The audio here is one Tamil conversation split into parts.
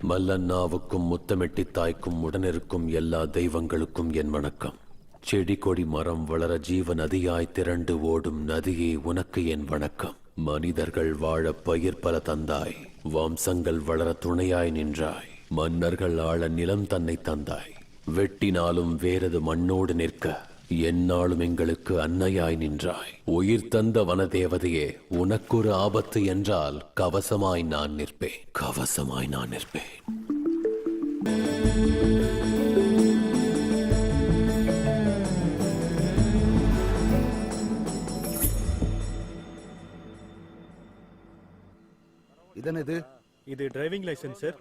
மல்லண்ணாவுக்கும் முத்தமெட்டி தாய்க்கும் உடனிருக்கும் எல்லா தெய்வங்களுக்கும் என் வணக்கம். செடி கொடி மரம் வளர ஜீவ நதியாய் திரண்டு ஓடும் நதியே உனக்கு என் வணக்கம். மனிதர்கள் வாழ பயிர் பல தந்தாய், வம்சங்கள் வளர துணையாய் நின்றாய், மன்னர்கள் ஆள நிலம் தன்னை தந்தாய். வெட்டினாலும் வேறது மண்ணோடு நிற்க எந்நாளும் எங்களுக்கு அன்னையாய் நின்றாய். உயிர் தந்த வனதேவதையே, உனக்கொரு ஆபத்து என்றால் கவசமாய் நான் நிற்பேன், கவசமாய் நான் நிற்பேன். இதனது? இது டிரைவிங் லைசென்ஸ் சார்.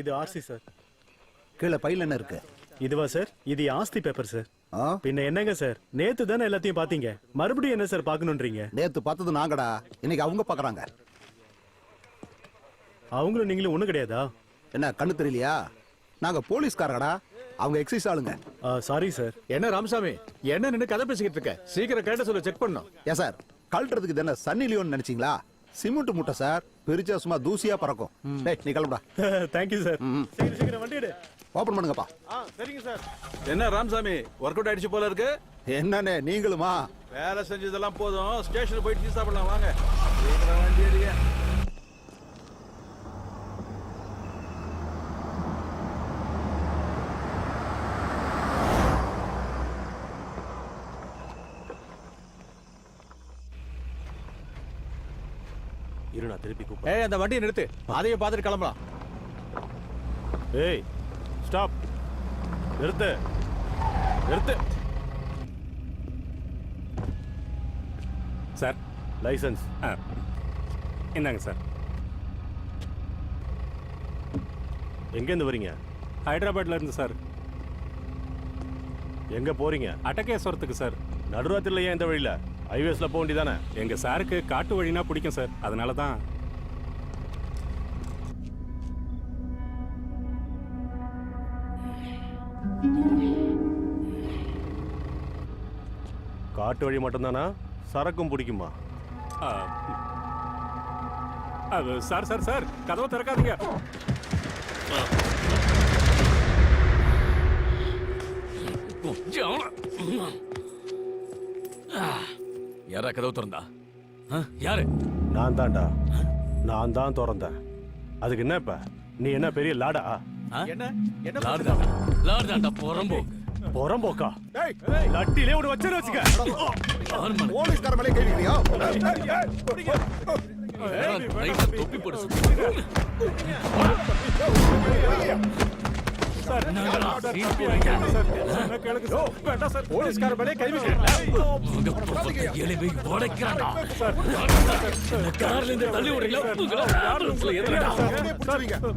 இது ஆர்சி சார். கீழே பையில என்ன இருக்கு? இதுவா சார்? இது ஆஸ்தி பேப்பர் சார். பின்ன என்னங்க சார், நேத்து தானே எல்லாத்தையும் பாத்தீங்க, மறுபடியும் என்ன சார் பாக்கணும்ன்றீங்க? நேத்து பார்த்தது நாங்கடா, இன்னைக்கு அவங்க பாக்குறாங்க. அவங்களும் நீங்களும் ஒண்ணு கிடையாதா? என்ன கண்ணு தெரியலையா? நாங்க போலீஸ்காரங்கடா, அவங்க எக்ஸைஸ் ஆளுங்க. Sorry sir. என்ன ராமசாமி, என்ன நின்னு கதை பேசிக்கிட்டு இருக்க? சீக்கிரம் கேட்ட சொல்ல, செக் பண்ணோம். ஏன் சார், கழட்டுறதுக்கு என்ன சன்னி லியோன்னு நினைச்சீங்களா? சிமெண்ட் மூட்டை சார், பிரிச்சா சும்மா தூசியா பறக்கும். டேய் நீ கிளம்புடா. Thank you sir. சீக்கிரம் சீக்கிரம் வண்டி எடு. ஓபன் பண்ணுங்கப்பா. சரிங்க சார். என்ன ராமசாமி, ஒர்க் அவுட் ஆயிடுச்சு போல இருக்கு. என்னண்ணே நீங்களுமா? வேலை செஞ்சதெல்லாம் போதும், ஸ்டேஷனுக்கு போயிட்டு டீ சாப்பிடலாம் வாங்க. சீக்கிரம் வண்டி எடுங்க. இருடா, திருப்பி கூப்பிடு. ஏய், அந்த வண்டியை நிறுத்து, அதையும் பார்த்துட்டு கிளம்பலாம். ஏய் ஸ்டாப், நிறுத்து நிறுத்து. Sir license. இந்தாங்க சார். எங்கேருந்து வரீங்க? ஹைதராபாத்ல இருந்து சார். எங்க போறீங்க? அட்டகேஸ்வரத்துக்கு சார். நடுராத்திரில ஏன் இந்த வழியில? ஹைவேஸ்ல போக வேண்டியதானே? எங்க சாருக்கு காட்டு வழினா பிடிக்கும் சார், அதனால தான். காட்டு வழி மட்டும்தானா? சரக்கும் பிடிக்குமா? சார் சார் சார், கதவை திறக்காதீங்க. யாரா கதவு திறந்தா? யாரு? நான் தான்டா, நான் தான் திறந்தேன். அதுக்கு என்ன இப்ப? நீ என்ன பெரிய லாடா? என்ன என்ன லார்ட் தான்டா பொறம்போ. புறம்போக்கா? லட்டிலே ஒரு வச்சு வச்சுக்க. போலீஸ்கார மேலே கேள்வியா? தொப்பி போடு. போலீஸ்கார மேலே கை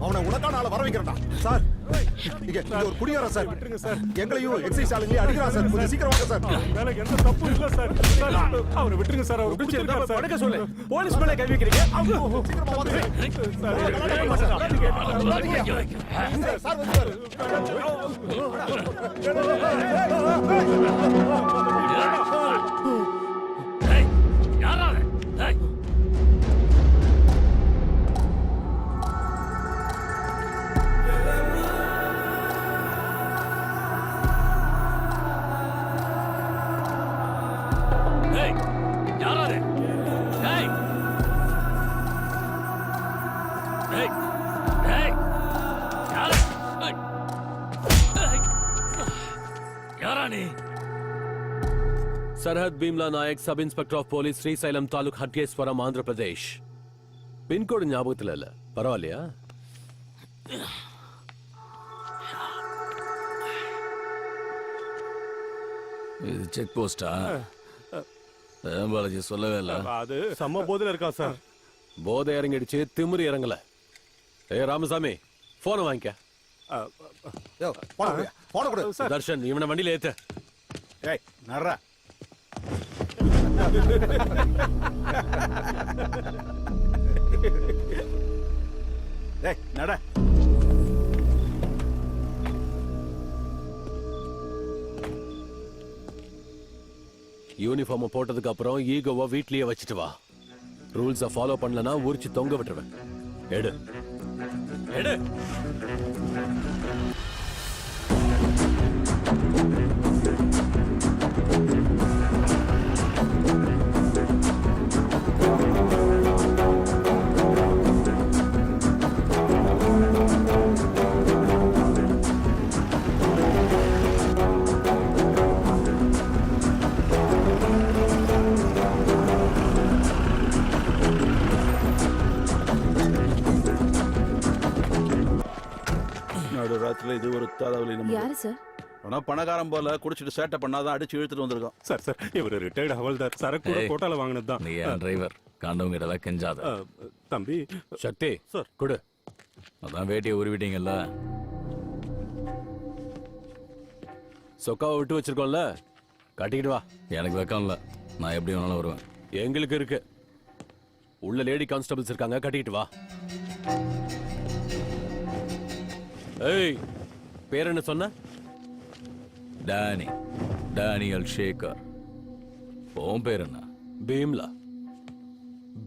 அவனை உனக்கான ஆளை வர வைக்கிறா சார். இங்க ஒரு குடியாரா சார், எங்களையும் எக்ஸைஸ் ஆளுங்களையும் அடிக்கிறா சார். கொஞ்சம் சீக்கிரம் வாங்க சார். மேல எந்த தப்பும் இல்ல சார். அவரை விட்டுருங்க சார். அவர் பிடிச்சிருக்காரு சார். வணக்கம் சொல்லு. போலீஸ் மேலே கை வைக்கிறீங்க. சீக்கிரமா வாங்க சார். சார் வந்து सरहद Bheemla Nayak sub inspector of police Srisailam taluk Hatakeswaram Andhra Pradesh. Pin code ஞாபகத்துல இல்ல, பரவாயில்லையா? இது செக் போஸ்டா? பாலாஜி சொல்லவே இல்ல. அது சம போதையில இருக்கா சார். போதை இறங்கிடுச்சு, திமிரு இறங்கல. ராமசாமி போன வாங்கிக்க. போன கொடு. தர்ஷன் இவனை வண்டியில ஏத்து. ஏய் நர்ரா. ஏய் நட. யூனிஃபார்ம் போட்டதுக்கு அப்புறம் ஈகோவா வீட்லயே வச்சுட்டு வா. ரூல்ஸை ஃபாலோ பண்ணலனா உரிச்சு தொங்க விட்டுருவேன். எடு. எடு. நடு ராத்திரில இது ஒரு தலைவலி நம்ம யாரு சார்? ஆனா பணக்காரன் போல குடிச்சிட்டு சேட்டை பண்ணாதான் அடிச்சு இழுத்துட்டு வந்திருக்கோம். சார் சார் இவர் ரிட்டையர்ட் ஹவல்தார் சரக்கு கூட ஏய். கோட்டால வாங்கினது தான் நீ என் டிரைவர் காண்டவங்க கிட்ட கெஞ்சாத. தம்பி சக்தி சார். கொடு. அதான் வேட்டியை உருவிட்டீங்கல்ல. சொக்காவை விட்டு வச்சிருக்கோம்ல, கட்டிக்கிட்டு வா. எனக்கு வெக்கம் இல்ல, நான் எப்படி வேணாலும் வருவேன். எங்களுக்கு இருக்கு. உள்ள லேடி கான்ஸ்டபிள்ஸ் இருக்காங்க, கட்டிக்கிட்டு வா. ஏய், பேர் என்ன சொன்ன? டேனியல் ஷேகர். உன் பேர் என்ன? பீம்லா.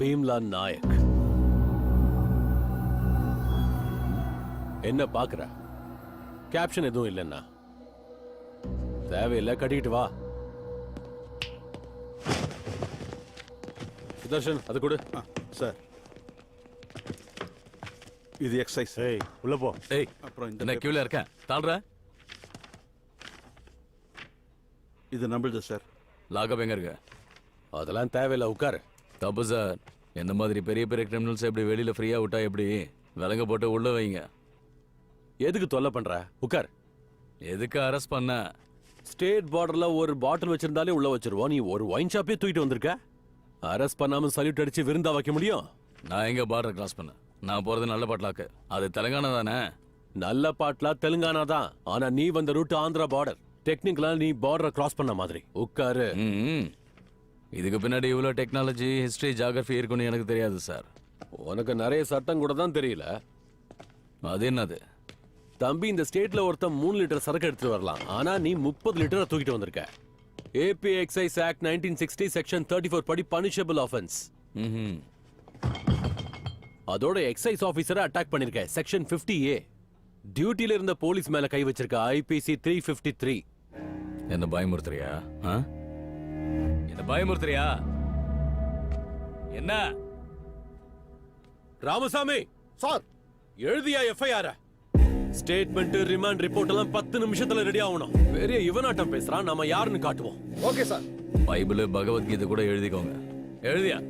பீம்லா நாயக். என்ன பாக்குற? கேப்ஷன் எதுவும் இல்லைன்னா தேவையில்லை, கட்டிக்கிட்டு வா. சுதர்ஷன், அது கொடு. சார் இது எக்ஸசைஸ். ஏய் உள்ள போ. ஏய், அப்புறம் இந்த என்ன கியூல இருக்கேன் தாழ்ற? இது நம்மளுது சார். லாகப் எங்க இருக்கு? அதெல்லாம் தேவையில்லை, உட்காரு. தப்பு சார். என்ன மாதிரி பெரிய பெரிய கிரிமினல்ஸ் எப்படி வெளியில ஃப்ரீயா விட்டா எப்படி? விலங்க போட்டு உள்ள வைங்க. எதுக்கு தொல்லை பண்ற? உட்கார். எதுக்கு அரெஸ்ட் பண்ண? ஸ்டேட் பார்டர்ல ஒரு பாட்டில் வச்சிருந்தாலே உள்ள வச்சிருவோம். நீ ஒரு ஒயின் ஷாப்பே தூக்கிட்டு வந்திருக்க. அரெஸ்ட் பண்ணாம சல்யூட் அடிச்சு விருந்தா வைக்க முடியும்? நான் எங்க பார்டர் கிராஸ் பண்ண? நான் போறது நல்ல பாட்லாக்கு. அது தெலுங்கானா தானே? நல்ல பாட்லா தெலுங்கானா தான். ஆனா நீ வந்த ரூட் ஆந்திரா பார்டர். டெக்னிக்கலா நீ பார்டரை கிராஸ் பண்ண மாதிரி. உட்காரு. ம். இதுக்கு பின்னாடி இவ்வளோ டெக்னாலஜி, ஹிஸ்டரி, ஜியாகிரபி இருக்குன்னு எனக்கு தெரியாது சார். உனக்கு நிறைய சட்டம் கூட தான் தெரியல. அது என்னது? தம்பி, இந்த ஸ்டேட்ல ஒருத்தன் 3 லிட்டர் சரக்கு எடுத்துட்டு வரலாம். ஆனா நீ 30 லிட்டரை தூக்கிட்டு வந்திருக்க. ஏபி எக்ஸைஸ் ஆக்ட் 1960 செக்ஷன் 34 படி பனிஷபிள் ஆஃபென்ஸ். ம். அதோட எக்ஸைஸ் ஆபீசரை அட்டாக் பண்ணிருக்க. Section 50A. டியூட்டில இருந்த போலீஸ் மேல கை வச்சிருக்க. ஐபிசி 353. என்ன பயமுறுத்துறியா? ஆ? என்ன பயமுறுத்துறியா? என்ன? ராமசாமி சார், எழுதியா எஃப்ஐஆர்? ஸ்டேட்மெண்ட், ரிமாண்ட் ரிப்போர்ட் எல்லாம் 10 நிமிஷத்துல ரெடி ஆகணும். பெரிய இவனாட்டம் பேசுறான், நாம யாருன்னு காட்டுவோம். Okay sir. பைபிள், பகவத்கீதை கூட எழுதிக்கோங்க. எழுதியா?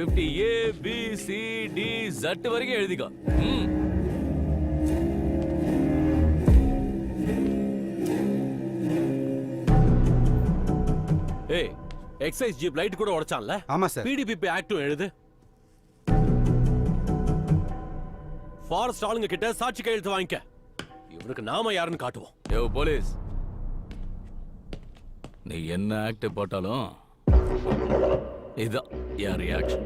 50A B C D Z வரைக்கும் எழுதிக்கோ. ம். ஏய், எக்ஸைஸ் ஜீப் லைட் கூட உடைச்சான்ல? ஆமா சார். பிடிபிபி ஆக்டும் எழுது. ஃபாரஸ்ட் ஆளுங்க கிட்ட சாட்சி கையெழுத்து வாங்கிக்க. இவனுக்கு நாம யாருன்னு காட்டுவோம். யோ போலீஸ், நீ என்ன ஆக்ட் போட்டாலும் இதான் என் ரியாக்ஷன்.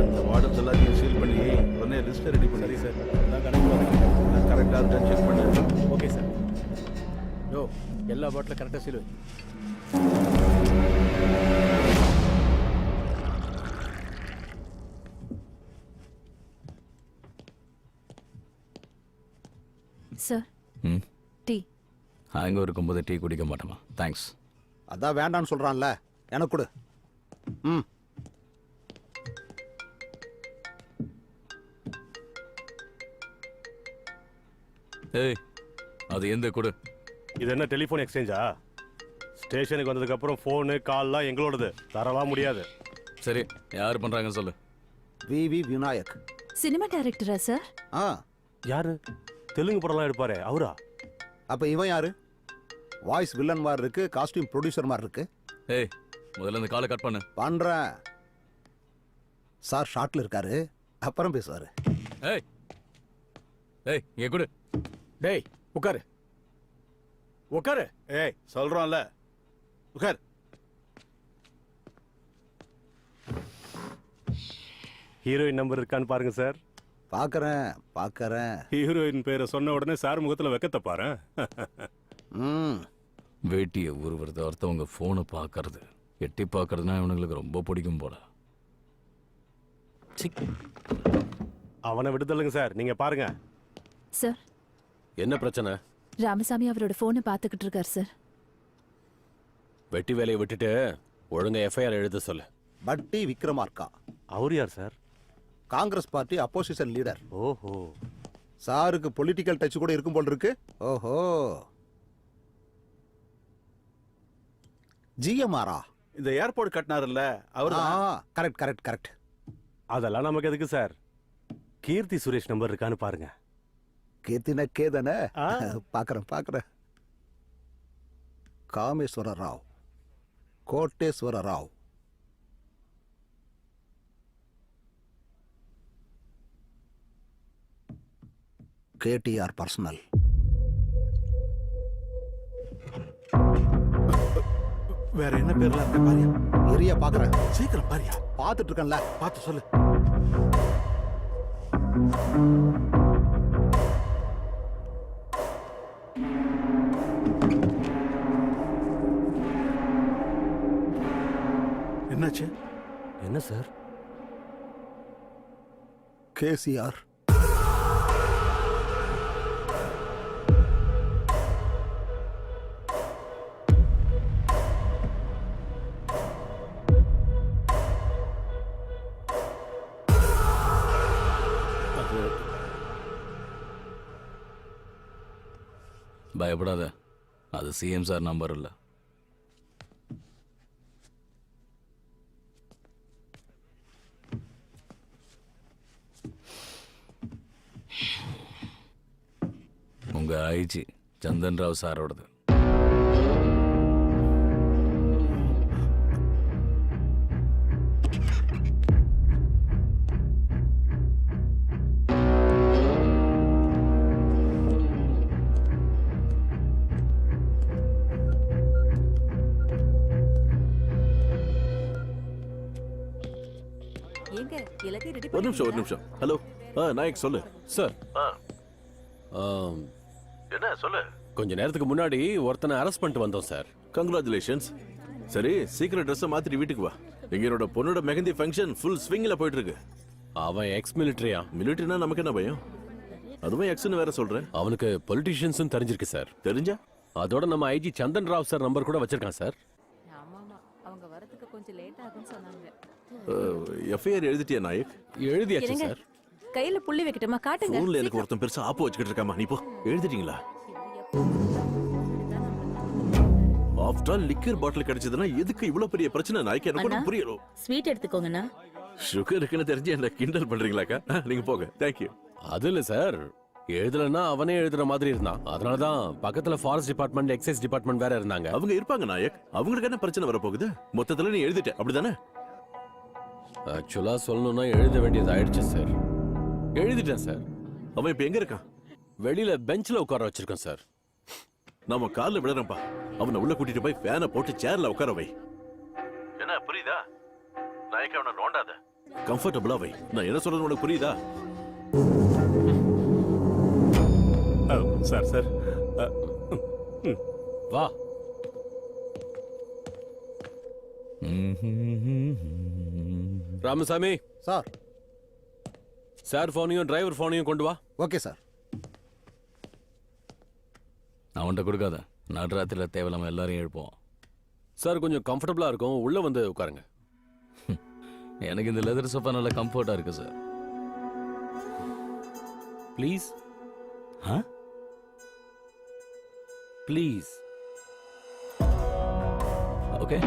இந்த வார்டன்ஸ் எல்லாத்தையும் சீல் பண்ணி உடனே லிஸ்ட் ரெடி பண்ணி சார் நான் கணக்கு கரெக்டாக இருக்கான்னு செக் பண்ணு. Okay sir. யோ எல்லா பாட்டிலும் கரெக்டாக சீல் வை. சார் ம். டீ. ஹேங் இருக்கும்போது டீ குடிக்க மாட்டோமா? தேங்க்ஸ். அதான் வேண்டான்னு சொல்றான்ல, எனக்கு கொடு. ம். ஏய், அது எந்த கொடு? இது என்ன டெலிஃபோன் எக்ஸ்சேஞ்சா? ஸ்டேஷனுக்கு வந்ததுக்கு அப்புறம் ஃபோனு கால்லாம் எங்களோடது, தரலாம் முடியாது. சரி, யார் பண்றாங்கன்னு சொல்லு. விவி விநாயக். சினிமா டைரக்டரா சார்? ஆ, யாரு? தெலுங்கு படம்லாம் எடுப்பாரு அவரா? அப்ப இவன் யாரு? வாய்ஸ் வில்லன் மாதிரி இருக்கு, காஸ்டியூம் ப்ரொடியூசர் மாதிரி இருக்கு. ஏய், முதல்ல இந்த காலை கட் பண்ணு. பண்றேன் சார். ஷார்ட்ல இருக்காரு, அப்புறம் பேசுவாரு. ஏய் ஏய், இங்க கொடு. டேய் உட்காரு. உட்காரு. ஏய் சொல்றோம்ல, உட்கார். ஹீரோயின் நம்பர் இருக்கான்னு பாருங்க சார். பாக்கறேன். ஹீரோயின் பேரை சொன்ன உடனே சார் முகத்துல வெக்கத்தை பாரு. ம். வேட்டியை உருவுறது ஒருத்தவங்க போனை பார்க்கறது எட்டி பார்க்கறதுனா இவனுங்களுக்கு ரொம்ப பிடிக்கும் போல. அவனை விடுதலுங்க சார், நீங்க பாருங்க. சார், என்ன பிரச்சனை? ராமசாமி அவரோட போனை பார்த்துக்கிட்டு இருக்கார் சார். வெட்டி வேலையை விட்டுட்டு ஒழுங்கா எஃப்ஐஆர் எழுத சொல்லு. பட்டி விக்ரமார்க்கா, அவர் யார் sir? Congress party opposition leader. ஓஹோ. சாருக்கு பொலிட்டிக்கல் டச் கூட இருக்கும் போல் இருக்கு. ஓஹோ. ஜிஎம்ஆரா? இந்த ஏர்போர்ட் கட்டினாருல்ல அவரு கரெக்ட். அதெல்லாம் நமக்கு எதுக்கு சார்? கீர்த்தி சுரேஷ் நம்பர் இருக்கான்னு பாருங்க. கேத்தின கேதன. பாக்குறேன். Kameswara Rao, Koteswara Rao, KTR personal. வேற என்ன பேர்ல இருக்க பாரியா? ஏரியா பாக்குறேன். சீக்கிரம் பாரியா. பார்த்துட்டு இருக்கேன்ல. பார்த்து சொல்லு. என்னாச்சு? என்ன சார்? கேசிஆர். பயப்படாத, அது சிஎம் சார் நம்பர் இல்லை. உங்க ஐஜி சந்தன் ராவ் சாரோடது. ஒரு நிமிஷம். ஹலோ, நாயக் சொல்லு. சார், என்ன சொல்லு? கொஞ்ச நேரத்துக்கு முன்னாடி ஒருத்தனை அரெஸ்ட் பண்ணிட்டு வந்தோம் சார். கங்க்ராச்சுலேஷன்ஸ். சரி, சீக்கிரம் ட்ரெஸ்ஸை மாத்திட்டு வீட்டுக்கு வா. எங்களோட பொண்ணோட மெஹந்தி ஃபங்க்ஷன் ஃபுல் ஸ்விங்ல போயிட்டு இருக்கு. அவன் எக்ஸ் மிலிட்டரியா? மிலிட்டரினா நமக்கு என்ன பயம்? அதுவும் எக்ஸ்னு வேற சொல்றேன். அவனுக்கு பொலிட்டீஷியன்ஸும் தெரிஞ்சிருக்கு சார். தெரிஞ்சா? அதோட நம்ம ஐஜி சந்தன் ராவ் சார் நம்பர் கூட வச்சிருக்கான் சார். அவங்க வரதுக்கு கொஞ்சம் லேட் ஆகும்னு சொன்னாங்க. எஃப்ஐஆர் எழுதிட்டியா நாயக்? எழுதியாச்சு இருங்க, சார். கையில புள்ளி வைக்கட்டுமா? காட்டுங்க. ஃபோன்ல எனக்கு ஒருத்தன் பெருசா ஆப்பு வச்சுக்கிட்டு இருக்காமா. நீ போ. எழுதிட்டீங்களா? ஆஃப்டர் ஆல் லிக்கர் பாட்டில் கிடைச்சதுன்னா எதுக்கு இவ்வளவு பெரிய பிரச்சனை நாயக்? எனக்கு ஒன்றும் புரியல. ஸ்வீட் எடுத்துக்கோங்கண்ணா. சுகர் இருக்குன்னு தெரிஞ்சு என்ன கிண்டல் பண்றீங்களாக்கா? நீங்க போங்க. தேங்க்யூ. அது இல்ல சார், எழுதலன்னா அவனே எழுதுற மாதிரி இருந்தான். அதனாலதான் பக்கத்துல ஃபாரஸ்ட் டிபார்ட்மெண்ட், எக்ஸைஸ் டிபார்ட்மெண்ட் வேற இருந்தாங்க. அவங்க இருப்பாங்க நாயக். அவங்களுக்கு என்ன பிரச்சனை வரப்போகுது? மொத்தத்துல நீ எழுதிட்ட, அப்படிதானே? ஆக்சுவலா சொல்லணும்னா எழுத வேண்டியது ஆயிடுச்சு சார். எழுதிட்டேன் சார். அவன் இப்ப எங்க இருக்கான்? வெளியில பெஞ்ச்ல உட்கார வச்சிருக்கேன் சார். நாம கால்ல விடுறப்பா. அவனை உள்ள கூட்டிட்டு போய் ஃபேனை போட்டு சேர்ல உட்கார வை. என்ன புரியுதா? நாயக் அவனை நோண்டாத. கம்ஃபர்டபுளா வை. நான் என்ன சொல்றது உனக்கு புரியுதா? சார் வா. ராமசாமி சார். சார் போனையும் டிரைவர் போனையும் கொண்டு வா. Okay sir. அவன்கிட்ட கொடுக்காத. நடுராத்திரில தேவையில்லாம எல்லாரையும் எழுப்போம். சார் கொஞ்சம் கம்ஃபர்டபுளா இருக்கும், உள்ள வந்து உட்காருங்க. எனக்கு இந்த லெதர் சோஃபா நல்ல கம்ஃபர்ட்டா இருக்கு சார். Please please. ஓகே.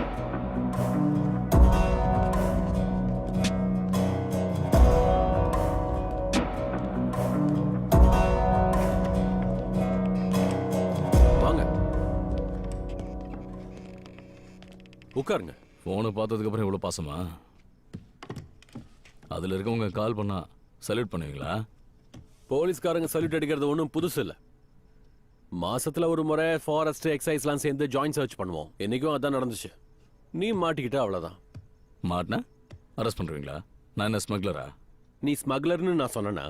வாங்க உட்காருங்க. போனை பார்த்ததுக்கு அப்புறம் இவ்வளவு பாசமா? அதுல இருக்கவங்க கால் பண்ணா சல்யூட் பண்ணுவீங்களா? போலீஸ்காரங்க சல்யூட் அடிக்கிறது ஒன்றும் புதுசு இல்லை. மாசத்துல ஒரு முறை ஃபாரஸ்ட் எக்ஸைஸ்லாம் சேர்ந்து ஜாயிண்ட் சர்ச் பண்ணுவோம். என்னைக்கும் அதான் நடந்துச்சு. நீ மாட்டிக்கிட்ட, அவ்வளவுதான். மாட்டினா அரெஸ்ட் பண்ணுவீங்களா? நான் என்ன ஸ்மக்லரா? நீ ஸ்மக்லர்னு நான் சொன்னனா?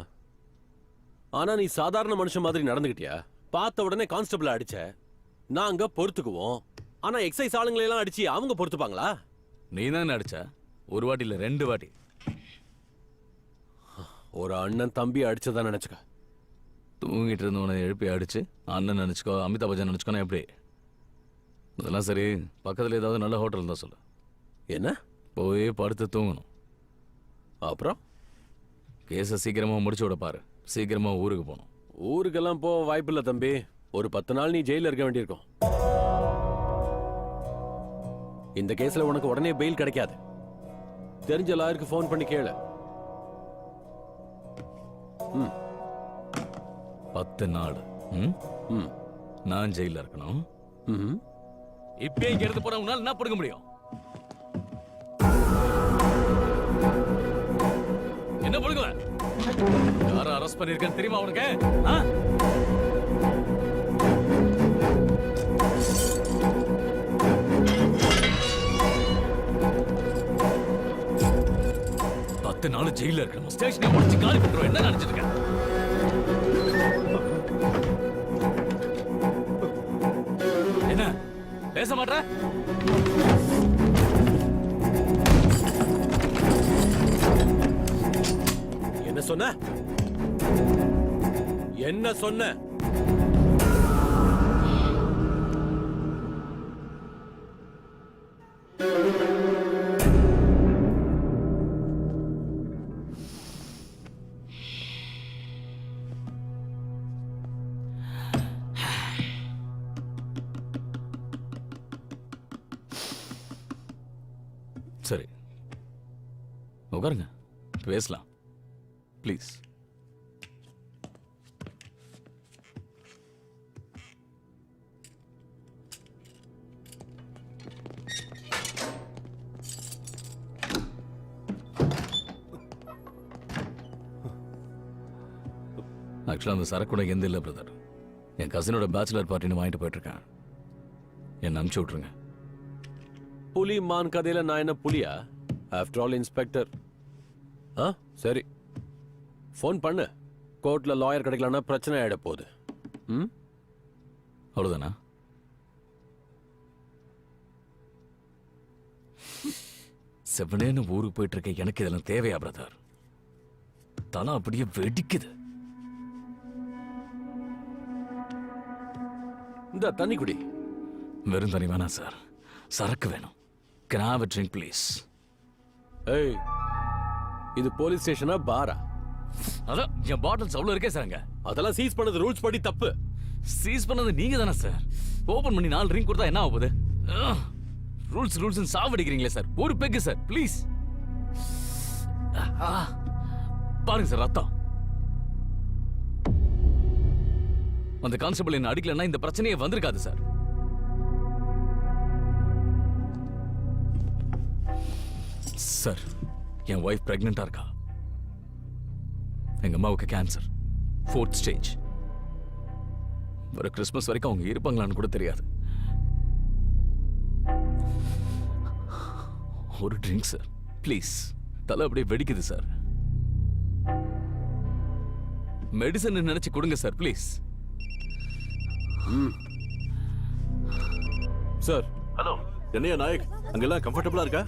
ஆனா நீ சாதாரண மனுஷன் மாதிரி நடந்துக்கிட்டியா? பார்த்த உடனே கான்ஸ்டபிள் அடிச்ச, நாங்க பொறுத்துக்குவோம். ஆனா எக்ஸைஸ் ஆளுங்களை எல்லாம் அடிச்சு அவங்க பொறுத்துப்பாங்களா? நீ தான் அடிச்ச, ஒரு வாட்டி இல்ல 2 வாட்டி. ஒரு அண்ணன் தம்பி அடிச்சதா நினைச்சுக்க. தூங்கிட்டு இருந்தவனை எழுப்பி அடிச்சு அண்ணன் நினைச்சுக்கோ, அமிதாப் பச்சன் நினைச்சுக்கோனா எப்படி? அதெல்லாம் சரி, பக்கத்துல ஏதாவது நல்ல ஹோட்டல் தான் சொல்லு. என்ன? போய் படுத்து தூங்கணும். அப்புறம் கேஸை சீக்கிரமா முடிச்சு விட பாரு. சீக்கிரமா ஊருக்கு போகணும். ஊருக்கெல்லாம் போக வாய்ப்பில்லை தம்பி. ஒரு 10 நாள் நீ ஜெயில இருக்க வேண்டியிருக்கும். இந்த கேஸ்ல உனக்கு உடனே பெயில் கிடைக்காது. தெரிஞ்ச லாயருக்கு ஃபோன் பண்ணி கேளு. 10 நாள். நான் ஜெயில இருக்கணும். ம். இப்பயே இங்க இருந்து போன உன்னால என்ன பிடிக்க முடியும்? என்ன பிடிக்குவ? யார அரெஸ்ட் பண்ணிருக்கேன்னு தெரியுமா உனக்கு? ஆ? பத்து நாள் ஜெயில இருக்கணும். ஸ்டேஷனை உடச்சு காலி பண்றோம். என்ன நினைச்சிட்டு இருக்க? என்ன பேச மாட்ட? என்ன சொன்ன? என்ன சொன்ன? சரி, உட்காருங்க, பேசலாம் ப்ளீஸ். ஆக்சுவலாக அந்த சரக்கு கூட எந்த இல்லை பிரதர். என் கசினோட பேச்சுலர் பார்ட்டின்னு வாங்கிட்டு போயிட்டு இருக்கேன். என்னை அனுப்பிச்சு விட்ருங்க. புலி மான் கதையில நான் என்ன புலியா? After all inspector. சரி, ஃபோன் பண்ணு. கோர்ட்ல லாயர் கிடைக்கலன்னா பிரச்சனை ஆயிட போகுது. அவ்வளோதானா? செவனேன்னு ஊருக்கு போயிட்டு இருக்க எனக்கு இதெல்லாம் தேவையா பிரதர்? தலை அப்படியே வெடிக்குது. இந்த தண்ணி குடி. வெறும் தண்ணி வேணாம் சார், சரக்கு வேணும். Can I have a drink please? ஏய், இது போலீஸ் ஸ்டேஷனா பாரா? அதான் என் பாட்டில்ஸ் அவ்வளோ இருக்கே சார். அங்க அதெல்லாம் சீஸ் பண்ணது ரூல்ஸ் படி தப்பு. சீஸ் பண்ணது நீங்க தானே சார்? ஓபன் பண்ணி 4 ட்ரிங்க் கொடுத்தா என்ன ஆகுது? ரூல்ஸ் சாவடிக்கிறீங்களே சார். ஒரு பெக்கு சார் ப்ளீஸ். பாருங்க சார், ரத்தம். அந்த கான்ஸ்டபிள் என்ன அடிக்கலன்னா இந்த பிரச்சனையே வந்திருக்காது சார். சார், என் ஒய்ஃப் பிரெக்னெண்டா இருக்கா. எங்க அம்மாவுக்கு கேன்சர் 4th ஸ்டேஜ். வர கிறிஸ்மஸ் வரைக்கும் அவங்க இருப்பாங்களான்னு கூட தெரியாது. ஒரு ட்ரிங்க் சார் ப்ளீஸ். தலை அப்படியே வெடிக்குது சார். மெடிசன் நினைச்சு கொடுங்க சார் ப்ளீஸ். சார். ஹலோ, என்னையா நாயக், அங்கெல்லாம் கம்ஃபர்டபுளா இருக்கா?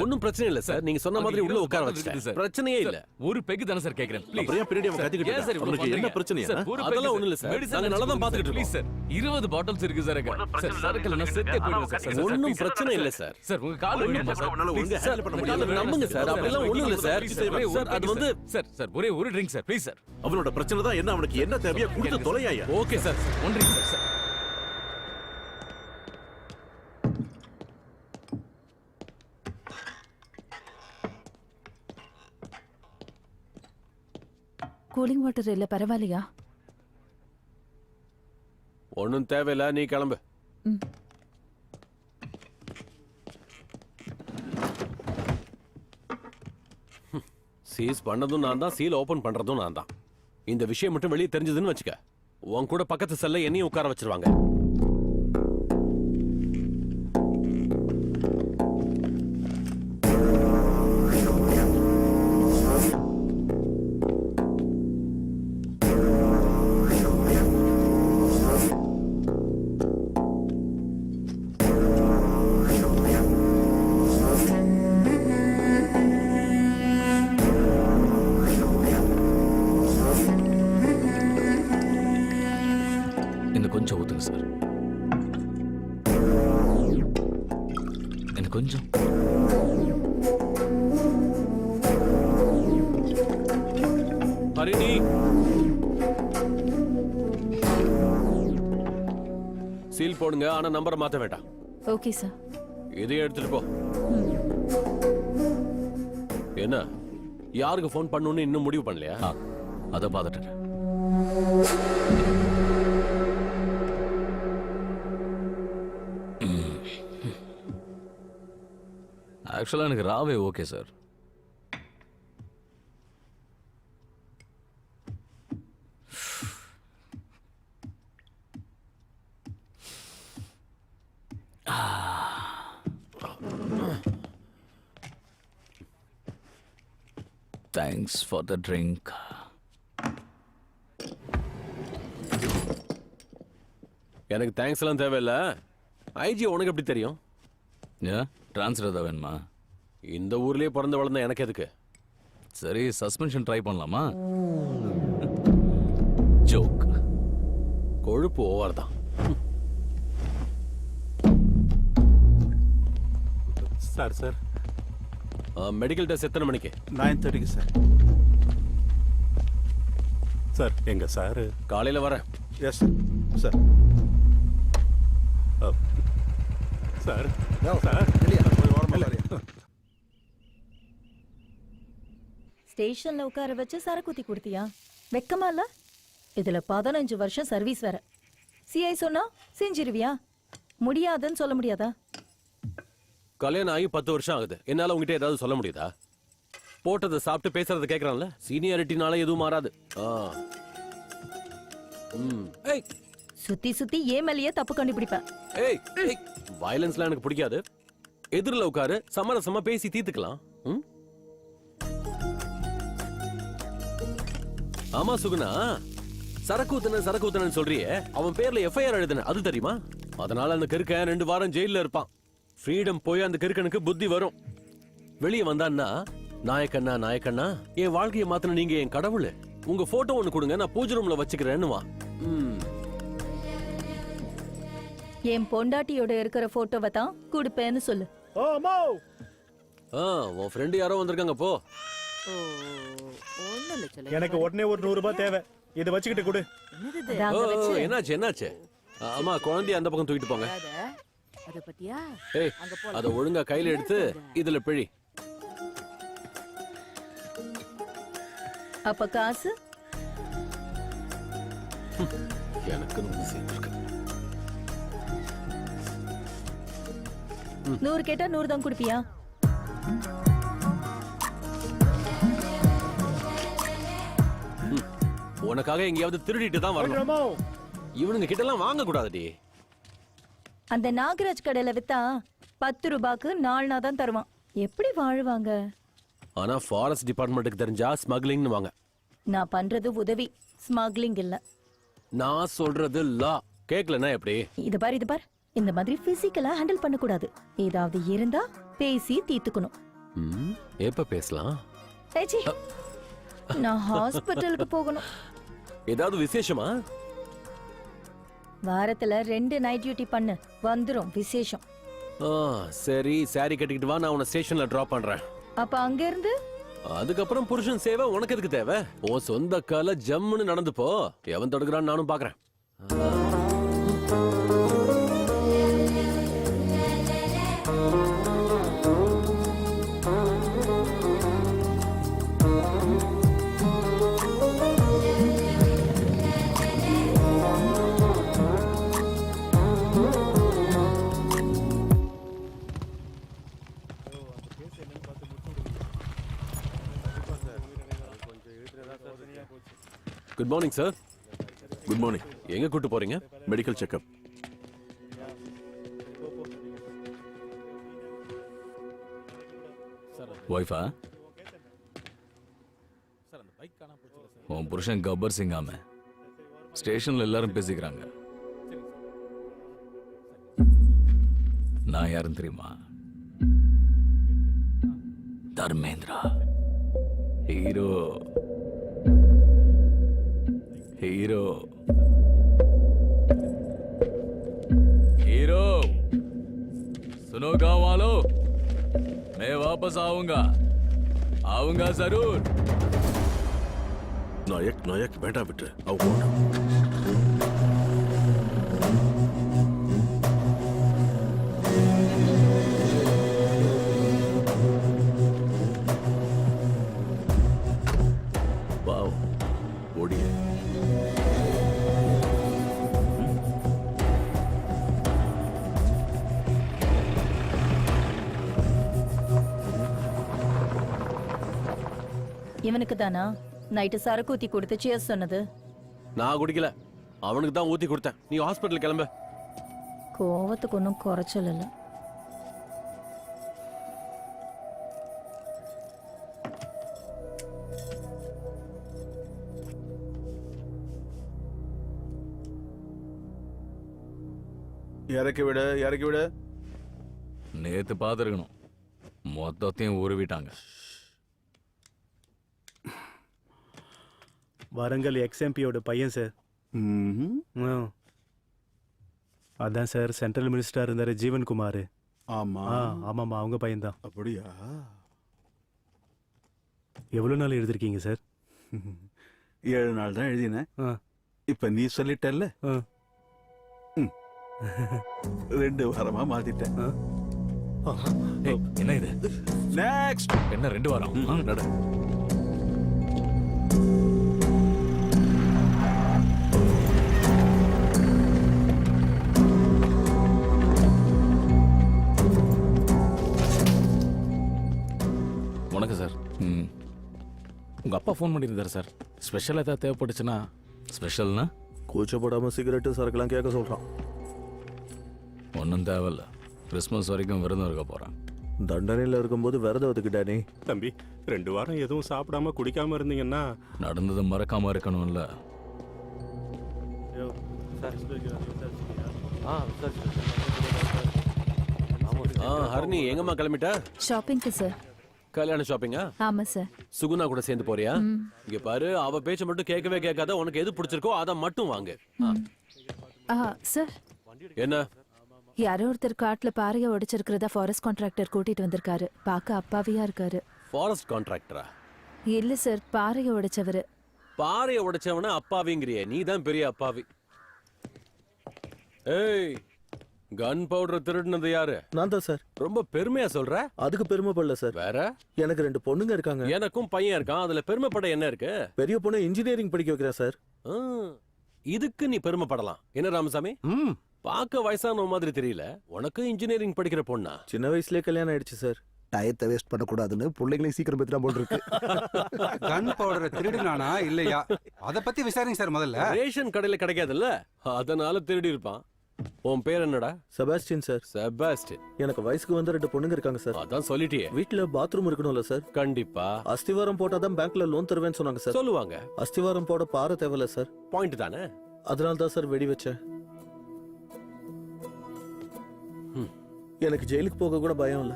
ஒன்னும் பிரச்சனை இல்ல சார். நீங்க சொன்ன மாதிரி உள்ள உட்கார வச்சுட்டேன். பிரச்சனையே இல்ல. ஒரு பெக் தானே சார் கேக்குறேன் ப்ளீஸ். அப்புறம் ஏன் பின்னாடி அவன் கத்திக்கிட்டு ஏன் சார் இருக்கான்? இவ்வளவு அவனுக்கு என்ன பண்றீங்க? பிரச்சனையா? சார், ஒரு அதெல்லாம் பெக் ஒண்ணும் இல்ல சார். மெடிசன் நாங்க நல்லா தான் பார்த்துக்கிட்டு ப்ளீஸ் சார். 20 பாட்டில்ஸ் இருக்கு சார். சார் சரக்குல நான் செத்தே போயிடுவேன் சார். சார், ஒன்னும் please. பிரச்சனை இல்ல சார். சார் உங்க கால் விடுங்க சார். உன்னால ஒழுங்கா Please, handle பண்ண உங்க முடியாது. காலை நம்புங்க சார். அப்படிலாம் ஒண்ணும் இல்ல சார். சார், அது வந்து சார் ஒரே ஒரு ட்ரிங்க் சார் ப்ளீஸ் சார். அவனோட பிரச்சனை தான் என்ன? அவனுக்கு என்ன தேவையா கொடுத்து தொலையா? Okay sir. One drink sir. Sir cooling water இல்ல, பரவாயில்லையா? ஒன்னும் தேவையில்ல, நீ கிளம்பு. சீஸ் பண்ணதும் நான் தான், சீல் ஓபன் பண்றதும் நான் தான். இந்த விஷயம் மட்டும் வெளியே தெரிஞ்சதுன்னு வச்சுக்க, உன் கூட பக்கத்து செல்ல என்னையும் உட்கார வச்சிருவாங்க. இன்னும் கொஞ்சம். ஹரிணி, சீல் போடுங்க, ஆனா நம்பரை மாத்த வேண்டாம். Okay sir. இதையும் எடுத்துட்டு போ. என்ன, யாருக்கு ஃபோன் பண்ணணும்னு இன்னும் முடிவு பண்ணலையா? அதை பார்த்துட்டேன். ஆக்சுவலாக எனக்கு ராவே okay sir. Thanks for the drink. எனக்கு தேங்க்ஸ் எல்லாம் தேவையில்ல. ஐஜி உனக்கு எப்படி தெரியும்? ஏன் ட்ரான்ஸ்ஃபர் ஏதாவது வேணுமா? இந்த ஊர்லயே பிறந்து வளர்ந்த எனக்கு எதுக்கு? சரி, சஸ்பென்ஷன் ட்ரை பண்ணலாமா? ஜோக். கொழுப்பு ஓவர் தான். சார் மெடிக்கல் டெஸ்ட் எத்தனை மணிக்கு? 9:30 சார். சார் எங்க சார்? காலையில வரேன். Yes sir. சார் சார் இல்லையா, போய் ஓரமா வரையா. ஸ்டேஷன்ல உட்கார வச்சு சரக்குத்தி கொடுத்தியா? வெக்கமா இல்ல? இதுல 15 வருஷம் சர்வீஸ் வேற. சிஐ சொன்னா செஞ்சிருவியா? முடியாதுன்னு சொல்ல முடியாதா? கல்யாணம் ஆகி 10 வருஷம் ஆகுது. என்னால உங்ககிட்ட ஏதாவது சொல்ல முடியுதா? போட்டதை சாப்பிட்டு பேசுறத கேட்கறான்ல, சீனியாரிட்டினால எதுவும் மாறாது. ஏய் சுத்தி சுத்தி ஏன் மேலேயே தப்பு கண்டுபிடிப்பேன். ஏய் ஏய், வயலன்ஸ்லாம் எனக்கு பிடிக்காது. எதிரில் உட்காரு, சமரசமா பேசி தீர்த்துக்கலாம். ஆமா சுகுணா, சரக்கு ஊத்துனன்னு சொல்றியே, அவன் பேர்ல எஃப்ஐஆர் எழுதுன, அது தெரியுமா? அதனால அந்த கிறுக்கன் 2 வாரம் ஜெயில இருப்பான். ஃப்ரீடம் போய் அந்த கிறுக்கனுக்கு புத்தி வரும். வெளியே வந்தான்னா, நாயக்கண்ணா என் வாழ்க்கையை மாத்தின நீங்க என் கடவுள், உங்க போட்டோ ஒண்ணு கொடுங்க, நான் பூஜை ரூம்ல வச்சுக்கிறேன்னுவா. என் பொண்டாட்டியோட இருக்கிற போட்டோவை தான் கொடுப்பேன்னு சொல்லு. ஓ அம்மா, உன் ஃப்ரெண்டு யாரோ வந்திருக்காங்க, போ. ஒண்ணும் இல்ல சொல்ல. எனக்கு உடனே ஒரு 100 ரூபாய் தேவை. இதை வச்சுக்கிட்டு கொடு. என்னது அதை அங்க வச்சு. என்னாச்சு? அம்மா, குழந்தைய அந்த பக்கம் தூக்கிட்டு போங்க. அத பத்தியா? ஏய், அங்க போலாம். அத ஒழுங்கா கையில எடுத்து இதுல பிழி. அப்ப காசு எனக்கு சேர்த்துருக்கு. 100 கேட்டா 100 தான் கொடுப்பியா? உனக்காக எங்கேயாவது திருடிட்டு தான் வரணும். அம்மா, இவனுங்க கிட்ட எல்லாம் வாங்க கூடாதுடி. அந்த நாகராஜ் கடையில வித்தா 10 ரூபாய்க்கு 4 நாள் தான் தருவான். எப்படி வாழ்வாங்க? ஆனா ஃபாரஸ்ட் டிபார்ட்மெண்ட்டுக்கு தெரிஞ்சா ஸ்மக்லிங்னு வாங்க. நான் பண்றது உதவி, ஸ்மக்லிங் இல்ல. நான் சொல்றது லா. கேக்கலனா எப்படி? இது பார், இந்த மாதிரி பிசிக்கலா ஹேண்டில் பண்ண கூடாது. ஏதாவது இருந்தா பேசி தீர்த்துக்கணும். எப்ப பேசலாம்? ஏச்சி, நான் ஹாஸ்பிட்டலுக்கு போகணும். ஏதாவது விசேஷமா? வாரத்துல 2 நைட் டியூட்டி பண்ணு, வந்துரும் விசேஷம். சரி, சாரி கட்டிக்கிட்டு வா, நான் உன்னை ஸ்டேஷன்ல டிராப் பண்றேன். அப்ப அங்க இருந்து அதுக்கப்புறம் புருஷன் சேவை உனக்கு எதுக்கு தேவை? ஓ சொந்த கால ஜம்முன்னு நடந்து போ. எவன் தொடுக்கிறான்னு நானும் பாக்குறேன். Good morning sir. Good morning. எங்க கூட்டு போறீங்க? Medical checkup. ஒய்ஃபா? உன் புருஷன் கப்பர் சிங் ஆம. ஸ்டேஷன்ல எல்லாரும் பேசிக்கிறாங்க. நான் யாருன்னு தெரியுமா? தர்மேந்திரா, ஹீரோ. हीरो हीरो सुनो गांव वालों, मैं वापस आऊंगा आऊंगा जरूर நாயக் நாயக் வேண்டாம் விட்டு அவங்க போகட்டும். பாவம் ஓடிய இவனுக்கு தானா நைட்டு சரக்கு ஊத்தி கொடுத்து சேஸ் சொன்னது? நான் குடிக்கல, அவனுக்கு தான் ஊத்தி கொடுத்தேன். நீ ஹாஸ்பிட்டல் கிளம்பு. கோவத்துக்கு ஒன்றும் குறைச்சல் இல்லை. இறக்கி விடு, இறக்கி விடு. நேத்து பார்த்துருக்கணும், மொத்தத்தையும் உருவிட்டாங்க. வரங்கல் எக்ஸ்எம்பியோட பையன் சார். ஆ. அதான் சார் சென்ட்ரல் மினிஸ்டர் இருந்தாரு ஜீவன்குமார். ஆமா, ஆமாம்மா, அவங்க பையன்தான். அப்படியா? எவ்வளோ நாள் எழுதிருக்கீங்க சார்? 7 நாள் தான் எழுதினேன். ஆ. இப்ப நீ சொல்லிட்டல்ல, ஆ. 2 வாரமா மாத்திட்டேன். ஏய், என்ன இது? நெக்ஸ்ட். என்ன 2 வாரம்? நட வணக்கம் சார். உங்க அப்பா ஃபோன் பண்ணியிருந்தாரு சார். ஸ்பெஷல் ஏதாவது தேவைப்பட்டுச்சுன்னா. ஸ்பெஷல்னா கூச்சப்படாம சிகரெட்டு சரக்குலாம் கேட்க சொல்றான். ஒன்றும் தேவையில்ல, கிறிஸ்மஸ் வரைக்கும் விரதம் இருக்க போகிறேன். தண்டனையில இருக்கும்போது விரதம் ஒத்துக்கிட்டா நீ. தம்பி 2 வாரம் எதுவும் சாப்பிடாம குடிக்காம இருந்தீங்கன்னா நடந்தது மறக்காம இருக்கணும்ல. ஹரிணி எங்கம்மா கிளம்பிட்ட? ஷாப்பிங்க்கு சார். கல்யாண ஷாப்பிங்கா? ஆமா சார். சுகுணா கூட சேர்ந்து போறியா? இங்க பாரு, அவ பேச்ச மட்டும் கேட்கவே கேட்காத. உனக்கு எது பிடிச்சிருக்கோ அதை மட்டும் வாங்கு. சார், என்ன? யாரோ ஒருத்தர் காட்டுல பாறையை உடைச்சிருக்கிறதா ஃபாரஸ்ட் கான்ட்ராக்டர் கூட்டிட்டு வந்திருக்காரு. பார்க்க அப்பாவியா இருக்காரு. ஃபாரஸ்ட் கான்ட்ராக்டரா? இல்ல சார், பாறையை உடைச்சவரு. பாறையை உடைச்சவன அப்பாவிங்கிறியே, நீ தான் பெரிய அப்பாவி. ஏய், கன் பவுடர் திருடினது யாரு? நான் தான் சார். ரொம்ப பெருமையா சொல்ற. அதுக்கு பெருமைப்படல சார். வேற? எனக்கு 2 பொண்ணுங்க இருக்காங்க. எனக்கும் பையன் இருக்கான். அதுல பெருமைப்பட என்ன இருக்கு? பெரிய பொண்ணு இன்ஜினியரிங் படிக்க வைக்கிறா சார். ஆ, இதுக்கு நீ பெருமைப்படலாம். என்ன ராமசாமி, பார்க்க வயசான மாதிரி தெரியல. உனக்கு இன்ஜினியரிங் படிக்கிற பொண்ணா? சின்ன வயசுலயே கல்யாணம் ஆயிடுச்சு சார். டயத்தை வேஸ்ட் பண்ணக்கூடாதுன்னு பிள்ளைங்களையும் சீக்கிரம் பெற்றுலாம் போல் இருக்கு. கன் பவுடரை திருடினானா இல்லையா அத பத்தி விசாரிங்க சார் முதல்ல. ரேஷன் கடையில கிடைக்காதுல்ல, அதனால திருடி இருப்பான். உன் பேர் என்னடா? செபாஸ்டின் சார். செபாஸ்டின். எனக்கு வயசுக்கு வந்து 2 பொண்ணுங்க இருக்காங்க சார். அதான் சொல்லிட்டியே. வீட்ல பாத்ரூம் இருக்கணும்ல சார்? கண்டிப்பா. அஸ்திவாரம் போட்டாதான் பேங்க்ல லோன் தருவேன்னு சொன்னாங்க சார். சொல்லுவாங்க. அஸ்திவாரம் போட பாறை தேவையில்ல சார். பாயிண்ட் தானே? அதனால தான் சார் வெடி வச்சேன். எனக்கு ஜெயிலுக்கு போக கூட பயம் இல்ல.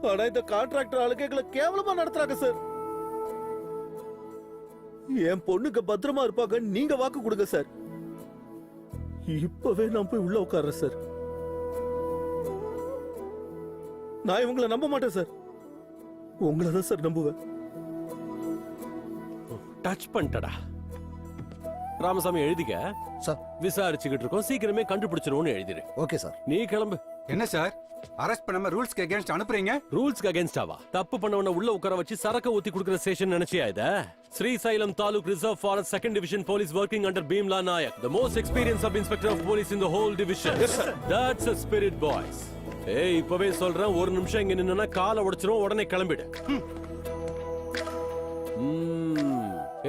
ஆனா இந்த கான்ட்ராக்டர் ஆளுங்க எங்களை கேவலமா நடத்துறாங்க சார். என் பொண்ணுக்கு பத்திரமா இருப்பாங்க, நீங்க வாக்கு கொடுங்க சார். இப்பவே நான் போய் உள்ள உட்கார்றேன் சார். நான் இவங்களை நம்ப மாட்டேன் சார். உங்களை தான் சார் நம்புவேன். டச் பண்ணிட்டடா. ராமசாமி எழுதிக்க. சார். விசாரிச்சுக்கிட்டு இருக்கோம், சீக்கிரமே கண்டுபிடிச்சிருவோம்னு எழுதிரு. Okay sir. நீ கிளம்பு. என்ன சார் அரெஸ்ட் பண்ணாம ரூல்ஸ்க்கு அகைன்ஸ்ட் அனுப்புறீங்க? ரூல்ஸ்க்கு அகைன்ஸ்டாவா? தப்பு பண்ணவன உள்ள உட்கார வச்சு சரக்கு ஊத்தி குடுக்குற ஸ்டேஷன் நினைச்சியா இத? Srisailam taluk reserve forest second division police working under Bhimla Nayak, the most experienced sub inspector of police in the whole division. Yes sir. That's a spirit, boys. ஏய், இப்பவே சொல்றேன், ஒரு நிமிஷம் இங்க நின்னா காலை உடைச்சிரும். உடனே கிளம்பிடு.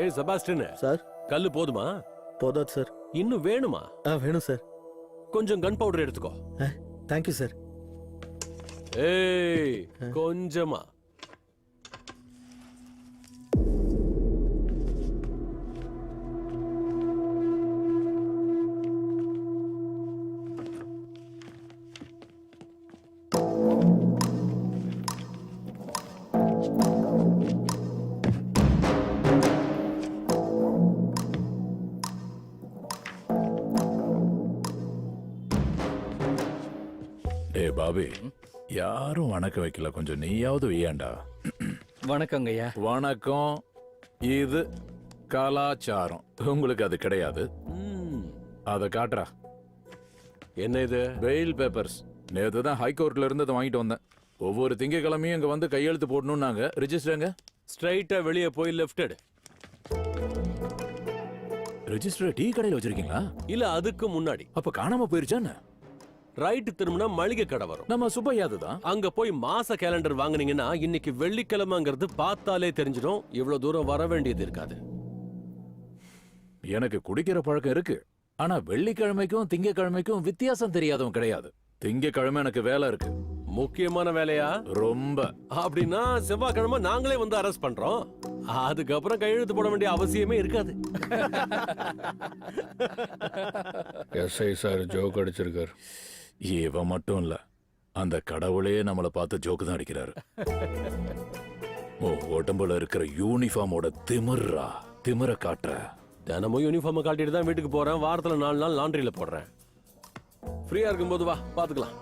ஏய் செபாஸ்டின் சார். கல்லு போதுமா? போதாது சார். இன்னும் வேணுமா? வேணும் சார். கொஞ்சம் கன் பவுடர் எடுத்துக்கோ. Thank you sir. ஏய், கொஞ்சமா. ஏ பாபி, யாரும் வணக்கம் வைக்கல, கொஞ்சம் நீயாவது வையாண்டா. வணக்கங்க ஐயா. வணக்கம். இது கலாச்சாரம், உங்களுக்கு அது கிடையாது. அத காட்டுறா. என்ன இது? Bail papers. நேற்று தான் ஹைகோர்ட்ல இருந்து அதை வாங்கிட்டு வந்தேன். ஒவ்வொரு திங்கக்கிழமையும் இங்க வந்து கையெழுத்து போடணும்னாங்க. ரிஜிஸ்டருங்க. ஸ்ட்ரைட்டா வெளியே போய் லெஃப்ட் எடு. ரிஜிஸ்டர் டீ கடையில் வச்சிருக்கீங்களா? இல்ல அதுக்கு முன்னாடி. அப்ப காணாம போயிருச்சான்னு? ரைட் திரும்பினா மளிகை கடை வரும். நம்ம சுப்பையாது தான். அங்க போய் மாச கேலண்டர் வாங்குனீங்கன்னா இன்னைக்கு வெள்ளிக்கிழமைங்கிறது பார்த்தாலே தெரிஞ்சிடும். இவ்வளவு தூரம் வர வேண்டியது இருக்காது. எனக்கு குடிக்கிற பழக்கம் இருக்கு. ஆனா வெள்ளிக்கிழமைக்கும் திங்கக்கிழமைக்கும் வித்தியாசம் தெரியாதவன் கிடையாது. திங்கக்கிழமை எனக்கு வேலை இருக்கு. முக்கியமான வேலையா? ரொம்ப. அப்படின்னா செவ்வாய்க்கிழமை நாங்களே வந்து அரெஸ்ட் பண்றோம். அதுக்கப்புறம் கையெழுத்து போட வேண்டிய அவசியமே இருக்காது. எஸ்ஐ சார் ஜோக் அடிச்சிருக்காரு. இவன் மட்டும் இல்ல, அந்த கடவுளே நம்மளை பார்த்து ஜோக்கு தான் அடிக்கிறாரு. உடம்புல இருக்கிற யூனிஃபார்மோட திமிர காட்டுற. தினமும் யூனிஃபார்மை காட்டிட்டு தான் வீட்டுக்கு போறேன். வாரத்துல 4 நாள் லாண்டரியில போடுறேன். ஃப்ரீயா இருக்கும்போது வா, பாத்துக்கலாம்.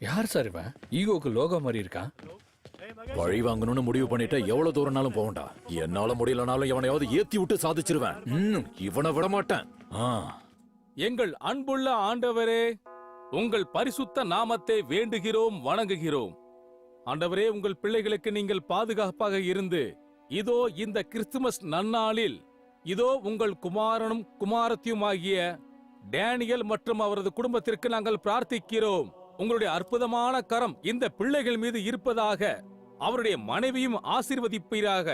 யார் சார் இவன்? ஈகோக்கு லோகோ மாதிரி இருக்கான். பழி வாங்கணும்னு முடிவு பண்ணிட்டா எவ்வளவு தூரம்னாலும் போகண்டா. என்னால முடியலனாலும் எவனையாவது ஏத்தி விட்டு சாதிச்சிருவேன். இவனை விட மாட்டேன். எங்கள் அன்புள்ள ஆண்டவரே, உங்கள் பரிசுத்த நாமத்தை வேண்டுகிறோம், வணங்குகிறோம். ஆண்டவரே, உங்கள் பிள்ளைகளுக்கு நீங்கள் பாதுகாப்பாக இருந்து இதோ இந்த கிறிஸ்துமஸ் நன்னாளில் இதோ உங்கள் குமாரனும் குமாரத்தியுமாகிய டேனியல் மற்றும் அவரது குடும்பத்திற்கு நாங்கள் பிரார்த்திக்கிறோம். உங்களுடைய அற்புதமான கரம் இந்த பிள்ளைகள் மீது இருப்பதாக, அவருடைய மனைவியும் ஆசீர்வதிப்பீராக.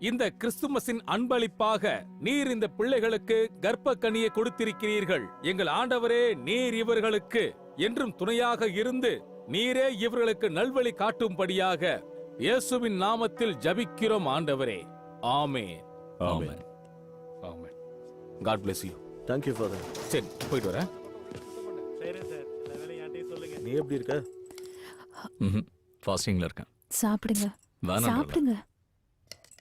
இந்த கிறிஸ்துமஸின் அன்பளிப்பாக நீர் இந்த பிள்ளைகளுக்கு கர்ப்ப கனியை கொடுத்திருக்கிறீர்கள். எங்கள் ஆண்டவரே, நீர் இவர்களுக்கு என்றும் துணையாக இருந்து நீரே இவர்களுக்கு நல்வழி காட்டும்படியாக இயேசுவின் நாமத்தில் ஜபிக்கிறோம் ஆண்டவரே. ஆமென். ஆமென். ஆமென். God bless you. Thank you for that. சரி, போயிட்டு வரேன். நீ எப்படி இருக்க? ஃபாஸ்டிங்ல இருக்கேன். சாப்பிடுங்க, சாப்பிடுங்க.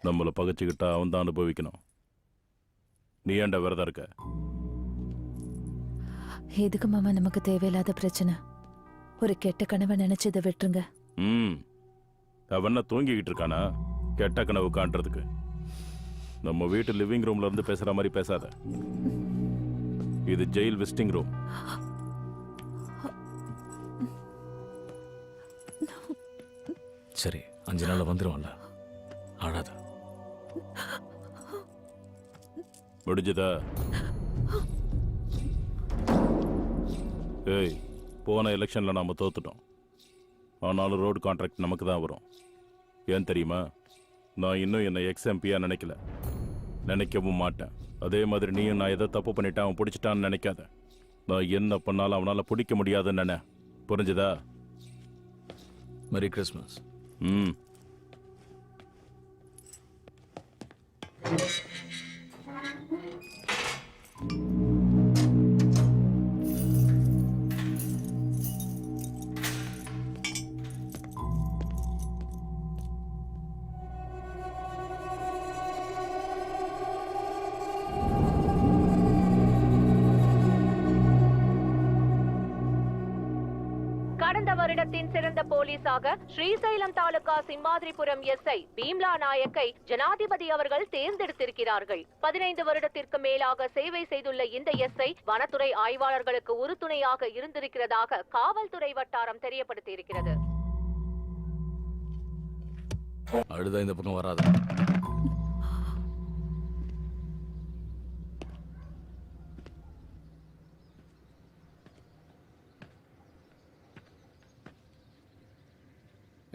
நம்மள பகைச்சுக்கிட்டா அவன் தான் அனுபவிக்கணும். நீ ஏன்டா விரதம் இருக்க? எதுக்கு மாமா நமக்கு தேவையில்லாத பிரச்சனை? ஒரு கெட்ட கனவை நினைச்சு இதை விட்டுருங்க. அவன் என்ன தூங்கிக்கிட்டு இருக்கானா கெட்ட கனவு காண்றதுக்கு? நம்ம வீட்டு லிவிங் ரூம்ல இருந்து பேசுற மாதிரி பேசாத. இது ஜெயில் விசிட்டிங் ரூம். சரி, 5 நாள்ல வந்துருவான்ல, அழாத. முடிஞ்சதா? ஏய், போன எலெக்ஷன்ல நாம தோத்துட்டோம். ஆனாலும் ரோடு கான்ட்ராக்ட் நமக்கு தான் வரும். ஏன் தெரியுமா? நான் இன்னும் என்னை எக்ஸ்எம்பியா நினைக்கல, நினைக்கவும் மாட்டேன். அதே மாதிரி நீயும் நான் எதை தப்பு பண்ணிட்டேன் அவன் பிடிச்சிட்டான்னு நினைக்காத. நான் என்ன பண்ணாலும் அவனால பிடிக்க முடியாதுன்னு நினை. புரிஞ்சுதா? Merry Christmas. கடந்த வருடத்தின் சிறந்த போலீஸாக ஸ்ரீசைலம் தாலுகா சிம்மாதிரிபுரம் எஸ்ஐ பீம்லா நாயக்கை ஜனாதிபதி அவர்கள் தேர்ந்தெடுத்திருக்கிறார்கள். 15 வருடத்திற்கு மேலாக சேவை செய்துள்ள இந்த எஸ்ஐ வனத்துறை ஆய்வாளர்களுக்கு உறுதுணையாக இருந்திருக்கிறதாக காவல்துறை வட்டாரம் தெரியப்படுத்தியிருக்கிறது. அழுதா இந்த பக்கம் வராது.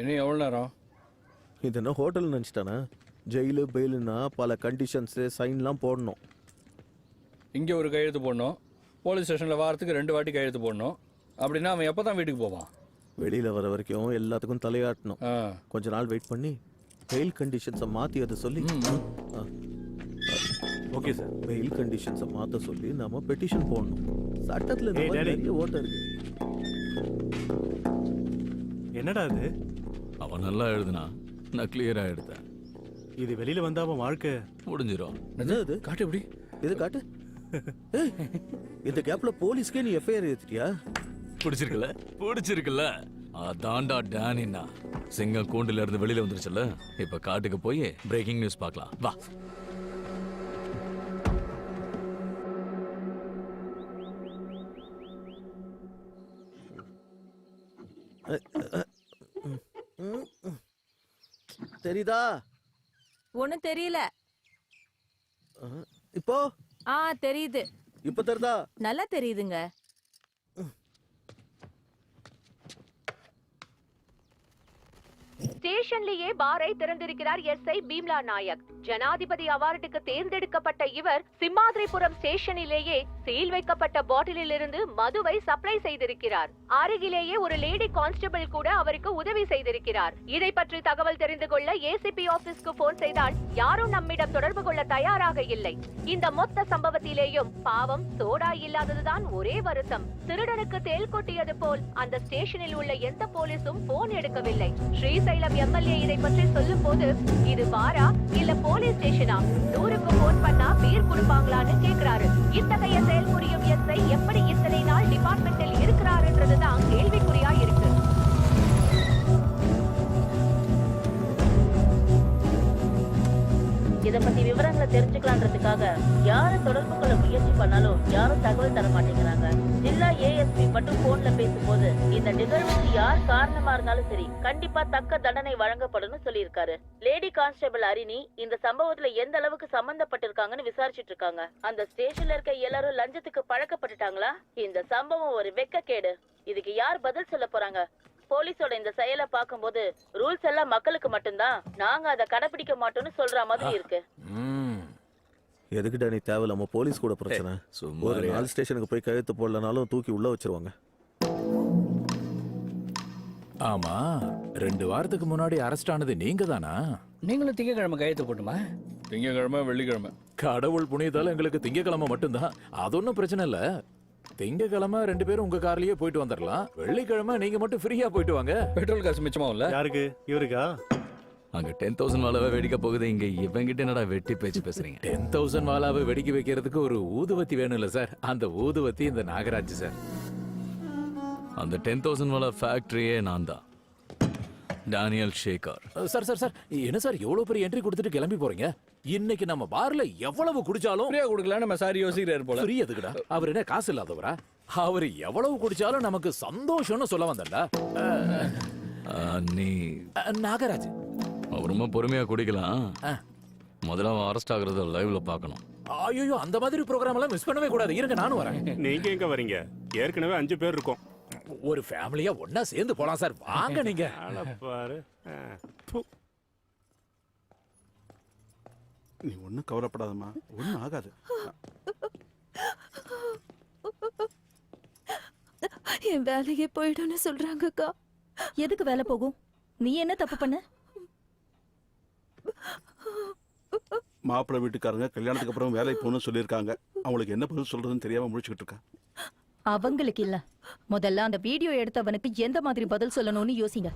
இன்னும் எவ்வளோ நேரம்? இது என்ன ஹோட்டல் நினச்சிட்டானே? ஜெயிலு பெயிலுன்னா பல கண்டிஷன்ஸு சைன்லாம் போடணும். இங்கே ஒரு கையெழுத்து போடணும், போலீஸ் ஸ்டேஷனில் வாரத்துக்கு 2 வாட்டி கையெழுத்து போடணும். அப்படின்னா அவன் எப்போ தான் வீட்டுக்கு போவான்? வெளியில் வர வரைக்கும் எல்லாத்துக்கும் தலையாட்டணும். கொஞ்ச நாள் வெயிட் பண்ணி பெயில் கண்டிஷன்ஸை மாற்றி அதை சொல்லி ஓகே சார். பெயில் கண்டிஷன்ஸை மாற்ற சொல்லி நாம பெட்டிஷன் போடணும். சட்டத்தில் நிறைய ஓட்ட இருக்கு. என்னடா இது? அவன் நல்லா எழுதுனா, நான் கிளியரா எடுத்தேன். இது வெளியில வந்தா அவன் வாழ்க்கை முடிஞ்சிடும். என்ன இது? காட்டு எப்படி? இது காட்டு. இந்த கேப்ல போலீஸ்க்கே நீ எஃப்ஐஆர் ஏத்திட்டியா? பிடிச்சிருக்குல்ல அதான்டா டேனின்னா சிங்கம் கூண்டுல இருந்து வெளியில வந்துருச்சுல்ல. இப்ப காட்டுக்கு போய் பிரேக்கிங் நியூஸ் பார்க்கலாம் வா. தெரியுதா? ஒண்ணும் தெரியல. இப்போ தெரியுது. இப்ப தெரியுதா? நல்லா தெரியுதுங்க. ஸ்டேஷன்லேயே பாரை திறந்திருக்கிறார் எஸ்ஐ பீம்லா நாயக். ஜனாதிபதி அவார்டுக்கு தேர்ந்தெடுக்கப்பட்ட இவர் சிம்மாதிரிபுரம் ஸ்டேஷனிலேயே சீல் வைக்கப்பட்ட பாட்டிலில் இருந்து மதுவை சப்ளை செய்திருக்கிறார். அருகிலேயே ஒரு லேடி கான்ஸ்டபிள் கூட அவருக்கு உதவி செய்திருக்கிறார். இதை பற்றி தகவல் தெரிந்து கொள்ள ஏசிபி ஆபீஸ்க்கு போன் செய்தால் யாரும் நம்மிடம் தொடர்பு கொள்ள தயாராக இல்லை. இந்த மொத்த சம்பவத்திலேயும் பாவம் சோடா இல்லாததுதான் ஒரே வருத்தம். திருடனுக்கு தேல் கொட்டியது போல் அந்த ஸ்டேஷனில் உள்ள எந்த போலீஸும் போன் எடுக்கவில்லை. ஸ்ரீசைலம் எம்எல்ஏ இதை பற்றி சொல்லும் போது இது பாரா இல்ல போலீஸ் ஸ்டேஷனா, டூருக்கு போன் பண்ணா பீர் கொடுப்பாங்களான்னு கேக்குறாரு. இத்தகைய செயல் புரியும் எஸ்ஐ எப்படி இத்தனை நாள் டிபார்ட்மெண்டில் இருக்கிறாருன்றதுதான் கேள்விக்குறியா இருக்கு. இத பத்தி விவரங்களை தெரிஞ்சுக்கலான்றதுக்காக யாரை தொடர்பு கொள்ள முயற்சி பண்ணாலும் யாரும் தகவல் தர மாட்டேங்கிறாங்க. ஜில்லா ஏஎஸ்பி மட்டும் போன்ல பேசும்போது இந்த நிகழ்வுக்கு யார் காரணமா இருந்தாலும் சரி கண்டிப்பா தக்க தண்டனை வழங்கப்படும்னு சொல்லியிருக்காரு. லேடி கான்ஸ்டபிள் அரிணி இந்த சம்பவத்துல எந்த அளவுக்கு சம்பந்தப்பட்டிருக்காங்கன்னு விசாரிச்சுட்டு இருக்காங்க. அந்த ஸ்டேஷன்ல இருக்க எல்லாரும் லஞ்சத்துக்கு பழக்கப்பட்டுட்டாங்களா? இந்த சம்பவம் ஒரு வெக்கக்கேடு. இதுக்கு யார் பதில் சொல்ல போறாங்க? போலீஸோட இந்த செயலை பார்க்கும்போது ரூல்ஸ் எல்லாம் மக்களுக்கு மட்டும்தான், நாங்க அதை கடைபிடிக்க மாட்டோம்னு சொல்ற மாதிரி இருக்கு. எதுக்குடா நீ தேவையில்லாம போலீஸ் கூட பிரச்சனை? ஒரு 4 ஸ்டேஷனுக்கு போய் கழுத்து போடலனாலும் தூக்கி உள்ள வச்சிருவாங்க. ஆமா 2 வாரத்துக்கு முன்னாடி அரெஸ்ட் ஆனது நீங்க தானா? நீங்களும் திங்கக்கிழமை கையெழுத்து போட்டுமா? திங்கக்கிழமை வெள்ளிக்கிழமை. கடவுள் புண்ணியத்தால எங்களுக்கு திங்கக்கிழமை மட்டும்தான். அது ஒன்றும் பிரச்சனை இல்ல. திங்கக்கிழமை 2 பேரும் உங்க கார்லயே போயிட்டு வந்துடலாம். வெள்ளிக்கிழமை நீங்க மட்டும் ஃப்ரீயா போயிட்டு வாங்க. பெட்ரோல் காசு மிச்சமாவும்ல? யாருக்கு? இவருக்கா? அங்க 10,000 வாலாவை வெடிக்க போகுது. இங்க இவங்கிட்ட என்னடா வெட்டி பேச்சு பேசுறீங்க? 10,000 வாலாவை வெடிக்க வைக்கிறதுக்கு ஒரு ஊதுவத்தி வேணும்ல சார். அந்த ஊதுவத்தி இந்த நாகராஜ் சார். அந்த 10,000 வாலா ஃபேக்டரியே நான் தான், Daniel Shekar. Sir sir sir என்ன சார் எவ்வளவு பெரிய என்ட்ரி கொடுத்துட்டு கிளம்பி போறீங்க? இன்னைக்கு நம்ம பார்ல எவ்வளவு குடிச்சாலும் ஃப்ரீயா கொடுக்கலாம். நம்ம சாரி யோசிக்கிறாரு போல. ஃப்ரீ எதுக்குடா? அவர் என்ன காசு இல்லாதவரா? அவர் எவ்வளவு குடிச்சாலும் நமக்கு சந்தோஷம்னு சொல்ல வந்தல்ல நீ நாகராஜ். அவர் ரொம்ப பொறுமையா குடிக்கலாம். முதல்ல அரெஸ்ட் ஆகுறத லைவ்ல பார்க்கணும். ஐயோ அந்த மாதிரி ப்ரோகிராம் எல்லாம் மிஸ் பண்ணவே கூடாது. இருங்க நானும் வரேன். நீங்க எங்க வரீங்க? ஏற்கனவே 5 பேர் இருக்கோம். ஒரு ஃபேமிலியா ஒண்ணா சேர்ந்து போலாம் சார். வாங்க நீங்க. பாரு. நீ ஒன்னும் கவலைப்படாதம்மா, ஒன்னும் ஆகாது. என் வேலையே போயிடும்னு சொல்றாங்கக்கா. எதுக்கு வேலை போகும்? நீ என்ன தப்பு பண்ண? மாப்பிள்ளை வீட்டுக்காரங்க கல்யாணத்துக்கு அப்புறம் வேலைக்கு போகணும்னு சொல்லியிருக்காங்க. அவங்களுக்கு என்ன பதில் சொல்றதுன்னு தெரியாம முடிச்சுக்கிட்டு இருக்கேன். அவங்களுக்கு இல்ல, முதல்ல அந்த வீடியோ எடுத்தவனுக்கு எந்த மாதிரி பதில் சொல்லணும்னு யோசிங்க.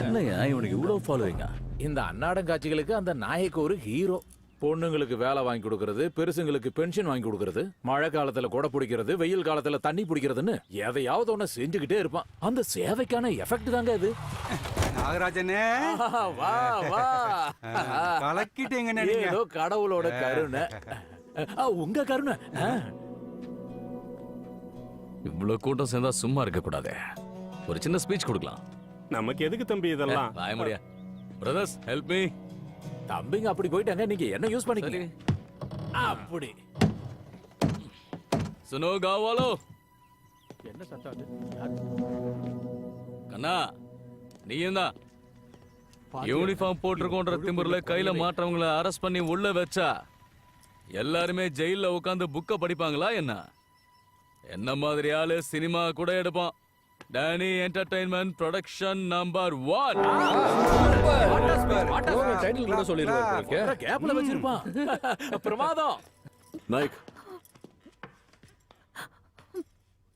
என்னையா இவனுக்கு இவ்வளவு ஃபாலோவிங்கா? இந்த அன்னாடம் காட்சிகளுக்கு அந்த நாயக்கு ஒரு ஹீரோ. பொண்ணுங்களுக்கு வேலை வாங்கி கொடுக்கறது, பெருசுங்களுக்கு பென்ஷன் வாங்கி கொடுக்கறது, மழை காலத்துல கொடை பிடிக்கிறது, வெயில் காலத்துல தண்ணி பிடிக்கிறதுன்னு எதையாவது ஒண்ணு செஞ்சுக்கிட்டே இருப்பான். அந்த சேவைக்கான எஃபெக்ட் தாங்க அது. நாகராஜனே வா வா கலக்கிட்டீங்க. ஏதோ கடவுளோட கருணை. உங்க கருணை. இவ்வளவு கூட்டம் சேர்ந்தா சும்மா இருக்க கூடாது. ஒரு சின்ன ஸ்பீச் கொடுக்கலாம். நமக்கு எதுக்கு தம்பி இதெல்லாம்? வாய முடியா. Brothers help me. தம்பிங்க அப்படி போயிட்டாங்க, நீங்க என்ன யூஸ் பண்ணிக்கீங்க? அப்படி சுனோ காவாலோ. என்ன சத்தம்? கண்ணா நீயும் தான் யூனிஃபார்ம் போட்டிருக்கோன்ற திமிர்ல கையில மாற்றவங்களை அரெஸ்ட் பண்ணி உள்ள வச்சா எல்லாருமே ஜெயில உட்காந்து புக்க படிப்பாங்களா என்ன? என்ன மாதிரி ஆளு சினிமா கூட எடுப்பான். Danny entertainment production number 1. Title கூட சொல்லிருவாரு. கேப்ல வச்சிருப்பான். பிரமாதம். நாயக்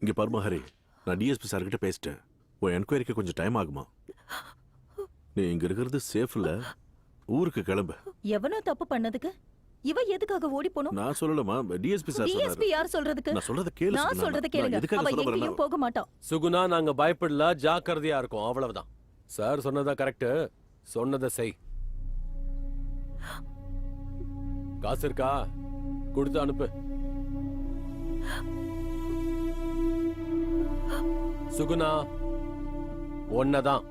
இங்க பாருமா ஹரி, நான் டிஎஸ்பி சார் கிட்ட பேசிட்டேன். உன் என்கொயரிக்கு கொஞ்சம் டைம் ஆகுமா? நீ இங்க இருக்கிறது சேஃப் இல்ல, ஊருக்கு கிளம்பு. எவனோ தப்பு பண்ணதுக்கு இவ எதுக்காக ஓடி போணும்? நான் சொல்லலமா, டிஎஸ்பி சார் சொன்னாரு. யார் சொல்றதுக்கு? நான் சொல்றத கேளு. நான் சொல்றத கேளுங்க. அவ எங்கேயும் போக மாட்டான். சுகுணா, நாங்க பயப்படல, ஜாக்கிரதையா இருக்கோம், அவ்வளவுதான். சார் சொன்னதா கரெக்ட், சொன்னதை செய். காசு இருக்கா? கொடுத்து அனுப்பு. சுகுணா, ஒன்னதான்.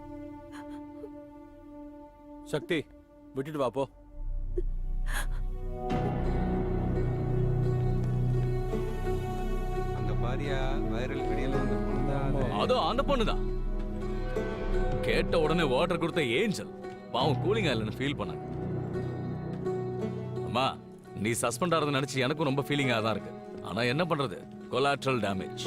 சக்தி, விட்டுட்டு வா போ. அங்க பாரியா வைரல் வீடியோல அந்த பொண்ணு தான். அதோ அந்த பொண்ணுதான். கேட்ட உடனே வாட்டர் கொடுத்த ஏஞ்சல் பாவம் கூலிங்கா இல்லைன்னு ஃபீல் பண்ணாங்க. அம்மா, நீ சஸ்பெண்ட் ஆறத நினைச்சு எனக்கும் ரொம்ப ஃபீலிங்கா தான் இருக்கு. ஆனா என்ன பண்றது, கொலாட்ரல் டேமேஜ்.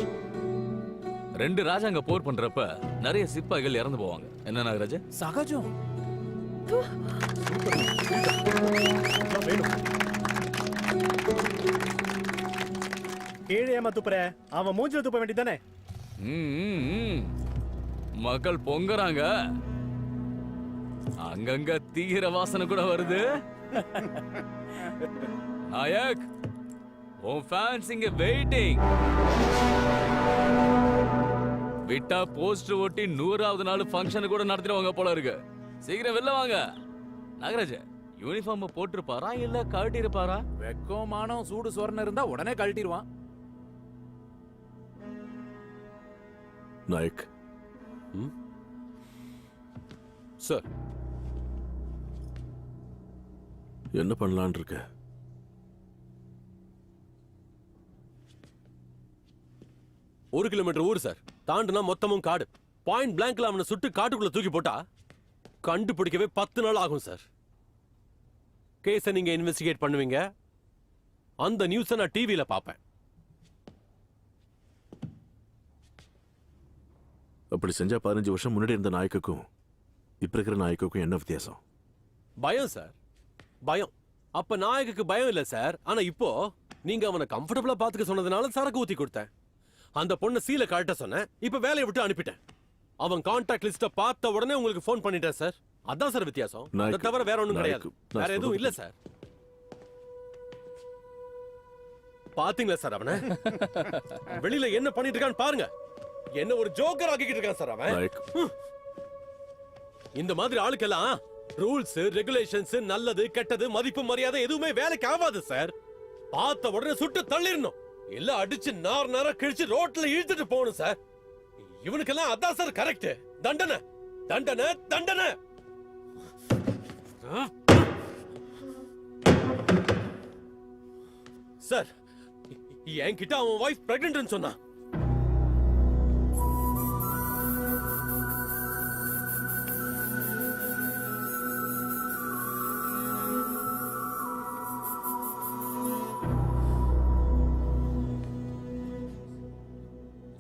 2 ராஜாங்க போர் பண்றப்ப நிறைய சிப்பாய்கள் இறந்து போவாங்க. என்ன நாகராஜ்? சகஜம். கீழே துப்புற, அவன் மூஞ்சில துப்ப வேண்டியதானே? மக்கள் பொங்குறாங்க, அங்கங்க தீர வாசனை கூட வருது. நாயக், உன் ஃபேன்ஸ் இங்க வெயிட்டிங். விட்டா போஸ்டர் ஒட்டி 100வது நாள் ஃபங்க்ஷன் கூட நடத்திடுவாங்க போல இருக்கு. சீக்கிரம் வெளில வாங்க. நாகராஜ், யூனிஃபார்ம் போட்டிருப்பாரா இல்ல கழட்டி இருப்பாரா? வெக்கம் மானம் சூடு சொரணை இருந்தா உடனே கழட்டிடுவான். நாயக் சார், என்ன பண்ணலான் இருக்க? ஒரு கிலோமீட்டர் ஊர் சார், தாண்டுனா மொத்தமும் காடு. பாயிண்ட் பிளாங்க்ல அவனை சுட்டு காட்டுக்குள்ள தூக்கி போட்டா கண்டுபிடிக்கவே 10 நாள் ஆகும் சார். கேஸை நீங்க இன்வெஸ்டிகேட் பண்ணுவீங்க, அந்த நியூஸை நான் டிவியில பார்ப்பேன். அப்படி செஞ்சா 15 வருஷம் முன்னாடி இருந்த நாயக்குக்கும் இப்ப இருக்கிற நாயக்குக்கும் என்ன வித்தியாசம்? பயம் சார், பயம். அப்ப நாயகுக்கு பயம் இல்ல சார். ஆனா இப்போ நீங்க அவனை கம்ஃபர்டபுளா பாத்துக்க சொன்னதுனால சரக்கு ஊத்தி கொடுத்தேன். அந்த பொண்ணை சீல கழட்ட சொன்னேன், இப்ப வேலையை விட்டு அனுப்பிட்டேன். அவன் கான்டாக்ட் லிஸ்ட பார்த்த உடனே உங்களுக்கு ஃபோன் பண்ணிட்டேன் சார். அதான் சார் வித்தியாசம். அதை தவிர வேற ஒண்ணும் கிடையாது. வேற எதுவும் இல்ல சார். பாத்தீங்களா சார் அவனை? வெளியில என்ன பண்ணிட்டு இருக்கான்னு பாருங்க. என்ன ஒரு ஜோக்கர் ஆக்கிட்டு இருக்கான் சார் அவன். இந்த மாதிரி ஆளுக்கெல்லாம் ரூல்ஸ், ரெகுலேஷன்ஸ், நல்லது கெட்டது, மதிப்பு மரியாதை எதுவுமே வேலைக்கு ஆகாது சார். பார்த்த உடனே சுட்டு தள்ளிடணும், இல்ல அடிச்சு நார கிழிச்சு ரோட்ல இழுத்துட்டு போகணும் சார். இவனுக்கெல்லாம் அதான் சார் கரெக்ட். தண்டனை, தண்டனை, தண்டனை. சார், என்கிட்ட அவன் வைஃப் பிரெக்னன்ட்னு சொன்னான்.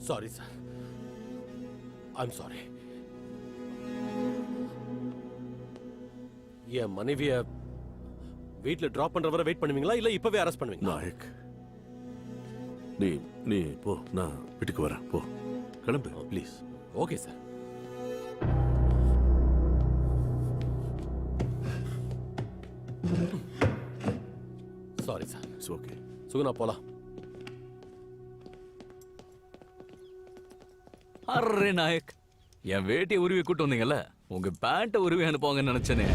Sorry sir, I'm sorry. என் மனைவிய வீட்ல டிராப் பண்ற வரை வெயிட் பண்ணுவீங்களா இல்ல இப்பவே அரெஸ்ட் பண்ணுவீங்களா? நாயக், நீ போ, நான் வீட்டுக்கு வரேன். போ, கிளம்பு please. Okay sir. Sorry sir. It's okay. Suguna, போலாம். அரே நாயக், என் வேட்டியை உருவி கூட்டு வந்தீங்கல்ல, உங்க பேண்ட்டை உருவி அனுப்புவாங்கன்னு நினைச்சனே.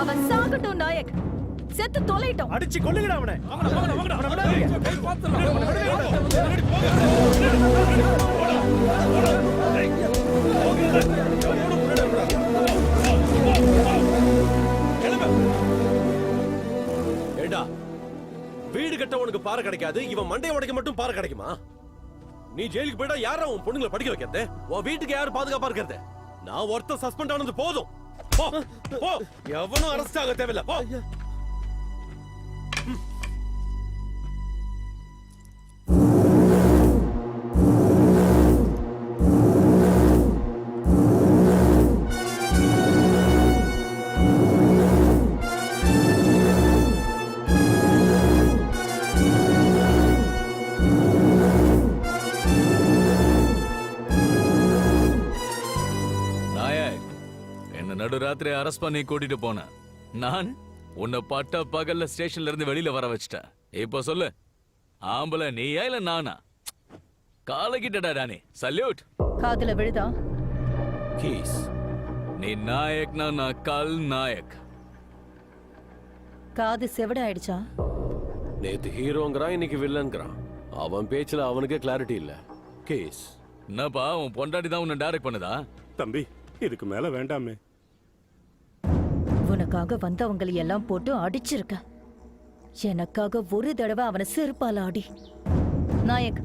அவன் சாகட்டும் நாயக், செத்து தொலைட்டோம். அடிச்சு கொல்லுங்கடா அவனை. ஏண்டா, வீடு கட்ட உனக்கு பாறை கிடைக்காது, இவன் மண்டைய உடைக்க மட்டும் பாறை கிடைக்குமா? நீ ஜெயிலுக்கு போயிட்டா யாரா உன் பொண்ணுங்களை படிக்க வைக்கிறது? உன் வீட்டுக்கு யாரும் பாதுகாப்பா இருக்கிறது? நான் ஒருத்தர் சஸ்பெண்ட் ஆனது போதும். போ, போ. எவனும் அரெஸ்ட் ஆக தேவையில்லை. போ. நடுராத்திரி அரெஸ்ட் பண்ணி கூட்டிட்டு போன நான் உன்னை பட்ட பகல்ல ஸ்டேஷன்ல இருந்து வெளியில வர வச்சிட்டேன். இப்போ சொல்லு, ஆம்பளை நீயா இல்ல நானா? காலகிட்டடா டானி, சல்யூட். காதுல விழுதா? கீஸ். நீ நாயக்னா நான் கல் நாயக். காது செவிட ஆயிடுச்சா? நேத்து ஹீரோங்கிறான், இன்னைக்கு வில்லன்கிறான். அவன் பேச்சுல அவனுக்கே கிளாரிட்டி இல்ல. கேஸ். என்னப்பா உன் பொண்டாட்டி தான் உன்னை டைரக்ட் பண்ணுதா? தம்பி இதுக்கு மேல வேண்டாமே. உனக்காக வந்தவங்களை எல்லாம் போட்டு அடிச்சிருக்க. எனக்காக ஒரு தடவை அவனை செருப்பால அடி. நாயக்,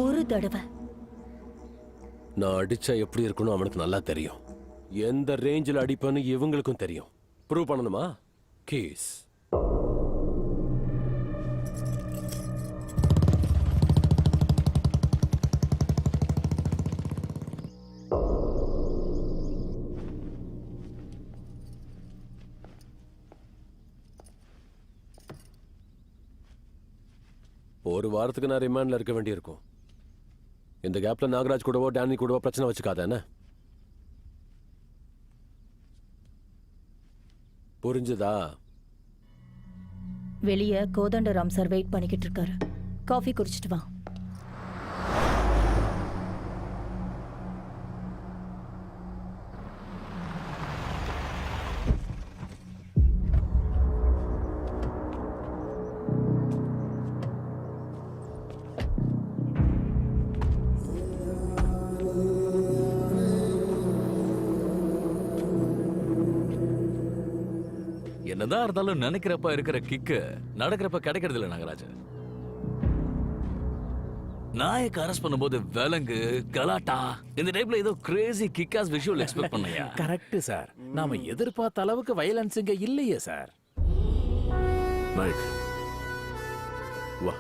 ஒரு தடவை. நான் அடிச்சா எப்படி இருக்கணும் அவனுக்கு நல்லா தெரியும். எந்த ரேஞ்சில் அடிப்பேன்னு இவங்களுக்கும் தெரியும். ப்ரூவ் பண்ணணுமா? கேஸ். ஒரு வாரத்துக்கு நான் ரிமாண்ட்ல இருக்க வேண்டியிருக்கும். இந்த கேப்ல நாகராஜ் கூடவோ டேனி கூடவோ பிரச்சனை வச்சுக்காத என்ன? புரிஞ்சுதா? வெளிய கோதண்டராம் சார் வெயிட் பண்ணிக்கிட்டு இருக்காரு. காஃபி குடிச்சிட்டு வா. என்னதான் இருந்தாலும் நினைக்கிறப்ப இருக்கிற கிக்கு நடக்கிறப்ப கிடைக்கிறது இல்ல நாகராஜ். நாயக் அரெஸ்ட் பண்ணும்போது விலங்கு கலாட்டா இந்த டைப்ல ஏதோ கிரேசி கிக்காஸ் விஷுவல் எக்ஸ்பெக்ட் பண்ணையா? Correct sir. நாம எதிர்பார்த்த அளவுக்கு வயலன்ஸ் இங்க இல்லையே சார். நாயக் வா.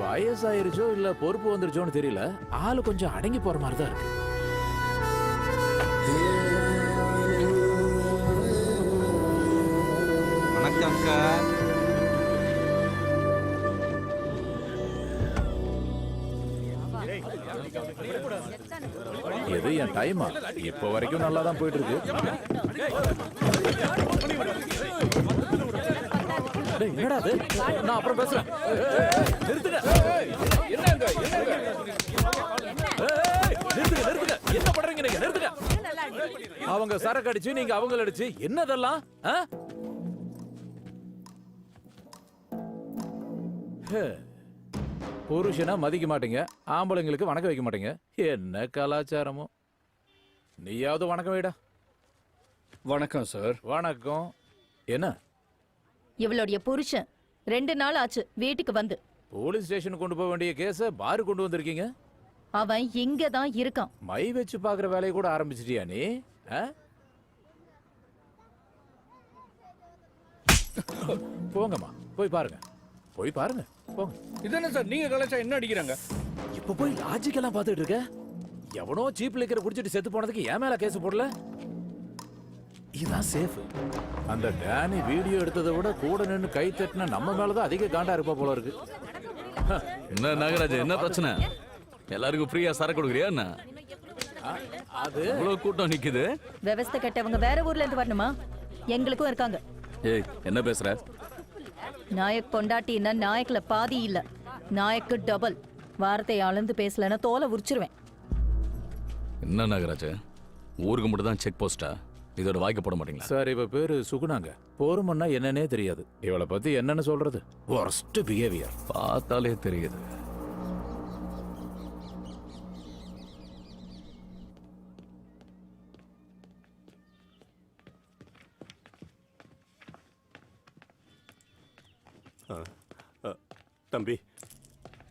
வயசாயிருச்சோ இல்ல பொறுப்பு வந்துருச்சோன்னு தெரியல, ஆளு கொஞ்சம் அடங்கி போற மாதிரி தான் இருக்கு. வணக்கம். எது என் டைமா? இப்ப வரைக்கும் நல்லா தான் போயிட்டு இருக்கு. டேய், என்னடா அது? நான் அப்புறம் பேசுறேன். நிறுத்துங்க. நிறுத்துங்க. என்ன பண்றீங்க நீங்க? நிறுத்துங்க. அவங்க சரக்கு அடிச்சு நீங்க அவங்கள அடிச்சு என்னதெல்லாம்? புருஷனா மதிக்க மாட்டீங்க, ஆம்பளைங்களுக்கு வணக்கம் வைக்க மாட்டீங்க. என்ன கலாச்சாரமோ? நீயாவது வணக்கம் வைடா. வணக்கம் சார். வணக்கம். என்ன இவளுடைய புருஷன் 2 நாள் ஆச்சு வீட்டுக்கு வந்து. போலீஸ் ஸ்டேஷன் கொண்டு போக வேண்டிய கேஸ பாரு கொண்டு வந்திருக்கீங்க. அவன் இங்க தான் இருக்கான். மை வச்சு பாக்குற வேலையை கூட ஆரம்பிச்சிட்டியா நீ? போங்கம்மா, போய் பாருங்க. போய் பாருங்க, போங்க. இதென்ன சார் நீங்க கலாச்சா என்ன அடிக்கிறாங்க? இப்ப போய் லாஜிக் எல்லாம் பாத்துட்டு இருக்க? எவனோ சீப் லிக்கர் குடிச்சிட்டு செத்து போனதுக்கு ஏன் மேல கேஸ் போடல? இதான் சேஃப். அந்த டேனி வீடியோ எடுத்ததை விட கூட நின்னு கை தட்டின நம்ம மேலதான் அதிக காண்டா இருப்பா போல இருக்கு. என்ன நாகராஜ், என்ன பிரச்சனை? எல்லாருக்கும் ஃப்ரீயா சரக்கு கொடுக்குறியா என்ன? அது இவ்வளவு கூட்டம் நிக்குது. விவஸ்தை கெட்டவங்க வேற ஊர்ல இருந்து வரணுமா? எங்களுக்கும் இருக்காங்க. ஏய், என்ன பேசுற? நாயக் பொண்டாட்டின்னா நாயக்ல பாதி இல்ல, நாயக்கு டபுள். வார்த்தை அளந்து பேசலன்னா தோலை உரிச்சிருவேன். என்ன நாகராஜ், ஊருக்கு மட்டும் தான் செக் போஸ்டா? இதோட வாய்க்க போட மாட்டீங்களா? சார், இவ பேரு சுகுணாங்க. போருமன்னா என்னன்னே தெரியாது. இவளை பத்தி என்னன்னு சொல்றது? Worst behaviour. பார்த்தாலே தெரியுது. தம்பி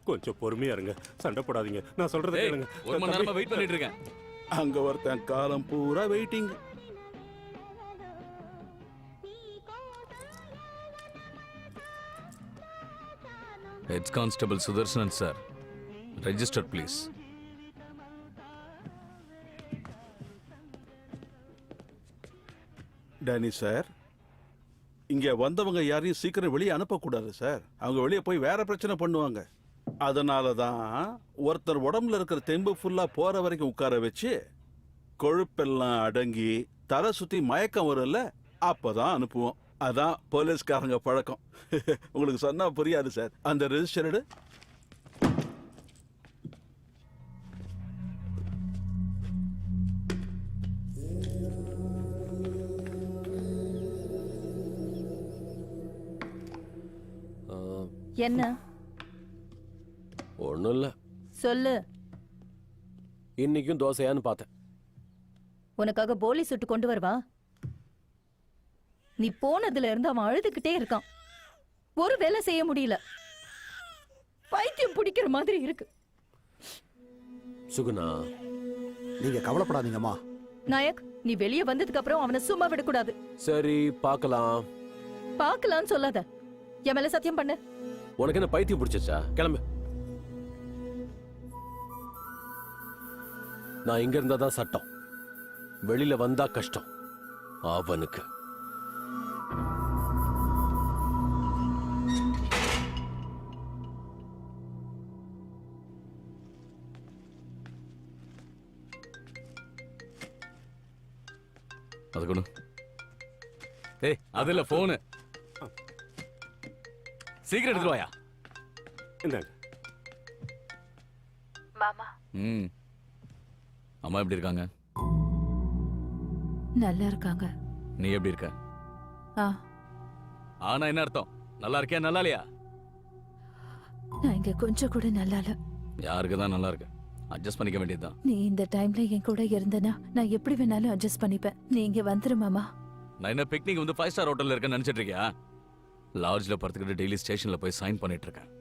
கொஞ்சம் பொறுமையா இருங்க, சண்டை போடாதீங்க. நான் சொல்றதை கேளுங்க. ஒரு மணி நேரமா வெயிட் பண்ணிட்டு இருக்கேன். அங்க ஒருத்தன் காலம் பூரா waiting. Head constable Sudharsanan sir, register please. Danny sir, இங்க வந்தவங்க யாரையும் சீக்கிரம் வெளியே அனுப்பக்கூடாது சார். அவங்க வெளியே போய் வேற பிரச்சனை பண்ணுவாங்க. அதனால தான் ஒருத்தர் உடம்புல இருக்கிற தெம்பு ஃபுல்லா போற வரைக்கும் உட்கார வச்சு கொழுப்பெல்லாம் அடங்கி தலை சுத்தி மயக்கம் வரும்ல அப்பதான் அனுப்புவோம். அதான் போலீஸ்காரங்க பழக்கம். உங்களுக்கு சொன்னா புரியாது சார். அந்த ரெஜிஸ்டர்டு என்ன ஒன்றும் இல்லை, சொல்லு. இன்னைக்கும் தோசையான்னு பார்த்தேன். உனக்காக போலி சுட்டு கொண்டு வருவா? நீ போனதுல இருந்து அவன் அழுதுகிட்டே இருக்கான். ஒரு வேலை செய்ய முடியல. பைத்தியம் பிடிக்கிற மாதிரி இருக்கு. சுகுணா, நீங்க கவலைப்படாதீங்கம்மா. நாயக், நீ வெளியே வந்ததுக்கு அப்புறம் அவனை சும்மா விடக்கூடாது. சரி பார்க்கலாம். பார்க்கலான்னு சொல்லாத. என் மேல சத்தியம் பண்ணு. உனக்கு என்ன பைத்தியம் பிடிச்சிச்சா? கிளம்பு. நான் இங்க இருந்தா தான் சட்டம், வெளியில வந்தா கஷ்டம். அவனுக்கு அது கொடு. ஏய், அதுல போனு. சீக்கிரம் எடுத்துட்டு வாயா. மாமா ம். அம்மா எப்படி இருக்காங்க? நல்லா இருக்காங்க. நீ எப்படி இருக்க? ஆனா என்ன அர்த்தம்? நல்லா இருக்கியா நல்லா இல்லையா? நான் இங்க கொஞ்சம் கூட நல்லா இல்ல. யாருக்கு தான் நல்லா இருக்கு? அட்ஜஸ்ட் பண்ணிக்க வேண்டியதுதான். நீ இந்த டைம்ல என் கூட இருந்தனா நான் எப்படி வேணாலும் அட்ஜஸ்ட் பண்ணிப்பேன். நீ இங்க வந்துரு மாமா. நான் என்ன பிக்னிக் வந்து 5 ஸ்டார் ஹோட்டல்ல இருக்கேன்னு நினைச்சிட்டு இருக்கியா? லாட்ஜ்ல படுத்துக்கிட்டு டெய்லி ஸ்டேஷன்ல போய் சைன் பண்ணிட்டு இருக்கேன்.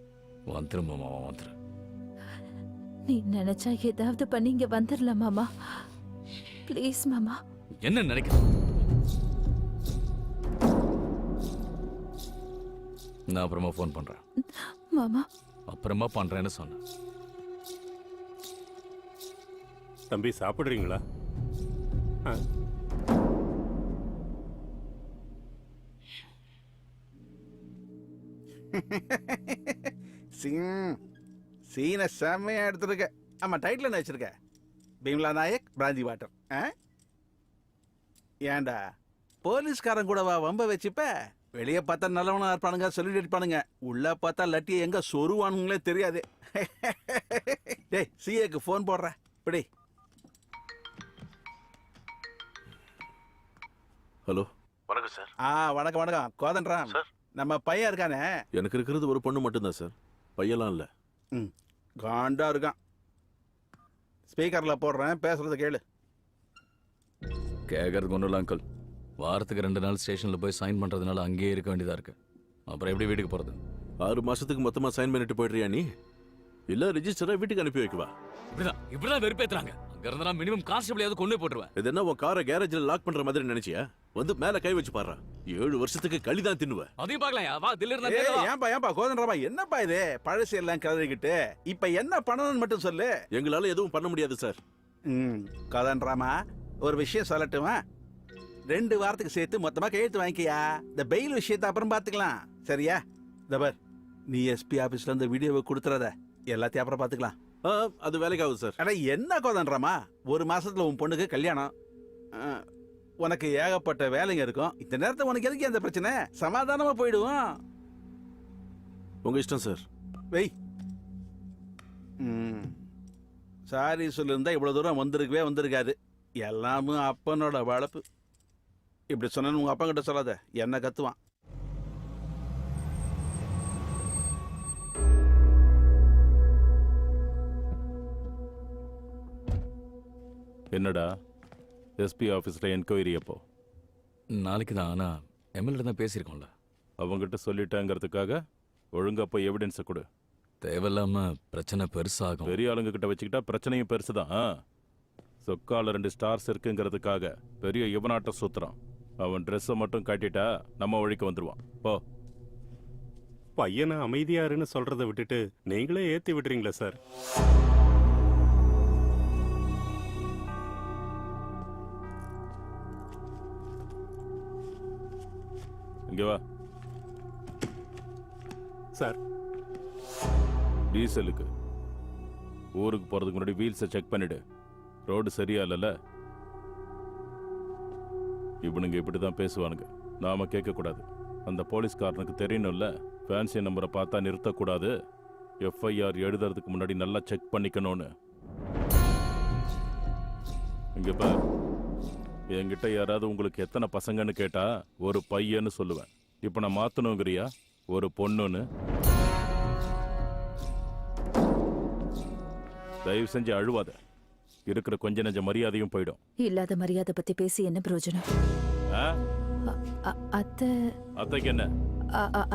வந்துரு மாமா, வந்துரு. நீ நினைச்சா ஏதாவது பண்ணி இங்க வந்துடலாம் மாமா. ப்ளீஸ் மாமா. என்ன நினைக்கிற? நான் அப்புறமா ஃபோன் பண்றேன். மாமா அப்புறமா பண்றேன்னு சொன்னேன். தம்பி சாப்பிடுறீங்களா? சீனை செம்மையா எடுத்துருக்க. ஆமா, டைட்டில் என்ன வச்சிருக்க? பீம்லா நாயக் பிராந்தி வாட்டர். ஏண்டா போலீஸ்காரன் கூடவா வம்ப வச்சுப்ப? வெளியே பார்த்தா நல்லவனா இருப்பானுங்க, சொல்லிட்டு இருப்பானுங்க. உள்ள பார்த்தா லட்டியை எங்க சொருவானுங்களே தெரியாது. டேய், சிஏக்கு ஃபோன் போடுற. இப்படி. ஹலோ, வணக்கம் சார். வணக்கம் வணக்கம். கோதன்ராம் சார், நம்ம பையன் இருக்கானே. எனக்கு இருக்கிறது ஒரு பொண்ணு மட்டும்தான் சார், பையெல்லாம் இல்லை. காண்டா இருக்கான். ஸ்பீக்கர்ல போடுறேன், பேசுறத கேளு. கேட்கறதுக்கு ஒன்றும் இல்லை அங்கிள். வாரத்துக்கு 2 நாள் ஸ்டேஷன்ல போய் சைன் பண்றதுனால அங்கேயே இருக்க வேண்டியதா இருக்கு. அப்புறம் எப்படி வீட்டுக்கு போறது? 6 மாசத்துக்கு மொத்தமா சைன் பண்ணிட்டு போயிடுறியா நீ? இல்ல ரெஜிஸ்டரை வீட்டுக்கு அனுப்பி வைக்கவா? இப்படிதான் வெறுப்பேத்துறாங்க. அங்க இருந்தா மினிமம் கான்ஸ்டபிளையாவது கொண்டு போட்டுருவேன். இது என்ன உன் காரை கேரேஜ்ல லாக் பண்ற மாதிரி நினைச்சியா? வந்து மேல கை வச்சு பாரு. 7 வருஷத்துக்கு களிதான் தின்னுவ. அதையும் பார்க்கலாம். வா, தில்ல இருந்தா ஏன்பா கோதன்ராமா, என்னப்பா இது பழசு எல்லாம் கிளறிக்கிட்டு? இப்ப என்ன பண்ணணும்னு மட்டும் சொல்லு. எங்களால எதுவும் பண்ண முடியாது சார். கோதன்ராமா, ஒரு விஷயம் சொல்லட்டுமா? 2 வாரத்துக்கு சேர்த்து மொத்தமா கையெழுத்து வாங்கிக்கியா. இந்த பெயில் விஷயத்தை அப்புறம் பாத்துக்கலாம், சரியா? தபர், நீ எஸ்பி ஆபீஸ்ல இருந்து வீடியோவை கொடுத்துறத எல்லாத்தையும் அப்புறம் பாத்துக்கலாம். அது வேலைக்காகுது சார். அட என்ன கோதன்ராமா, 1 மாசத்துல உன் பொண்ணுக்கு கல்யாணம். உனக்கு ஏகப்பட்ட வேலைங்க இருக்கும். இந்த நேரத்தை உனக்கு எதுக்கு அந்த பிரச்சனை? சமாதானமா போயிடுவோம். உங்க இஷ்டம் சார். வெய். சாரி சொல்லிருந்தா இவ்வளவு தூரம் வந்திருக்காது. எல்லாமே அப்பனோட வளர்ப்பு. இப்படி சொன்னு உங்க அப்பா கிட்ட சொல்லாத, என்ன கத்துவான். என்னடா எஸ்பி ஆஃபீஸில் என்கொயரி எப்போ? நாளைக்கு தான். ஆனால் எம்எல்ஏ தான் பேசியிருக்கோம்ல. அவங்ககிட்ட சொல்லிட்டேங்கிறதுக்காக ஒழுங்கா போய் எவிடன்ஸை கொடு. தேவையில்லாம பிரச்சனை பெருசாகும். பெரிய ஆளுங்க கிட்ட வச்சுக்கிட்டா பிரச்சனையும் பெருசு தான். சொக்கால 2 ஸ்டார்ஸ் இருக்குங்கிறதுக்காக பெரிய இவனாட்ட சுத்துறான். அவன் ட்ரெஸ்ஸை மட்டும் காட்டிட்டா நம்ம வழிக்கு வந்துடுவான். போ. பையனை அமைதியாருன்னு சொல்றதை விட்டுட்டு நீங்களே ஏத்தி விடுறீங்களா சார்? இங்க வா சார். டீசலுக்கு. ஊருக்கு போறதுக்கு முன்னாடி வீல்ஸை செக் பண்ணிடு. ரோடு சரியா இல்லைல்ல? இவனுங்க இப்படிதான் பேசுவானுங்க. நாம கேட்கக்கூடாது. அந்த போலீஸ்காரனுக்கு தெரியணும்ல, ஃபேன்சி நம்பரை பார்த்தா நிறுத்தக்கூடாது, எஃப்ஐஆர் எழுதுறதுக்கு முன்னாடி நல்லா செக் பண்ணிக்கணும்னு. இங்க பார், என்கிட்ட யாராவது உங்களுக்கு எத்தனை பசங்கன்னு கேட்டா ஒரு பையன்னு சொல்லுவேன். இப்ப நான் மாத்தணுங்கிறியா ஒரு பொண்ணுன்னு? தயவு செஞ்சு அழுவாத. இருக்கிற கொஞ்ச நெஞ்ச மரியாதையும் போயிடும். இல்லாத மரியாதை பத்தி பேசி என்ன பிரயோஜனம்? ஆ? அத்தைக்கு என்ன?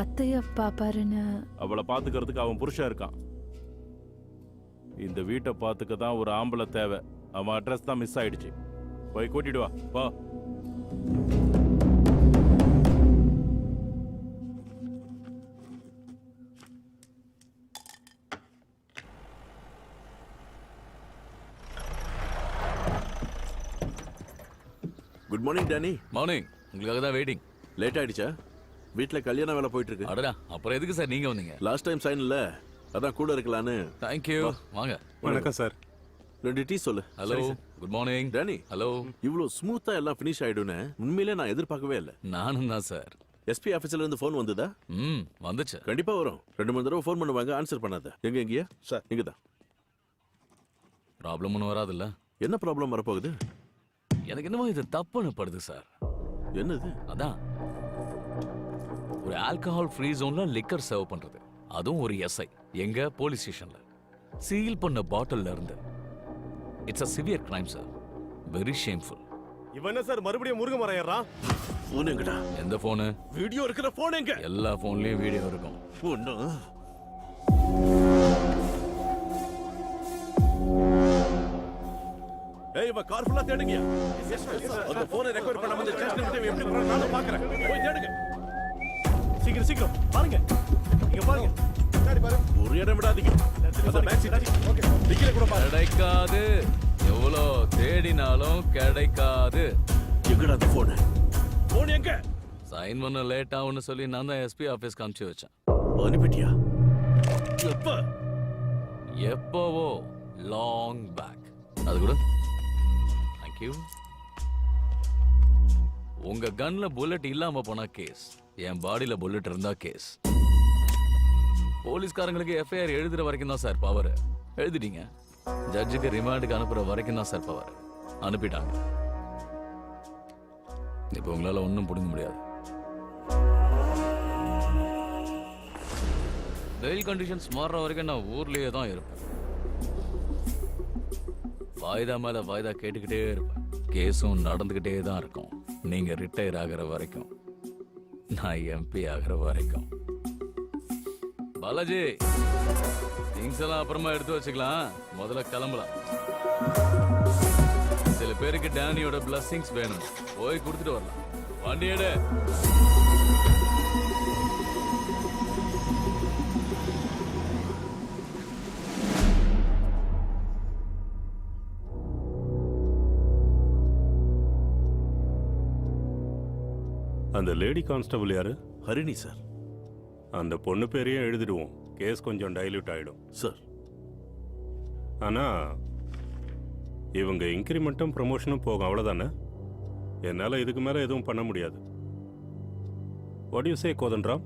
அத்தைய பாப்பாருன்னு. அவளை பாத்துக்கிறதுக்கு அவன் புருஷன் இருக்கான். இந்த வீட்டை பாத்துக்க தான் ஒரு ஆம்பளை தேவை. அவன் அட்ரஸ் தான் மிஸ் ஆயிடுச்சு. போய் கூட்டிட்டு வா போ. Good morning Danny. மார்னிங். உங்களுக்காக தான் வெயிட்டிங். லேட் ஆயிடுச்சா? வீட்ல கல்யாண வேலை போயிட்டு இருக்கு. அடடா, அப்புறம் எதுக்கு சார் நீங்க வந்தீங்க? லாஸ்ட் டைம் சைன் இல்ல, அதான் கூட இருக்கலான்னு. தேங்க்யூ. வாங்க. வணக்கம் சார். 2 டீ சொல்லு. Hello, good morning. Danny, hello. இவ்வளவு ஸ்மூத்தா எல்லாம் ஃபினிஷ் ஆயிடும்னு உண்மையிலே நான் எதிர்பார்க்கவே இல்லை. நானும் தான் சார். எஸ்பி ஆபீஸ்ல இருந்து ஃபோன் வந்ததா? வந்துச்சு. கண்டிப்பா வரும். 2-3 தடவை ஃபோன் பண்ணுவாங்க, ஆன்சர் பண்ணாத. எங்கயா சார்? இங்கதான். ப்ராப்ளம் ஒன்றும் வராதுல்ல? என்ன ப்ராப்ளம் வரப்போகுது? எனக்கு என்னமோ இது தப்புன்னு படுது சார். என்னது? அதான் ஒரு ஆல்கஹால் ஃப்ரீ ஜோன்ல லிக்கர் சர்வ் பண்றது, அதுவும் ஒரு எஸ்ஐ எங்க போலீஸ் ஸ்டேஷன்ல சீல் பண்ண பாட்டில்ல இருந்து. It's a severe crime sir. Very shameful. இவன் என்ன சார் மறுபடியும் முருக மரம் ஏறான்? போன் எங்கடா? எந்த போனு? வீடியோ இருக்கிற போன் எங்க? எல்லா போன்லயும் வீடியோ இருக்கும். போன். ஏய், இவ கார் ஃபுல்லா தேடுங்க. அந்த போனை ரெக்கார்ட் பண்ணாம இந்த ஸ்டேஷன் விட்டு எப்படி போறா நான் பார்க்கறேன். போய் தேடுங்க. சீக்கிரம் சீக்கிரம் பாருங்க. இங்க பாருங்க. சரி பாரு. ஒரு இடம் விடாதீங்க. அந்த பேக் சீட். ஓகே. டிக்கில கூட பாரு. கிடைக்காது. எவ்வளோ தேடினாலும் கிடைக்காது. எங்கடா அந்த போன்? போன் எங்க? சைன் பண்ண லேட் ஆகும்னு சொல்லி நான் தான் எஸ்பி ஆஃபீஸ்க்கு அனுப்பிச்சு வச்சேன். அனுப்பிட்டியா? எப்ப? எப்போவோ லாங் பேக். அது கூட தேங்க்யூ. உங்க கன்ல புல்லட் இல்லாம போனா கேஸ், என் பாடியில புல்லட் இருந்தா கேஸ். போலீஸ்காரங்களுக்கு எஃப்ஐஆர் எழுதுற வரைக்கும் தான் சார் பவர். எழுதிட்டீங்க. ஜட்ஜுக்கு ரிமாண்டுக்கு அனுப்புற வரைக்கும் தான் சார் பவர். அனுப்பிட்டாங்க. இப்போ உங்களால ஒன்றும் பிடுங்க முடியாது. பெயில் கண்டிஷன்ஸ் மாறுற வரைக்கும் நான் ஊர்லயே தான் இருப்பேன். வாய்தா மேல வாய்தா கேட்டுக்கிட்டே இருப்பேன். கேஸும் நடந்துகிட்டே தான் இருக்கும். நீங்க ரிட்டையர் ஆகிற வரைக்கும், நான் எம்பி ஆகிற வரைக்கும். பாலாஜி, திங்ஸ் எல்லாம் அப்புறமா எடுத்து வச்சுக்கலாம். முதல்ல கிளம்பலாம். சில பேருக்கு டேனியோட பிளஸிங்ஸ் வேணும். போய் கொடுத்துட்டு வரலாம். வண்டி எடு. அந்த லேடி கான்ஸ்டபிள் யாரு? ஹரிணி சார். அந்த பொண்ணு பேரையும் எழுதிடுவோம். கேஸ் கொஞ்சம் டைல்யூட் ஆயிடும் சார். ஆனா இவங்க இன்கிரிமெண்ட்டும் ப்ரமோஷனும் போகும், அவ்வளவுதானே? என்னால இதுக்கு மேல எதுவும் பண்ண முடியாது. What you say Kodandaram?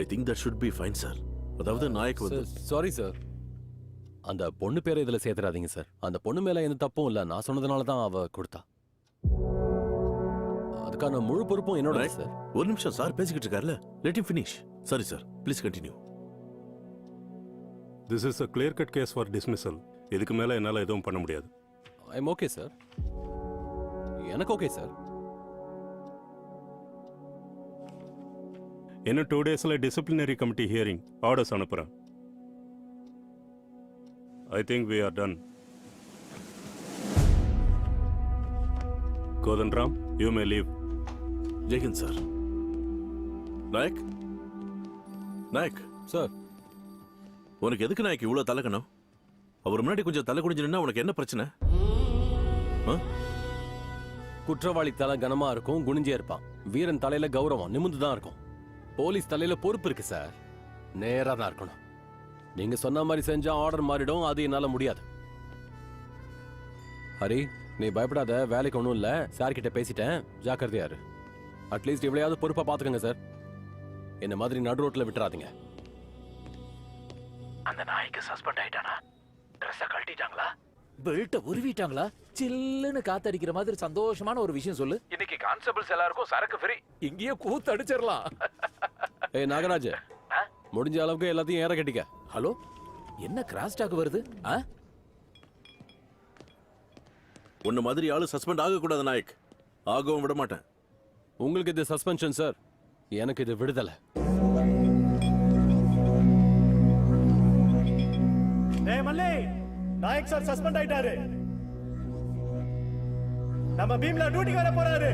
I think that should be fine sir. அதாவது நாயக் வந்து சாரி சார், அந்த பொண்ணு பேரை இதுல சேர்த்துறாதீங்க சார். அந்த பொண்ணு மேல எந்த தப்பும் இல்ல. நான் சொன்னதுனால தான் அவ கொடுத்தா. அதுக்கான முழு பொறுப்பும் என்னோட சார். ஒரு நிமிஷம் சார் பேசிக்கிட்டு இருக்காருல்ல. Let him finish. Sorry sir, please continue. This is a clear cut case for dismissal. இதுக்கு மேல என்னால எதுவும் பண்ண முடியாது. I am okay sir. எனக்கு ஓகே சார். இன்னும் 2 daysல டிசிப்ளினரி கமிட்டி ஹியரிங் ஆர்டர்ஸ் அனுப்புறேன். I think we are done. Kothanram, you may leave. Jai Hind sir. Nayak, Nayak sir, உனக்கு எதுக்கு நாயக் இவ்வளவு தலைக்கணும்? அவர் முன்னாடி கொஞ்சம் தலை குடிஞ்சு நின்னா உனக்கு என்ன பிரச்சனை? குற்றவாளி தலை கனமா இருக்கும், குனிஞ்சே இருப்பான். வீரன் தலையில கௌரவம் நிமிந்து தான் இருக்கும். போலீஸ் தலையில பொறுப்பு இருக்கு சார். நேரா தான் இருக்கணும். நீங்க சொன்ன மாதிரி செஞ்சா ஆர்டர் மாறிடும், அது என்னால முடியாது. ஹரி, நீ பயப்படாத, வேலைக்கு ஒன்றும் இல்லை. சார் கிட்ட பேசிட்டேன், ஜாக்கிரதையா இரு. அட்லீஸ்ட் இவ்வளையாவது பொறுப்பா பாத்துக்கங்க சார். என்ன மாதிரி நடு ரோட்ல விட்டுறாதீங்க. அந்த நாய்க்கு சஸ்பெண்ட் ஆயிட்டானா? ட்ரெஸ்ஸை கழட்டிட்டாங்களா? பெல்ட்டை உருவிட்டாங்களா? சில்லுன்னு காத்தடிக்கிற மாதிரி சந்தோஷமான ஒரு விஷயம் சொல்லு. இன்னைக்கு கான்ஸ்டபிள்ஸ் எல்லாருக்கும் சரக்கு ஃப்ரீ. இங்கேயே கூத்து அடிச்சிடலாம். ஏய் நாகராஜ், முடிஞ்ச அளவுக்கு எல்லாத்தையும் ஏற கட்டிக்க. ஹலோ, என்ன கிராஸ் டாக் வருது? உன்ன மாதிரி ஆளு சஸ்பெண்ட் ஆகக்கூடாது நாயக். ஆகவும் விட மாட்டேன். உங்களுக்கு இது சஸ்பென்ஷன் சார், எனக்கு இது விடுதலை. டேய் மல்லி, நாயக் சார் சஸ்பெண்ட் ஆயிட்டாரு. நம்ம பீம்லா டியூட்டிக்கு வர போறாரு.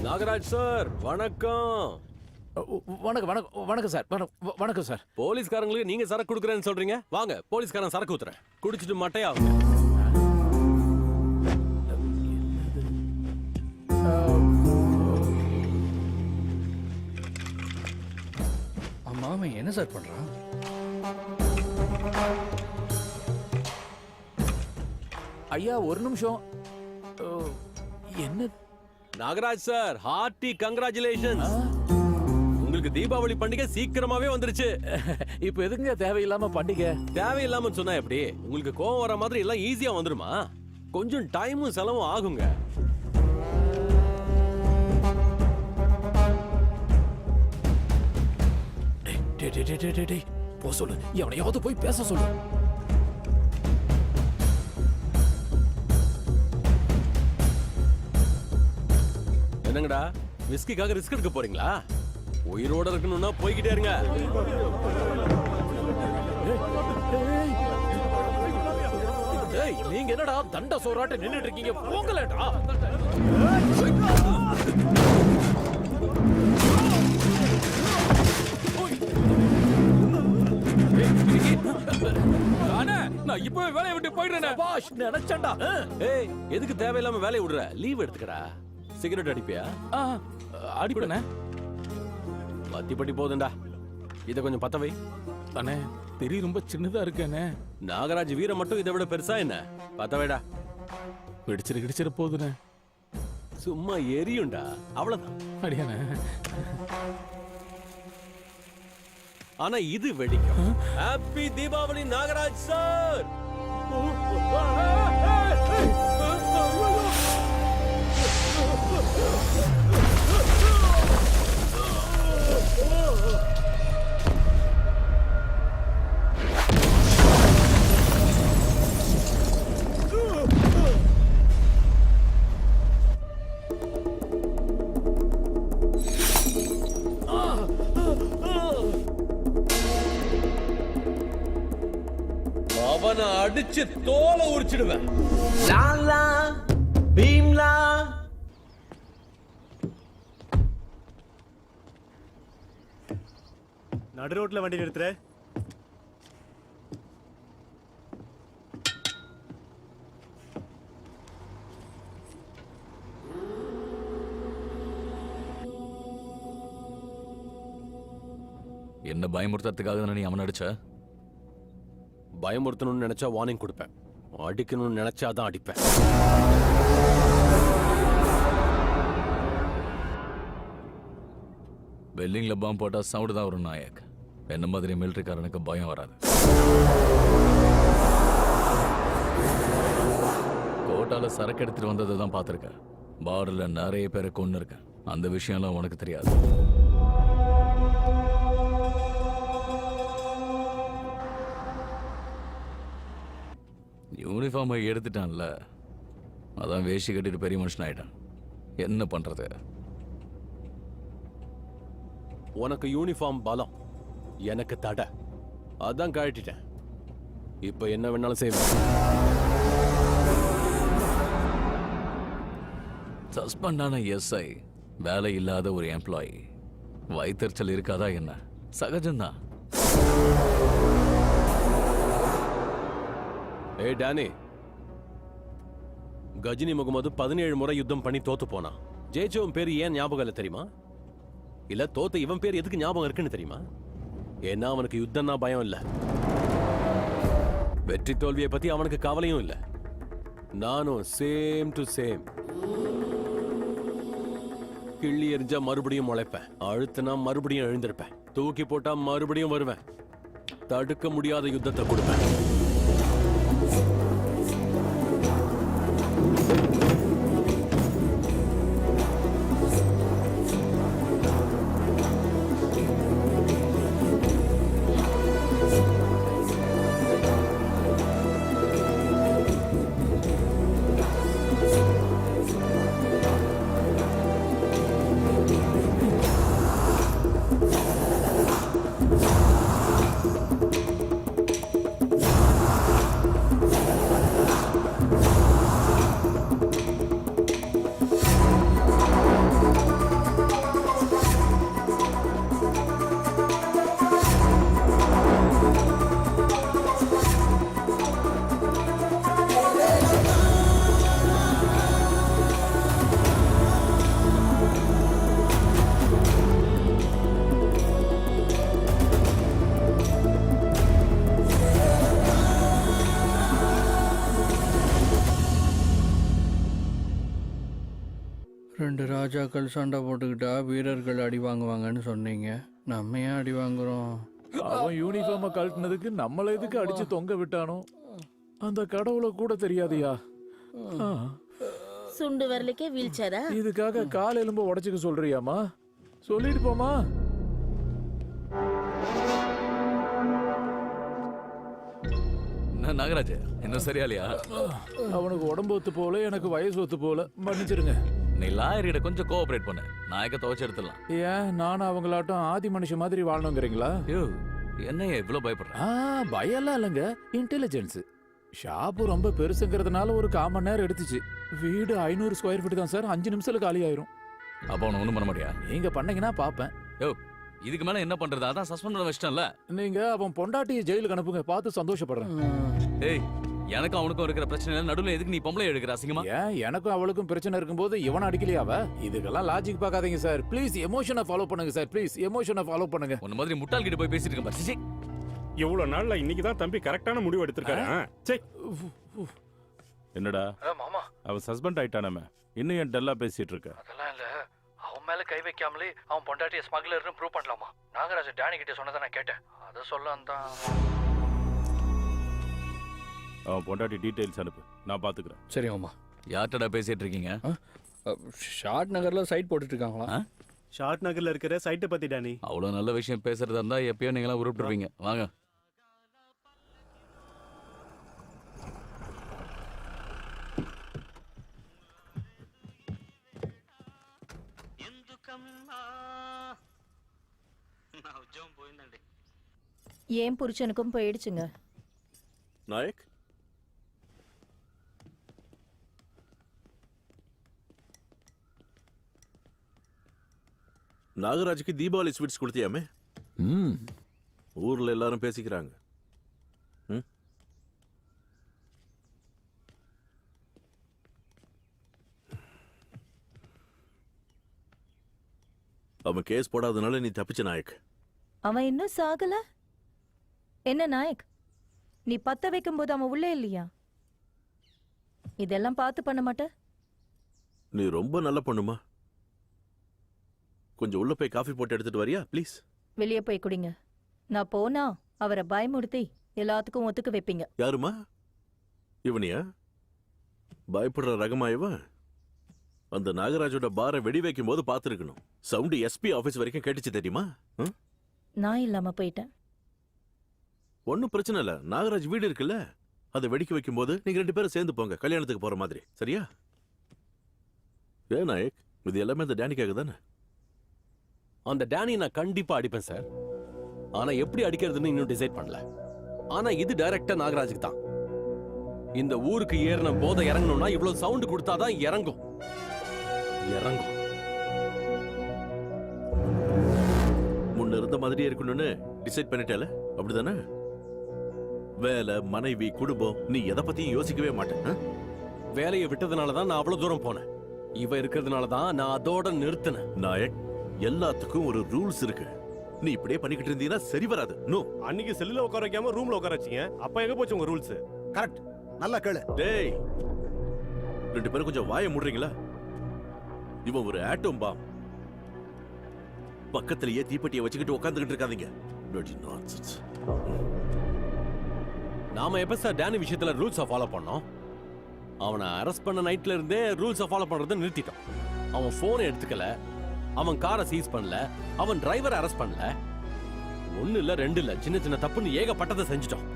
நாகராஜ் சார் வணக்கம். வணக்கம் வணக்கம் வணக்கம் சார். வணக்கம் சார். போலீஸ்காரங்களுக்கு நீங்க சரக்கு கொடுக்குறேன்னு சொல்றீங்க. வாங்க, போலீஸ்காரன் சரக்கு ஊத்துறேன். குடிச்சிட்டு மட்டையாகும். மாமன் என்ன சார் பண்றான்? ஐயா ஒரு நிமிஷம். என்ன நாகராஜ் சார், ஹார்ட்டி கங்க்ராச்சுலேஷன்ஸ். உங்களுக்கு தீபாவளி பண்டிகை சீக்கிரமாவே வந்துருச்சு. இப்ப எதுங்க தேவையில்லாம பண்டிகை? தேவையில்லாம சொன்னா எப்படி? உங்களுக்கு கோவம் வர மாதிரி எல்லாம் ஈஸியா வந்துருமா? கொஞ்சம் டைமும் செலவும் ஆகுங்க. போ சொல்லு, எவனையாவது போய் பேச சொல்லு. என்னங்கடா, விஸ்கிக்காக ரிஸ்க் எடுக்க போறீங்களா? உயிரோட இருக்கணும்னா போய்கிட்டே இருங்க. நீங்க என்னடா தண்ட சோறாட்ட நின்னுட்டு இருக்கீங்க? போங்கலடா. நான் இப்பவே வேலையை விட்டு போயிடுறேன். பாஷ் நினைச்சண்டா. ஏய், எதுக்கு தேவையில்லாம வேலையை விடுற? லீவ் எடுத்துக்கடா. சிகரெட் அடிப்பியா? அடிப்பேனே. பத்தி பட்டி போதுண்டா. இத கொஞ்சம் பத்த வை. அண்ணே, தெரிய ரொம்ப சின்னதா இருக்கேனே. நாகராஜ் வீரம் மட்டும் இதை விட பெருசா என்ன? பத்த வைடா. கிடிச்சிட போதுனே. சும்மா எரியும்டா, அவ்வளவுதான். அடியானே. ஆனா இது வெடிக்கும். Happy Deepavali Nagaraj sir. அவனை அடிச்சு தோலை உரிச்சிடுவேன். லாலா பீம்லா. நடு ரோட்ல வண்டி நிறுத்துற. என்ன பயமுறுத்துறதுக்காக நீ அவன் அடிச்ச? பயமுறுத்தணும்னு நினைச்சா வார்னிங் கொடுப்பேன், அடிக்கணும்னு நினைச்சா தான் அடிப்பேன். வெல்லிங்ல பாம்பு போட்டா சவுண்ட் தான் வரும் நாயக். என்ன மாதிரி மிலிட்டரிக்காரனுக்கு பயம் வராது. கோட்டால சரக்கு எடுத்துட்டு வந்ததை தான் பார்த்துருக்கேன். பார்டர்ல நிறைய பேரை கொண்டு இருக்கேன். அந்த விஷயம்லாம் உனக்கு தெரியாது. யூனிஃபார்மை எடுத்துட்டான்ல, அதான் வேஷ்டி கட்டிட்டு பெரிய மனுஷன் ஆயிட்டான். என்ன பண்றது? உனக்கு யூனிஃபார்ம் பலம், எனக்கு தடை. அதான் கழட்டிட்டேன். இப்ப என்ன வேணாலும் செய்வேன். சஸ்பெண்டான எஸ்ஐ வேலை இல்லாத ஒரு எம்ப்ளாயி வயிற்றுச்சல் இருக்காதா என்ன? சகஜம்தான். ஏய் டானி, கஜினி முகமது 17 முறை யுத்தம் பண்ணி தோத்து போனான். ஜெயிச்சவன் பேர் ஏன் ஞாபகம் இல்லை தெரியுமா? இல்ல தோத்த இவன் பேர் எதுக்கு ஞாபகம் இருக்குன்னு தெரியுமா? ஏன்னா அவனுக்கு யுத்தம்னா பயம் இல்ல, வெற்றி தோல்வியை பத்தி அவனுக்கு கவலையும் இல்ல. நானும் சேம் டு சேம். கிள்ளி எறிஞ்சா மறுபடியும் முளைப்பேன், அழுத்தினா மறுபடியும் எழுந்திருப்பேன், தூக்கி போட்டா மறுபடியும் வருவேன். தடுக்க முடியாத யுத்தத்தை கொடுப்பேன். ரெண்டு ராஜாக்கள் சண்டை போட்டுக்கிட்டா வீரர்கள் அடி வாங்குவாங்கன்னு சொன்னீங்க. நம்ம ஏன் அடி வாங்குறோம்? அவன் யூனிஃபார்மை கழட்டினதுக்கு நம்மள எதுக்கு அடிச்சு தொங்க விட்டானோ அந்த கடவுளை கூட தெரியாதியா. சுண்டு வரலுக்கே வீல் சேரா? இதுக்காக கால் எலும்பு உடைச்சுக்க சொல்றியாமா? சொல்லிட்டு போமா. நாகராஜ் என்ன சரியாலியா? அவனுக்கு உடம்பு ஒத்து போல, எனக்கு வயசு ஒத்து போல. மன்னிச்சிருங்க. நீ லாயரிட கொஞ்சம் கோஆபரேட் பண்ணு, நாயக்க துவச்சு எடுத்துடலாம். ஏன் நானும் அவங்களாட்டும் ஆதி மனுஷன் மாதிரி வாழணுங்கிறீங்களா? என்ன இவ்வளவு பயப்படுறேன்? பயம்லாம் இல்லைங்க, இன்டெலிஜென்ஸ். ஷாப்பு ரொம்ப பெருசுங்கிறதுனால ஒரு 1/4 மணி நேரம் எடுத்துச்சு. வீடு 500 ஸ்கொயர் ஃபீட் தான் சார், 5 நிமிஷத்துல காலி ஆயிரும். அப்போ அவனை ஒன்றும் பண்ண முடியா? நீங்க பண்ணீங்கன்னா பாப்பேன். இதுக்கு மேல என்ன பண்றது? அதான் சஸ்பெண்ட் பண்ண வச்சிட்டேன்ல. நீங்க அவன் பொண்டாட்டியை ஜெயிலுக்கு அனுப்புங்க, பார்த்து சந்தோஷப்படுறேன். ஏய், எனக்கும் அவனுக்கும் இருக்கிற பிரச்சனை நடுவில் எதுக்கு நீ பொம்பளை எடுக்கிற அசிங்கமா? ஏன் எனக்கும் அவளுக்கும் பிரச்சனை இருக்கும்போது இவனை அடிக்கலையாவ? இதுக்கெல்லாம் லாஜிக் பார்க்காதீங்க சார். ப்ளீஸ் எமோஷனை ஃபாலோ பண்ணுங்க சார். ப்ளீஸ் எமோஷனை ஃபாலோ பண்ணுங்க. உன்ன மாதிரி முட்டாள் கிட்ட போய் பேசிட்டு இருக்க பாரு. இவ்வளவு நாள்ல இன்னைக்கு தான் தம்பி கரெக்டான முடிவு எடுத்திருக்காரு. என்னடா மாமா, அவன் சஸ்பெண்ட் ஆயிட்டானாமே, இன்னும் ஏன் டல்லா பேசிட்டு இருக்க? அதெல்லாம் இல்ல. அவன் மேல கை வைக்காமலே அவன் பொண்டாட்டிய ஸ்மக்லர்னு ப்ரூவ் பண்ணலாமா? நாகராஜ் டேனி கிட்ட சொன்னதை நான் கேட்டேன். அதை சொல்ல தான். அவன் பொண்டாட்டி டீடைல்ஸ் அனுப்பு, நான் பாத்துக்கிறேன். சரி மாமா. யார்கிட்ட பேசிட்டு இருக்கீங்க? ஷார்ட் நகர்ல சைட் போட்டுட்டு இருக்காங்களா? ஷார்ட் நகர்ல இருக்கிற சைட்டை பத்தி டானி. அவ்வளவு நல்ல விஷயம் பேசுறதா இருந்தா எப்பயோ நீங்களாம் உருப்பிட்டுருவீங்க. வாங்க. ஏன் புருஷனுக்கும் போயிடுச்சுங்க. நாயக், நாகராஜுக்கு தீபாவளி ஸ்வீட்ஸ் கொடுத்தியாமே? ஊர்ல எல்லாரும் பேசிக்கிறாங்க. அவன் கேஸ் போடாதனால நீ தப்பிச்ச நாயக். அவன் இன்னும் சாகல. என்ன நாயக், நீ பத்த வைக்கும் போது அவன் உள்ளே இல்லையா? இதெல்லாம் பார்த்து பண்ண மாட்ட? நீ ரொம்ப நல்ல பொண்ணுமா. கொஞ்சம் உள்ள போய் காஃபி போட்டு எடுத்துட்டு வரியா ப்ளீஸ்? வெளியே போய் குடிங்க. நான் போனா அவரை பயமுறுத்தி எல்லாத்துக்கும் ஒத்துக்க வைப்பீங்க. யாருமா? இவனியா? பயப்படுற ரகமா இவன்? அந்த நாகராஜோட பாரை வெடி வைக்கும் போது பார்த்துருக்கணும். சவுண்டு எஸ்பி ஆபீஸ் வரைக்கும் கேட்டுச்சு தெரியுமா? நான் இல்லாம போயிட்டேன். ஒன்னும் பிரச்சனை இல்ல. நாகராஜ் வீடு இருக்குல்ல, அதை வெடிக்க வைக்கும் போது நீங்க 2 பேரும் சேர்ந்து போங்க, கல்யாணத்துக்கு போற மாதிரி. சரியா? ஏன் நாயக், இது எல்லாமே அந்த டேனிக்காக தானே? அந்த டேனி நான் கண்டிப்பா அடிப்பேன் சார். ஆனா எப்படி அடிக்கிறதுன்னு இன்னும் டிசைட் பண்ணல. ஆனா இது டைரக்டா நாகராஜுக்கு தான். இந்த ஊருக்கு ஏறின போதை இறங்கணும்னா இவ்வளவு சவுண்ட் கொடுத்தாதான் இறங்கும். இறங்கும். முன்ன இருந்த மாதிரியே இருக்கணும்னு டிசைட் பண்ணிட்டல, அப்படிதானே? வேலை, மனைவி, குடும்பம், நீ எதை பத்தியும் யோசிக்கவே மாட்டேன். வேலையை விட்டதுனால தான் நான் அவ்வளவு தூரம் போனேன். இவ இருக்கிறதுனால தான் நான் அதோட நிறுத்தினேன். நாயக், எல்லாத்துக்கும் ஒரு ரூல்ஸ் இருக்கு. நீ இப்படியே பண்ணிக்கிட்டு இருந்தீங்கன்னா சரி வராது. நோ. அன்னைக்கு செல்லுல உட்கார வைக்காம ரூம்ல உட்கார வச்சீங்க. அப்ப எங்க போச்சு உங்க ரூல்ஸ்? கரெக்ட், நல்லா கேளு. டேய், ரெண்டு பேரும் கொஞ்சம் வாயை மூடுறீங்களா? இவன் ஒரு ஆட்டம் பாம். பக்கத்திலேயே தீப்பெட்டியை வச்சுக்கிட்டு உட்காந்துக்கிட்டு இருக்காதீங்க. Bloody nonsense. நாம எப்ப சார் டேனி விஷயத்துல ரூல்ஸை ஃபாலோ பண்ணோம்? அவனை அரெஸ்ட் பண்ண நைட்ல இருந்தே ரூல்ஸை ஃபாலோ பண்றதை நிறுத்திட்டோம். அவன் போனை எடுத்துக்கல, அவன் காரை சீஸ் பண்ணல, அவன் டிரைவரை அரெஸ்ட் பண்ணல. ஒண்ணு இல்ல, ரெண்டு இல்ல, சின்ன சின்ன தப்புன்னு ஏகப்பட்டதை செஞ்சுட்டோம்.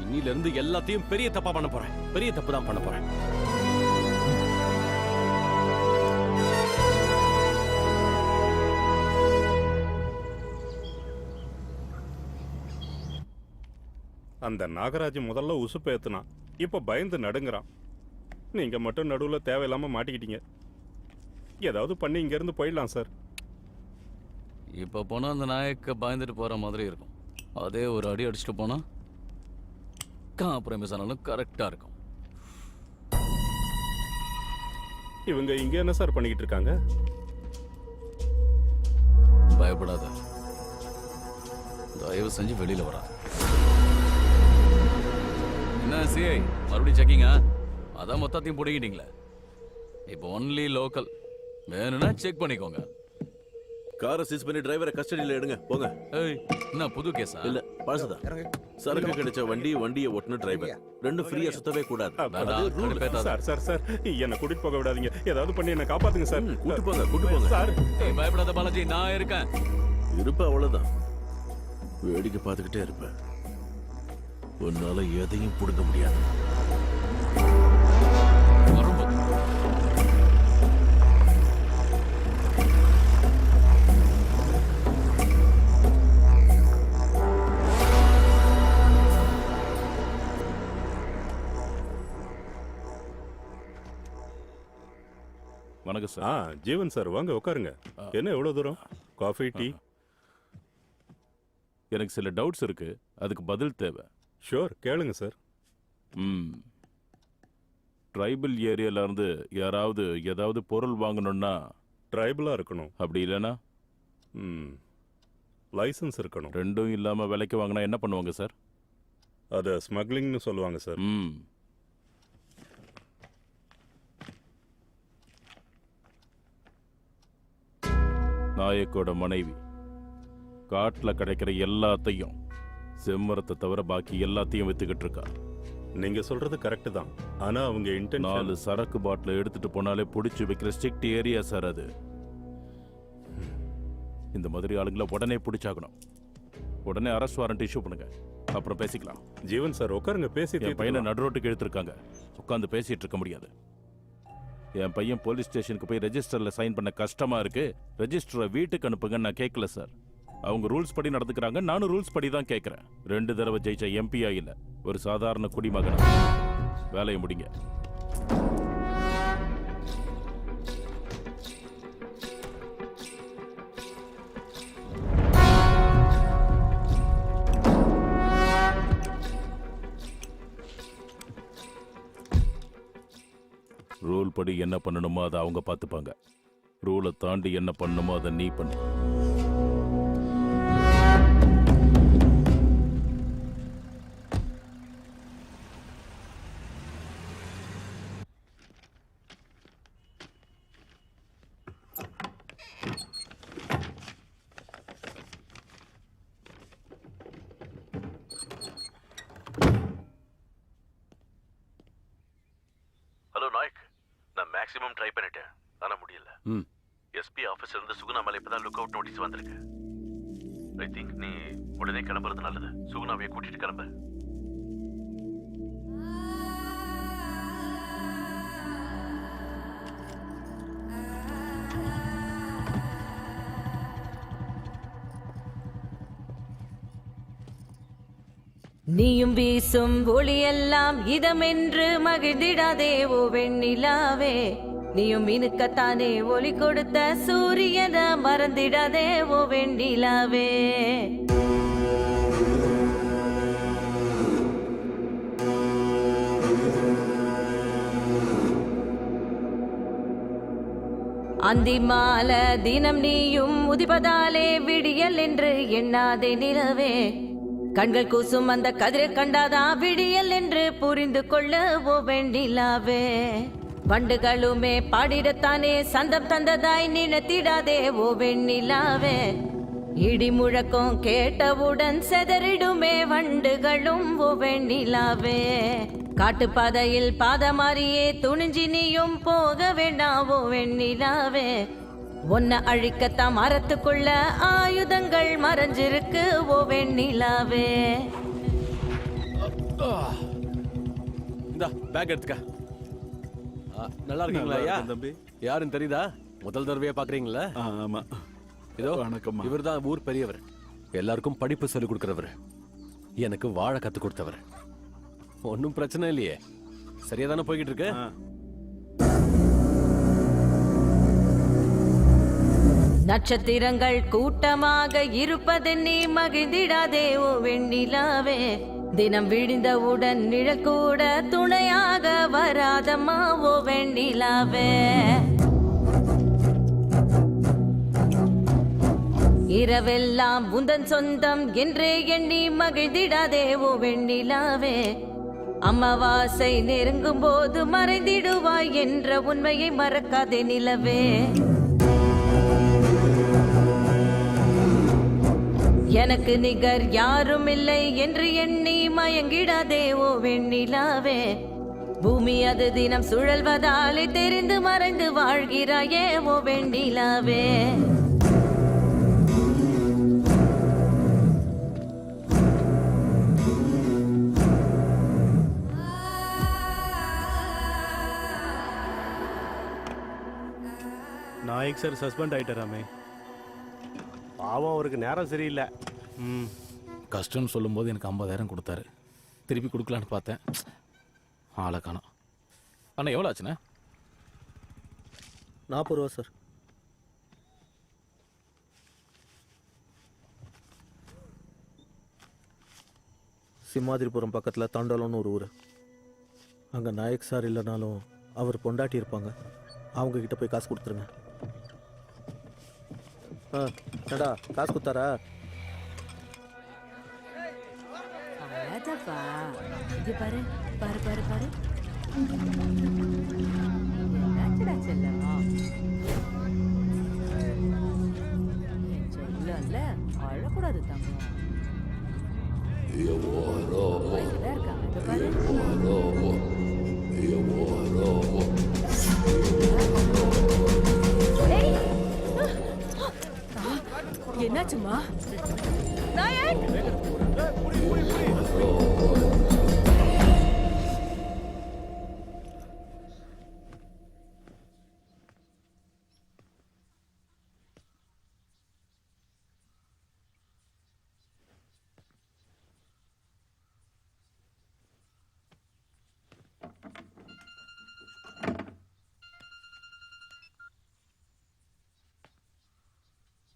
இன்னில இருந்து எல்லாத்தையும் பெரிய தப்பா பண்ண போறேன். பெரிய தப்பு தான் பண்ண போறேன். அந்த நாகராஜ் முதல்ல உசுப்பு ஏத்துனான், இப்ப பயந்து நடுங்குறான். நீங்க மட்டும் நடுவுல தேவையில்லாம மாட்டிக்கிட்டீங்க. ஏதாவது பண்ணி இங்க இருந்து போயிடலாம் சார். இப்ப போனா அந்த நாயக்க பயந்துட்டு போற மாதிரி இருக்கும். அதே ஒரு அடி அடிச்சுட்டு போனா காம்ப்ரமைஸ் ஆனாலும் கரெக்டா இருக்கும். இவங்க இங்க என்ன சார் பண்ணிக்கிட்டு இருக்காங்க? பயப்படாத, தயவு செஞ்சு வெளியில வராது. என்ன சிஐ, மறுபடியும் செக்கிங்கா? அதான் மொத்தத்தையும் பிடிக்கிட்டீங்களே. இப்போ ஒன்லி லோக்கல். வேணும்னா செக் பண்ணிக்கோங்க. காரை சீஸ் பண்ணி டிரைவரை கஸ்டடியில எடுங்க, போங்க. ஏய், என்ன புது கேஸா? இல்ல, பழசுதான். சரக்கு கிடைச்ச வண்டி, வண்டியை ஓட்டுன டிரைவர், ரெண்டும் ஃப்ரீயா சுத்தவே கூடாது. சார் சார் சார், என்ன கூட்டிட்டு போக விடாதீங்க. ஏதாவது பண்ணி என்ன காப்பாத்துங்க சார். கூட்டு போங்க, கூட்டு போங்க சார். ஏய், பயப்படாத பாலாஜி, நான் இருக்கேன். இருப்ப அவ்வளவுதான். வேடிக்கை பார்த்துக்கிட்டே இருப்ப. உன்னால எதையும் புடுங்க முடியாது. வணக்கம் சார். ஜீவன் சார், வாங்க உட்காருங்க. என்ன எவ்வளவு தூரம்? Coffee, tea? எனக்கு சில டவுட்ஸ் இருக்கு, அதுக்கு பதில் தேவை. ஷூர், கேளுங்க சார். ட்ரைபல் ஏரியால இருந்து யாராவது ஏதாவது பொருள் வாங்கணும்னா ட்ரைபலா இருக்கணும். அப்படி இல்லைன்னா லைசன்ஸ் இருக்கணும். ரெண்டும் இல்லாம விலைக்கு வாங்கினா என்ன பண்ணுவாங்க சார்? அதை ஸ்மக்லிங்னு சொல்லுவாங்க சார். நாயக்கோட மனைவி காட்டுல கிடைக்கிற எல்லாத்தையும், செம்மரத்தை தவிர பாக்கி எல்லாத்தையும் வித்துக்கிட்டு இருக்கா. நீங்க சொல்றது கரெக்ட் தான். ஆனா அவங்க இன்டென்ஷன் 4 சரக்கு பாட்டில் எடுத்துட்டு போனாலே பிடிச்சி வைக்கிற ஸ்ட்ரிக்ட் ஏரியா சார் அது. இந்த மாதிரி ஆளுங்களை உடனே பிடிச்சாகணும். உடனே அரெஸ்ட் வாரண்ட் இஷ்யூ பண்ணுங்க, அப்புறம் பேசிக்கலாம். ஜீவன் சார், உட்காருங்க, பேசி. என் பையனை நடுரோட்டுக்கு எடுத்திருக்காங்க, உட்காந்து பேசிட்டு இருக்க முடியாது. என் பையன் போலீஸ் ஸ்டேஷனுக்கு போய் ரெஜிஸ்டர்ல சைன் பண்ண கஷ்டமா இருக்கு. ரெஜிஸ்டரை வீட்டுக்கு அனுப்புங்கன்னு நான் கேட்கல சார். அவங்க ரூல்ஸ் படி நடந்துக்கிறாங்க, நானும் ரூல்ஸ் படி தான் கேட்கிறேன். 2 தடவை ஜெயிச்ச எம்பியா இல்ல, ஒரு சாதாரண குடிமகன். வேலையை முடிங்க. ரூல் படி என்ன பண்ணணுமோ அதை அவங்க பார்த்துப்பாங்க. ரூலை தாண்டி என்ன பண்ணணுமோ அதை நீ பண்ணு. ஹலோ நாயக், நான் மேக்ஸிமம் ட்ரை பண்ணிட்டேன், ஆனா முடியல. எஸ்பி ஆபீஸ்ல இருந்து சுகுணா மேல இப்பதான் லுக் அவுட் நோட்டீஸ் வந்திருக்கு. ஐ திங்க் நீ உடனே கிளம்புறது நல்லது. சுகுணாவையே கூட்டிட்டு கிளம்பு. நீயும் வீசும் ஒளியெல்லாம் இதமென்று மகிழ்ந்திடாதே ஓ வெண்ணிலாவே. நீயும் மீனுக்கத்தானே ஒளி கொடுத்த சூரியன மறந்திடாதே ஓ வெண்ணிலாவே. அந்தி மால தினம் நீயும் உதிப்பதாலே விடியல் என்று எண்ணாதே நிலவே. கண்கள் கூசும் அந்த கதிரை கண்டாதா விடியல் என்று புரிந்து கொள்ள ஓ வெண்ணிலாவே. வண்டுகளுமே பாடிடத்தானே சந்தம் தந்ததாய் நினைத்திடாதே ஓ வெண்ணிலாவே. இடி முழக்கம் கேட்டவுடன் செதறிடுமே வண்டுகளும் ஓ வெண்ணிலாவே. காட்டுப்பாதையில் பாதமாரியே துணிஞ்சி நீயும் போக வேண்டாவோ வெண்ணிலாவே. ஒன்ன அழிக்கத்தான் மரத்துக்குள்ள ஆயுதங்கள் மறைஞ்சிருக்கு ஓ வெண்ணிலாவே. இந்த பேக் எடுத்துக்க. நல்லா இருக்கீங்களா ஐயா? தம்பி யாருன்னு தெரியுதா? முதல் தடவையா பாக்குறீங்களா? ஆமா. இதோ வணக்கம்மா. இவர்தான் ஊர் பெரியவர், எல்லாருக்கும் படிப்பு சொல்லிக் கொடுக்கிறவர், எனக்கு வாழ கத்து கொடுத்தவர். ஒன்னும் பிரச்சனை இல்லையே, சரியா தானே போய்கிட்டு இருக்கு? நட்சத்திரங்கள் கூட்டமாக இருப்பது நீ மகிழ்ந்திடாதே ஓ வெண்ணிலாவே. தினம் விழிந்தவுடன் நிழல் கூட துணையாக வராதம்மா ஓ வெண்ணிலாவே. இரவெல்லாம் உந்தன் சொந்தம் என்றே எண்ணி மகிழ்ந்திடாதே ஓ வெண்ணிலாவே. அமாவாசை நெருங்கும் போது மறைந்திடுவாய் என்ற உண்மையை மறக்காதே நிலவே. எனக்கு நிகர் யாரும் இல்லை என்று எண்ணி மயங்கிடாதே ஓ வெண்ணிலாவே. பூமி அது தினம் சுழல்வதாலே தெரிந்து மறைந்து வாழ்கிறாயே ஓ வெண்ணிலாவே. நாயக் சார் சஸ்பெண்ட் ஆயிட்டாராமே. பாவம், அவருக்கு நேரம் சரியில்லை. கஷ்டம்னு சொல்லும்போது எனக்கு 50,000 கொடுத்தாரு. திருப்பி கொடுக்கலான்னு பார்த்தேன், ஆளை காணோம். அண்ணா எவ்வளோ ஆச்சுண்ணே? 40 ரூபா சார். சிம்மாதிரிபுரம் பக்கத்தில் தண்டலம்னு ஒரு ஊர். அங்கே நாயக் சார் இல்லைனாலும் அவர் பொண்டாட்டி இருப்பாங்க, அவங்க கிட்ட போய் காசு கொடுத்துருங்க. ஏடா காசு கொடுத்தாரா? இது பாரு பாரு பாரு பாரு. சொல்லல அழக்கூடாது தங்கம். இருக்காங்க பாரு. என்னாச்சுமா? நாயக்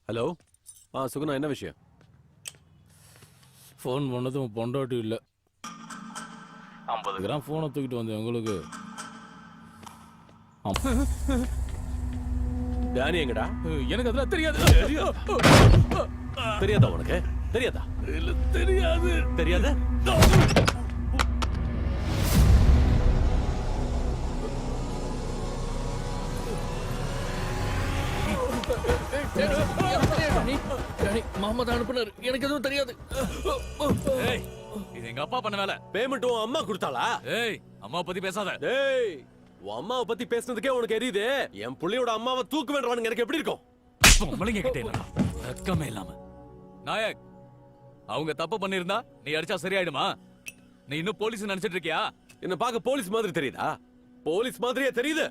ஹலோ. சுகுணா, என்ன விஷயம்? ஃபோன் பண்ணதும் பொண்டாட்டி இல்லை. 50 கிராம் ஃபோனை தூக்கிட்டு வந்தேன் உங்களுக்கு. டேனி எங்கடா? எனக்கு அதெல்லாம் தெரியாது. தெரியாதா உனக்கு? தெரியாதா? இல்ல தெரியாது. தெரியாத? மாமா தான் அனுப்புனாரு, எனக்கு எதுவும் தெரியாது. இது எங்க அப்பா பண்ண வேலை. பேமெண்ட் உன் அம்மா கொடுத்தாளா? ஏய், அம்மா பத்தி பேசாத. ஏய், உன் அம்மாவை பத்தி பேசுனதுக்கே உனக்கு எரியுது. என் புள்ளையோட அம்மாவை தூக்க வேண்டாம் எனக்கு எப்படி இருக்கும்? பொம்பளைங்க கிட்ட இல்ல, வெக்கமே இல்லாம. நாயக், அவங்க தப்பு பண்ணிருந்தா நீ அடிச்சா சரியாயிடுமா? நீ இன்னும் போலீஸ் நினைச்சிட்டு இருக்கியா? என்ன பார்க்க போலீஸ் மாதிரி தெரியுதா? போலீஸ் மாதிரியே தெரியுது.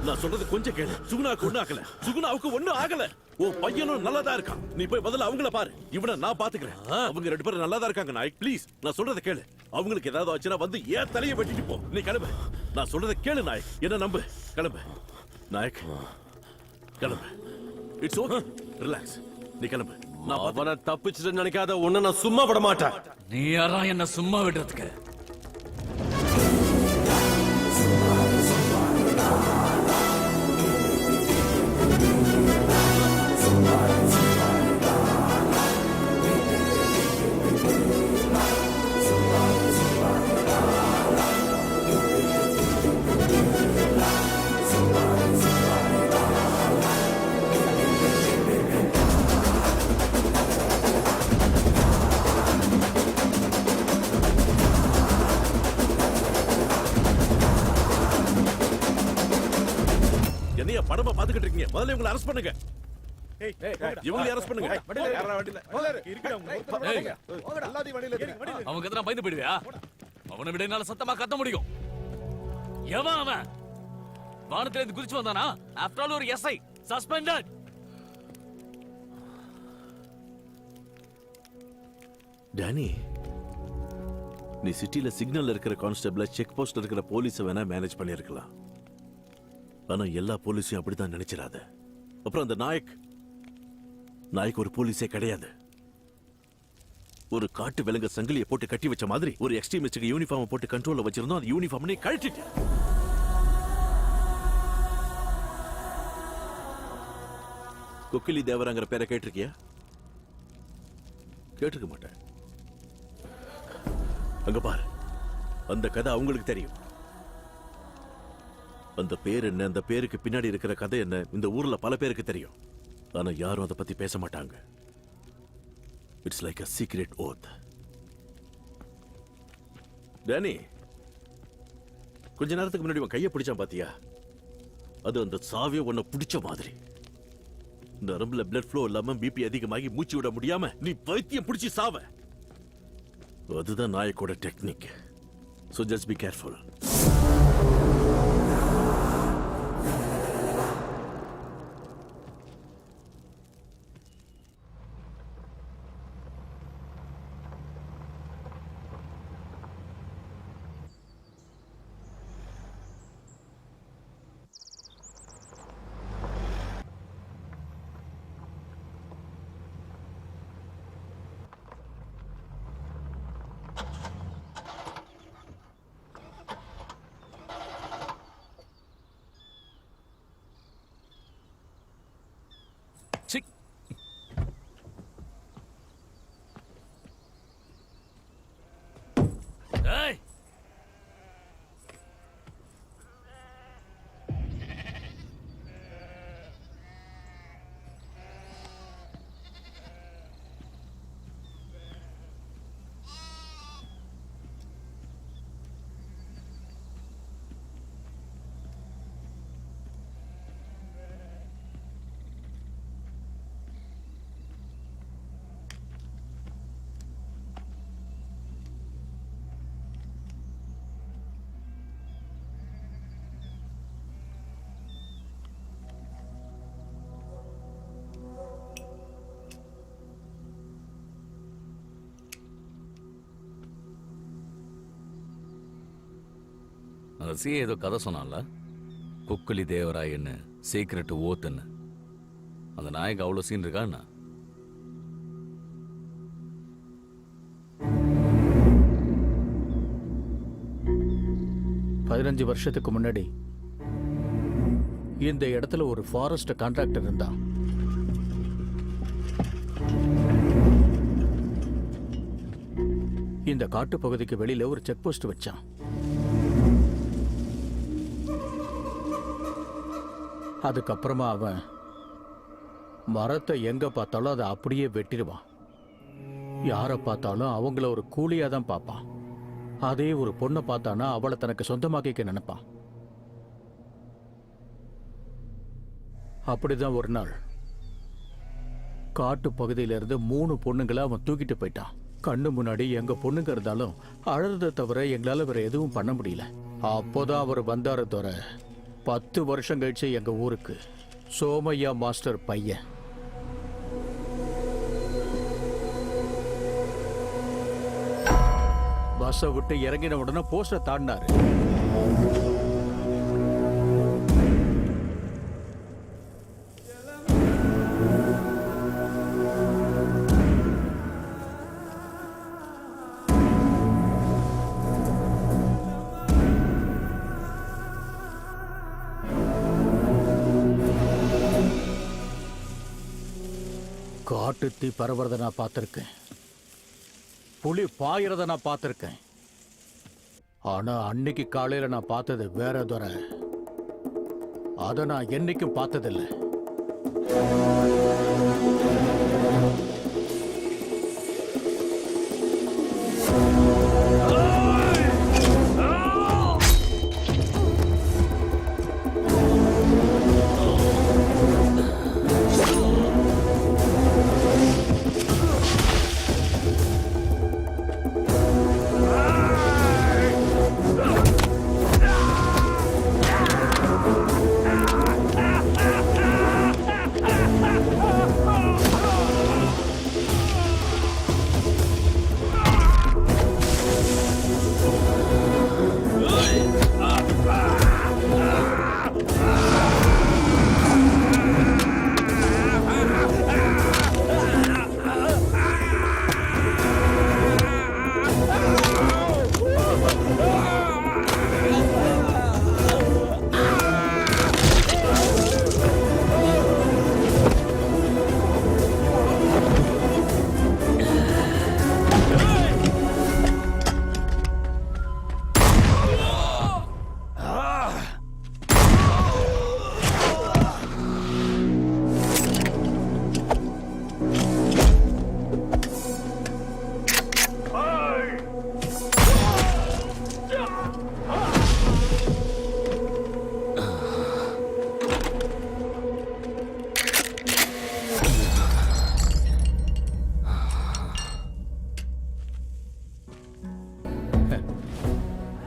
நான் சொல்றது கொஞ்சம் கேளு. சுகுணாவுக்கு ஒண்ணு ஆகல. சுகுணாவுக்கு ஒண்ணு ஆகல. ஓ பையனும் நல்லா தான் இருக்கான். நீ போய் முதல்ல அவங்கள பாரு. இவனை நான் பாத்துக்கிறேன். அவங்க 2 பேரும் நல்லா தான் இருக்காங்க நாயக். ப்ளீஸ் நான் சொல்றத கேளு. அவங்களுக்கு ஏதாவது ஆச்சுன்னா வந்து ஏன் தலையை வெட்டிட்டு போ. நீ கிளம்பு. நான் சொல்றத கேளு நாயக். என்ன நம்பு. கிளம்பு நாயக். கிளம்பு. It's okay. ரிலாக்ஸ். நீ கிளம்பு. நான் அவனை தப்பிச்சுட்டு நினைக்காத உன்னை நான் சும்மா விட மாட்டேன். நீ யாரா என்ன சும்மா விடுறதுக்கு? என்னைய படமா பாத்துக்கிட்டு இருக்கீங்க? முதல்ல இவங்களை அரெஸ்ட் பண்ணுங்க. இவங்களை அரெஸ்ட் பண்ணுங்க. அவங்க எத்தனை பயந்து போயிடுவியா? அவனை விட என்னால சத்தமா கத்த முடியும். எவன் அவன்? வானத்துல இருந்து குதிச்சு வந்தானா? ஆஃப்டர் ஆல் ஒரு எஸ்ஐ சஸ்பெண்டட். டானி, நீ சிட்டில சிக்னல் இருக்கிற கான்ஸ்டபிள, செக் போஸ்ட் இருக்கிற போலீஸ வேணா மேனேஜ் பண்ணிருக்கலாம். ஆனா எல்லா போலீஸையும் அப்படித்தான் நினைச்சிடாத. அப்புறம் அந்த நாயக் ஒரு போலீஸே கிடையாது. ஒரு காட்டு விலங்க சங்கிலியை போட்டு கட்டி வச்ச மாதிரி ஒரு எக்ஸ்ட்ரீமிஸ்டுக்கு யூனிஃபார்ம் போட்டு கண்ட்ரோல்ல வச்சிருந்தோம். அந்த யூனிஃபார்ம் கழட்டிட்டு கொக்கிலி தேவராங்கிற பேரை கேட்டிருக்கியா? கேட்டிருக்க மாட்டேன். அங்க பாரு, அந்த கதை அவங்களுக்கு தெரியும். அந்த பேர் என்ன, அந்த பேருக்கு பின்னாடி இருக்கிற கதை என்ன, இந்த ஊர்ல பல பேருக்கு தெரியும். ஆனா யாரும் அதை பத்தி பேச மாட்டாங்க. It's like a secret oath. Danny, கொஞ்ச நேரத்துக்கு முன்னாடி உன் கையை பிடிச்சான் பாத்தியா? அது அந்த சாவிய உன்னை பிடிச்ச மாதிரி. நரம்புல பிளட் ஃப்ளோ இல்லாம பிபி அதிகமாகி மூச்சு விட முடியாம நீ பைத்தியம் பிடிச்சி சாவ. அதுதான் நாயக்கோட technique. So just be careful. ஏய், அந்த சிஏ ஏதோ கதை சொன்னான்ல, குக்குலி தேவராயன்னு, சீக்ரெட் ஓத்துன்னு. அந்த நாயக்கு அவ்வளோ சீன் இருக்கா என்ன? பதினஞ்சு வருஷத்துக்கு முன்னாடி இந்த இடத்துல ஒரு ஃபாரஸ்ட் கான்ட்ராக்டர் இருந்தான். இந்த காட்டு பகுதிக்கு வெளியில ஒரு செக் போஸ்ட் வச்சான். அதுக்கப்புறமா அவன் மரத்தை எங்க பார்த்தாலும் அதை அப்படியே வெட்டிடுவான். யாரை பார்த்தாலும் அவங்கள ஒரு கூலியா தான் பார்ப்பான். அதே ஒரு பொண்ணை பார்த்தானா அவளை தனக்கு சொந்தமாக்கிக்க நினைப்பான். அப்படிதான் ஒரு நாள் காட்டு பகுதியிலிருந்து 3 பொண்ணுங்களை அவன் தூக்கிட்டு போயிட்டான். கண்ணு முன்னாடி எங்க பொண்ணுங்க இருந்தாலும் அழறதை தவிர எங்களால வேற எதுவும் பண்ண முடியல. அப்போதான் அவர் வந்தாரு தவிர 10 வருஷம் கழிச்சு எங்க ஊருக்கு சோமையா மாஸ்டர் பையன் பஸ்ஸை விட்டு இறங்கின உடனே போஸ்டர் தாண்டினாரு. காட்டு தீ பரவுறத நான் பார்த்துருக்கேன், புலி பாயிறத நான் பார்த்துருக்கேன். ஆனா அன்னைக்கு காலையில நான் பார்த்தது வேற துறை. அதை நான் என்னைக்கும் பார்த்ததில்லை.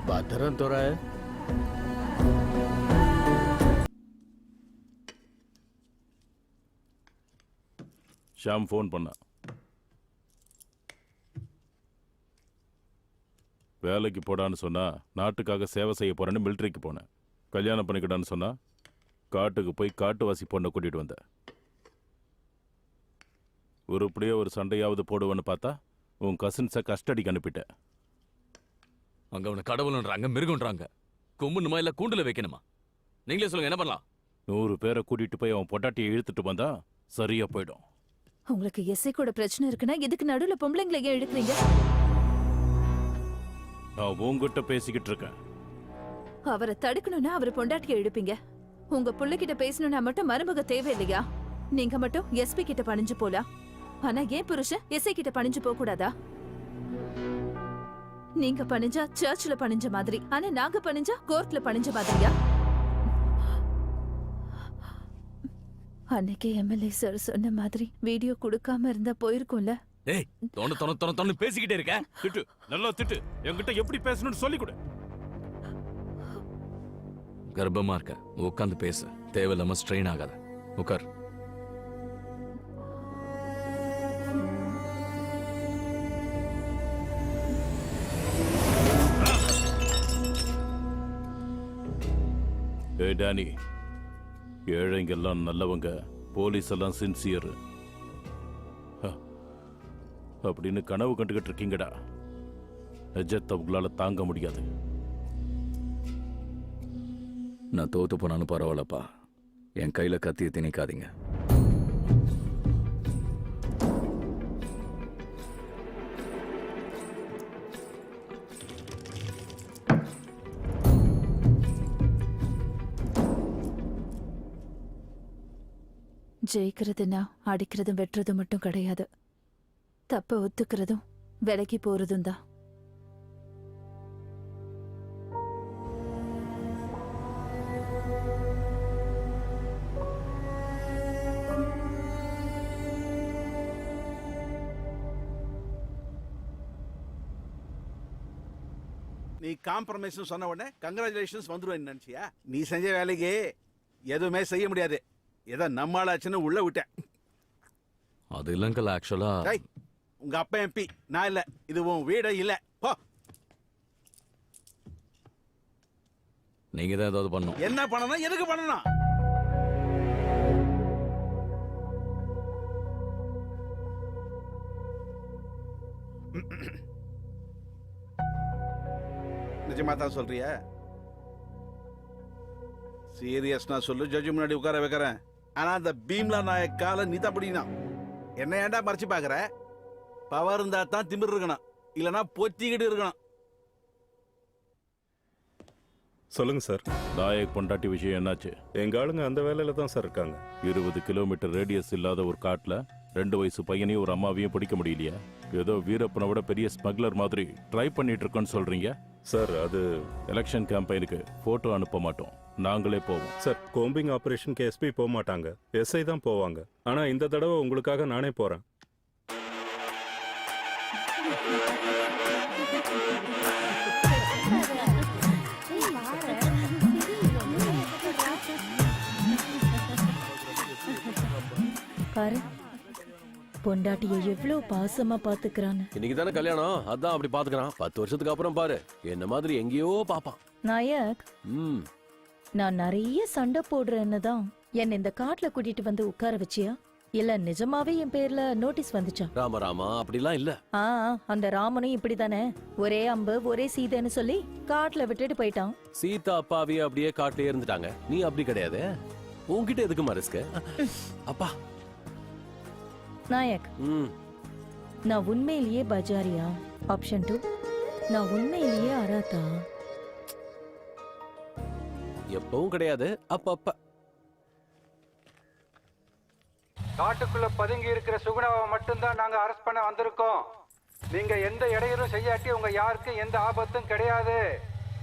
பத்திரம் துறை. ஷாம் ஃபோன் பண்ண. வேலைக்கு போடான்னு சொன்னா நாட்டுக்காக சேவை செய்ய போறேன்னு மிலிட்டரிக்கு போனேன். கல்யாணம் பண்ணிக்கிட்டான்னு சொன்னா காட்டுக்கு போய் காட்டுவாசி பொண்ணை கூட்டிட்டு வந்தேன். உருப்படியே ஒரு சண்டையாவது போடுவேன்னு பார்த்தா உன் கசின்ஸை கஸ்டடிக்கு அனுப்பிட்டேன். அங்க அவனை கடவுள்ன்றாங்க, மிருகன்றாங்க. கொம்புணுமா இல்ல கூண்டுல வைக்கணுமா? நீங்களே சொல்லுங்க, என்ன பண்ணலாம்? 100 பேரை கூட்டிட்டு போய் அவன் பொட்டாட்டியை இழுத்துட்டு வந்தா சரியா போயிடும். உங்களுக்கு எஸ்ஐ கூட பிரச்சனை இருக்குன்னா எதுக்கு நடுவுல பொம்பளைங்களை ஏன் இழுக்கிறீங்க? நான் உங்ககிட்ட பேசிக்கிட்டு இருக்கேன். அவரை தடுக்கணும்னா அவர் பொண்டாட்டியை இழுப்பீங்க. உங்க புள்ளைகிட்ட பேசணும்னா மட்டும் மருமக தேவையில்லையா? நீங்க மட்டும் எஸ்பி கிட்ட பணிஞ்சு போலாம். ஆனா ஏன் புருஷன் எஸ்ஐ கிட்ட பணிஞ்சு போக கூடாதா? நீங்க பணிஞ்சா சர்ச்ல பணிஞ்ச மாதிரி, ஆனா நாங்க பணிஞ்சா கோர்ட்ல பணிஞ்ச மாதிரியா? அன்னைக்கு எம்எல்ஏ சார் சொன்ன மாதிரி வீடியோ கொடுக்காம இருந்தா போயிருக்கும்ல. ஏய், தொண்ணு பேசிக்கிட்டே இருக்க. திட்டு, நல்லா திட்டு. என்கிட்ட எப்படி பேசணும்னு சொல்லி கொடு. கர்ப்பமா இருக்க, உட்காந்து பேசு. தேவையில்லாம ஸ்ட்ரெயின் ஆகாத. உட்கார். ஏய் டானி, ஏழைங்கெல்லாம் நல்லவங்க, போலீஸ் எல்லாம் சின்சியர் அப்படின்னு கனவு கண்டுகிட்டு இருக்கீங்கடா. நிஜத்தை உங்களால தாங்க முடியாது. நான் தோத்து போனாலும் பரவாயில்லப்பா, என் கையில கத்தியை திணிக்காதீங்க. ஜெயிக்கிறதுனா அடிக்கிறதும் வெட்டுறதும் மட்டும் கிடையாது. தப்ப ஒத்துக்கிறதும் விலகி போறதும் தான். நீ நீ காம்ப்ரமைஸ் சொன்ன உடனே கங்க்ராச்சுலேஷன்ஸ் வந்துருவேன் நினைச்சியா? நீ செஞ்ச வேலைக்கு எதுவுமே செய்ய முடியாது. ஏதோ நம்மளாச்சுன்னு உள்ள விட்டேன். அது இல்லைங்கல்ல ஆக்சுவலா டேய், உங்க அப்பா எம்பி, நான் இல்ல. இது உன் வீடு இல்ல. போ. நீங்க தான் ஏதாவது பண்ணும். என்ன பண்ணணும்? எதுக்கு பண்ணணும்? நிஜமா தான் சொல்றியா? சீரியஸ்னா சொல்லு, ஜட்ஜு முன்னாடி உட்கார வைக்கிறேன். ஆனா அந்த பீம்லா நாயக் காலை நீ தான் பிடிக்கணும். என்ன ஏன்டா மறைச்சு பாக்குற? பவர் இருந்தா தான் திமிர் இருக்கணும், இல்லனா பொத்திக்கிட்டு இருக்கணும். சொல்லுங்க சார். நாயக் பொண்டாட்டி விஷயம் என்னாச்சு? எங்க ஆளுங்க அந்த வேலையில தான் சார் இருக்காங்க. 20 கிலோமீட்டர் ரேடியஸ் இல்லாத ஒரு காட்டுல 2 வயசு பையனையும் ஒரு அம்மாவையும் பிடிக்க முடியலையா? ஏதோ வீரப்பனை விட பெரிய ஸ்மக்லர் மாதிரி ட்ரை பண்ணிட்டு இருக்கோன்னு சொல்றீங்க சார். அது எலெக்ஷன் கேம்பெயினுக்கு போட்டோ அனுப்ப மாட்டோம், நாங்களே போவோம். சார், கோம்பிங் ஆபரேஷனுக்கு எஸ்பி போக மாட்டாங்க, எஸ்ஐ தான் போவாங்க. ஆனா இந்த தடவை உங்களுக்காக நானே போறேன். பாரு, பொண்டாட்டிய எவ்வளவு பாசமா பாத்துக்கிறான்னு. இன்னைக்கு தானே கல்யாணம், அதான் அப்படி பாத்துக்கிறான். 10 வருஷத்துக்கு அப்புறம் பாரு, என்ன மாதிரி எங்கேயோ பாப்பான். நாயக், ம், நான் நிறைய சண்டை போடுறேன்னு தான் என்ன இந்த காட்டுல கூட்டிட்டு வந்து உட்கார வச்சியா, இல்ல நிஜமாவே என் பேர்ல நோட்டீஸ் வந்துச்சா? ராமராமா அப்படிலாம் இல்ல. ஆ, அந்த ராமனும் இப்படிதானே, ஒரே அம்பு ஒரே சீதைன்னு சொல்லி காட்டுல விட்டுட்டு போயிட்டான். சீதா அப்பாவே அப்படியே காட்டிலே இருந்துட்டாங்க. நீ அப்படி கிடையாது. உன்கிட்ட எதுக்கு மறைஸ்க? அப்பா நாயக், ம், நான் உண்மையிலேயே பஜாரியா? ஆப்ஷன் 2, நான் உண்மையிலேயே அராத்தா? எப்பவும் கிடையாது, அப்பப்ப. காட்டுக்குள்ள பதுங்கி இருக்கிற சுகுணாவை மட்டும்தான் நாங்க அரெஸ்ட் பண்ண வந்திருக்கோம். நீங்க எந்த இடையூறும் செய்யாட்டி உங்க யாருக்கும் எந்த ஆபத்தும் கிடையாது.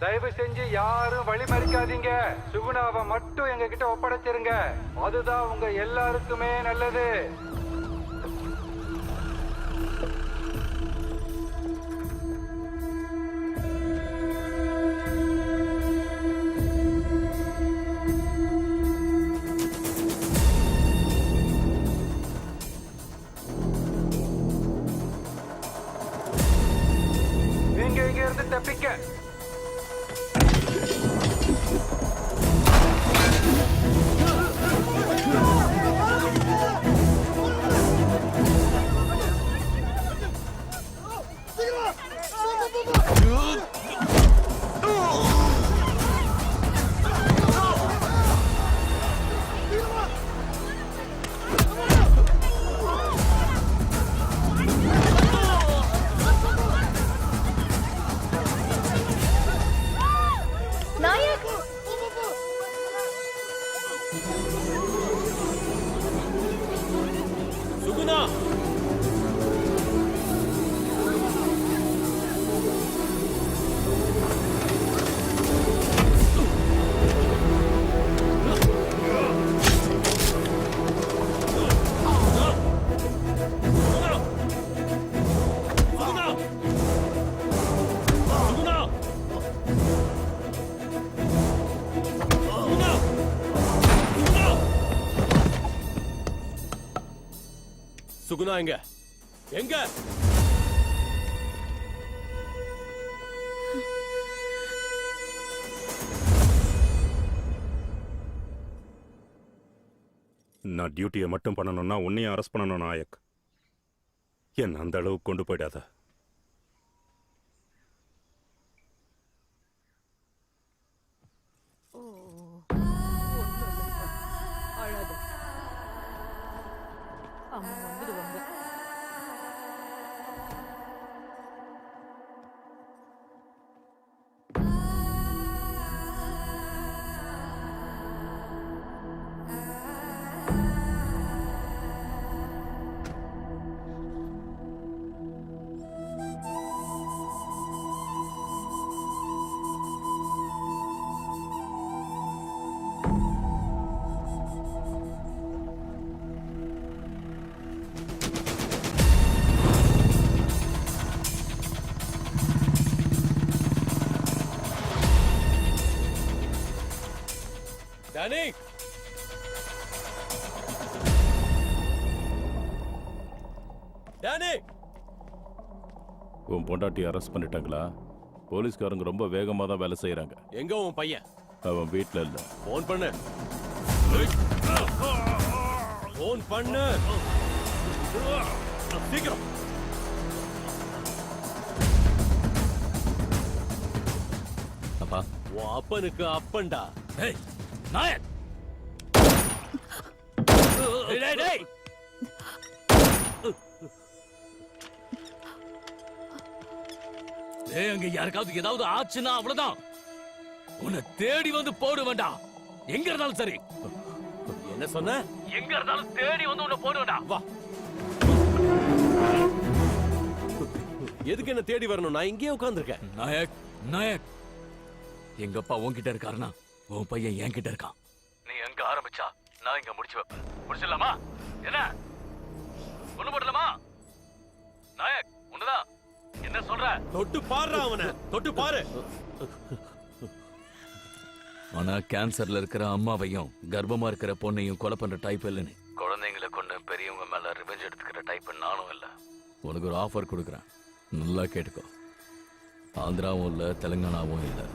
தயவு செஞ்சு யாரும் வழிமறிக்காதீங்க. சுகுணாவை மட்டும் எங்க கிட்ட ஒப்படைச்சிருங்க, அதுதான் உங்க எல்லாருக்குமே நல்லது. நீங்க இங்க இருந்து தப்பிக்க. நாயக், சுகுணா, சுகுணா எங்க? எங்க? நான் டியூட்டியை மட்டும் பண்ணணும்னா உன்னையும் அரெஸ்ட் பண்ணணும் நாயக். என்ன அந்த அளவுக்கு கொண்டு போயிடாத. டானி டானி உன் பொண்டாட்டி அரெஸ்ட் பண்ணிட்டாங்களா? போலீஸ்காரங்க ரொம்ப வேகமாக தான் வேலை செய்கிறாங்க. எங்க உன் பையன்? அவன் வீட்டில் இல்லை. ஃபோன் பண்ணு. ஃபோன் பண்ணு சீக்கிரம். அப்பா, உன் அப்பனுக்கு அப்பன்டா. ஏய் நாயக், டேய் டேய் டேய், டேய் அங்க யாருக்காவது ஏதாவது ஆச்சுன்னா அவ்வளவுதான். உன்னை தேடி வந்து போடு வேண்டாம். எங்க இருந்தாலும் சரி. என்ன சொன்ன? எங்க இருந்தாலும் தேடி வந்து உன்னை போடு வேண்டாம். வா. எதுக்கு என்ன தேடி வரணும்? நான் இங்கேயே உட்கார்ந்திருக்கேன். நாயக் நாயக், எங்க அப்பா உன்கிட்ட இருக்காருன்னா உன் பையன் என்கிட்ட இருக்கான். நீ எங்க ஆரம்பிச்சா நான் இங்க முடிச்சு வைப்பேன். முடிச்சிடலாமா? என்ன ஒண்ணு போடலாமா? நாயக் உன்னதான். என்ன சொல்ற? தொட்டு பாரு அவனை, தொட்டு பாரு. ஆனா கேன்சர்ல இருக்கிற அம்மாவையும் கர்ப்பமா இருக்கிற பொண்ணையும் கொலை பண்ற டைப் இல்லைன்னு. குழந்தைங்களை கொண்டு பெரியவங்க மேல ரிவெஞ்ச் எடுத்துக்கிற டைப் நானும் இல்ல. உனக்கு ஒரு ஆஃபர் கொடுக்குறேன், நல்லா கேட்டுக்கோ. ஆந்திராவும் இல்லை, தெலுங்கானாவும் இல்லை,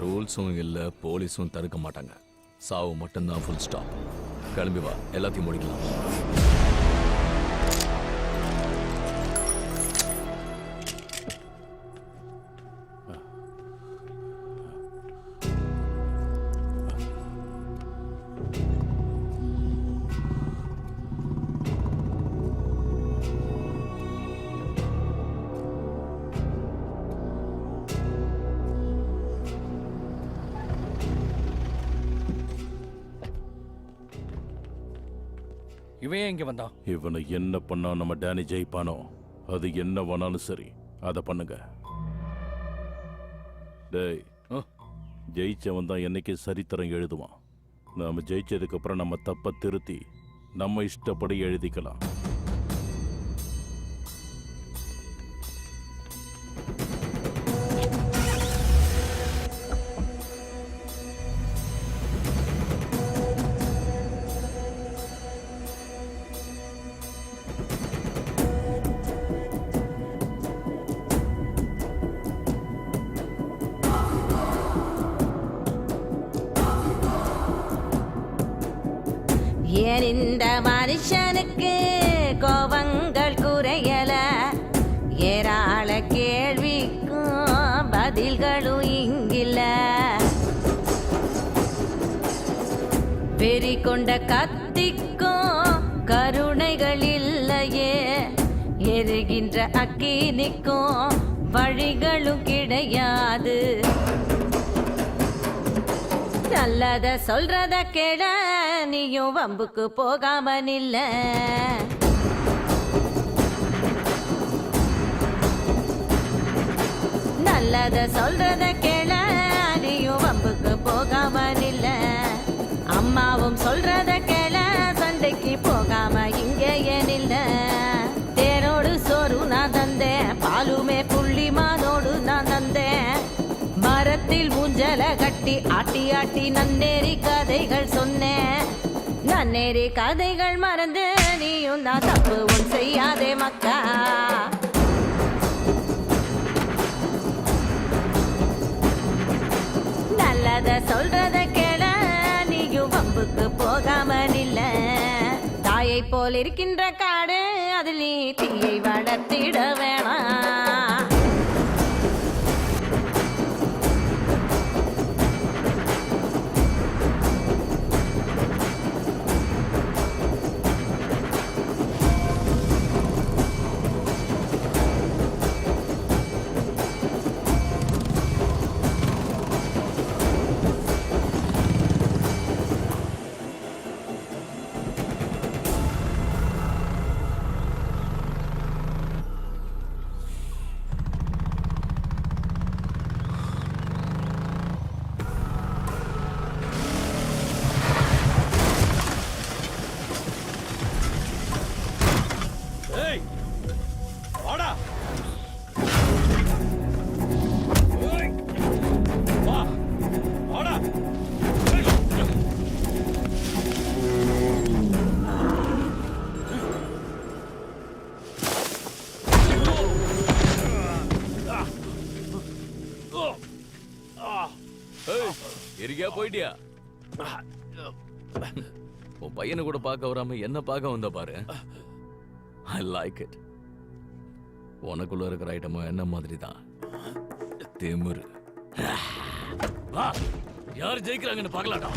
ரூல்ஸும் இல்லை, போலீஸும் தடுக்க மாட்டாங்க. சாவு மட்டும்தான் ஃபுல் ஸ்டாப். கிளம்பி வா, எல்லாத்தையும் முடிக்கலாம். இவன் இங்க வந்தான். இவனை என்ன பண்ணா நம்ம டேனி ஜெயிப்பானோ அது என்ன வேணாலும் சரி, அதை பண்ணுங்க. டேய், ஜெயிச்சவன் தான் என்னைக்கு சரித்திரம் எழுதுவான். நாம ஜெயிச்சதுக்கு அப்புறம் நம்ம தப்ப திருத்தி நம்ம இஷ்டப்படி எழுதிக்கலாம். ஏன் இந்த மனுஷனுக்கு கோபங்கள் குறையல? ஏராள கேள்விக்கும் பதில்களும் இங்கில்ல. வெறி கொண்ட கத்திக்கும் கருணைகள் இல்லையே. எரிகின்ற அக்கினிக்கும் வழிகளும் கிடையாது. நல்லத சொல்றத கேள, நீயும் வம்புக்கு போகாம நில்ல. நல்லத சொல்றத கேள, நீயும் வம்புக்கு போகாம நில்ல. அம்மாவும் சொல்றத கேள, சண்டைக்கு போகாம இங்கேயே நில்ல. தேனோடு சோறு நான் தந்தேன், பாலுமே புள்ளிமானோடு நான் தந்தேன். மரத்தில் ஊஞ்சல கட்டி ஆட்டி ஆட்டி நன்னேறி கதைகள் சொன்னேன். நன்னேறி கதைகள் மறந்து நீயும் நான் தப்பு ஒன் செய்யாதே மக்கா. நல்லத சொல்றத கேள, நீயும் வம்புக்கு போகாம நில்ல. தாயை போல் இருக்கின்ற காடு, அதில் நீ தீயை வளர்த்திட வேணாம். போயிட்டியா? உன் பையனை கூட பார்க்க வராம என்ன பார்க்க வந்த பாரு. I like it. உனக்குள்ள இருக்கிற ஐட்டமும் என்ன மாதிரி தான் திமிரு. வா, யார் ஜெயிக்கிறாங்கன்னு பார்க்கலாம்டா.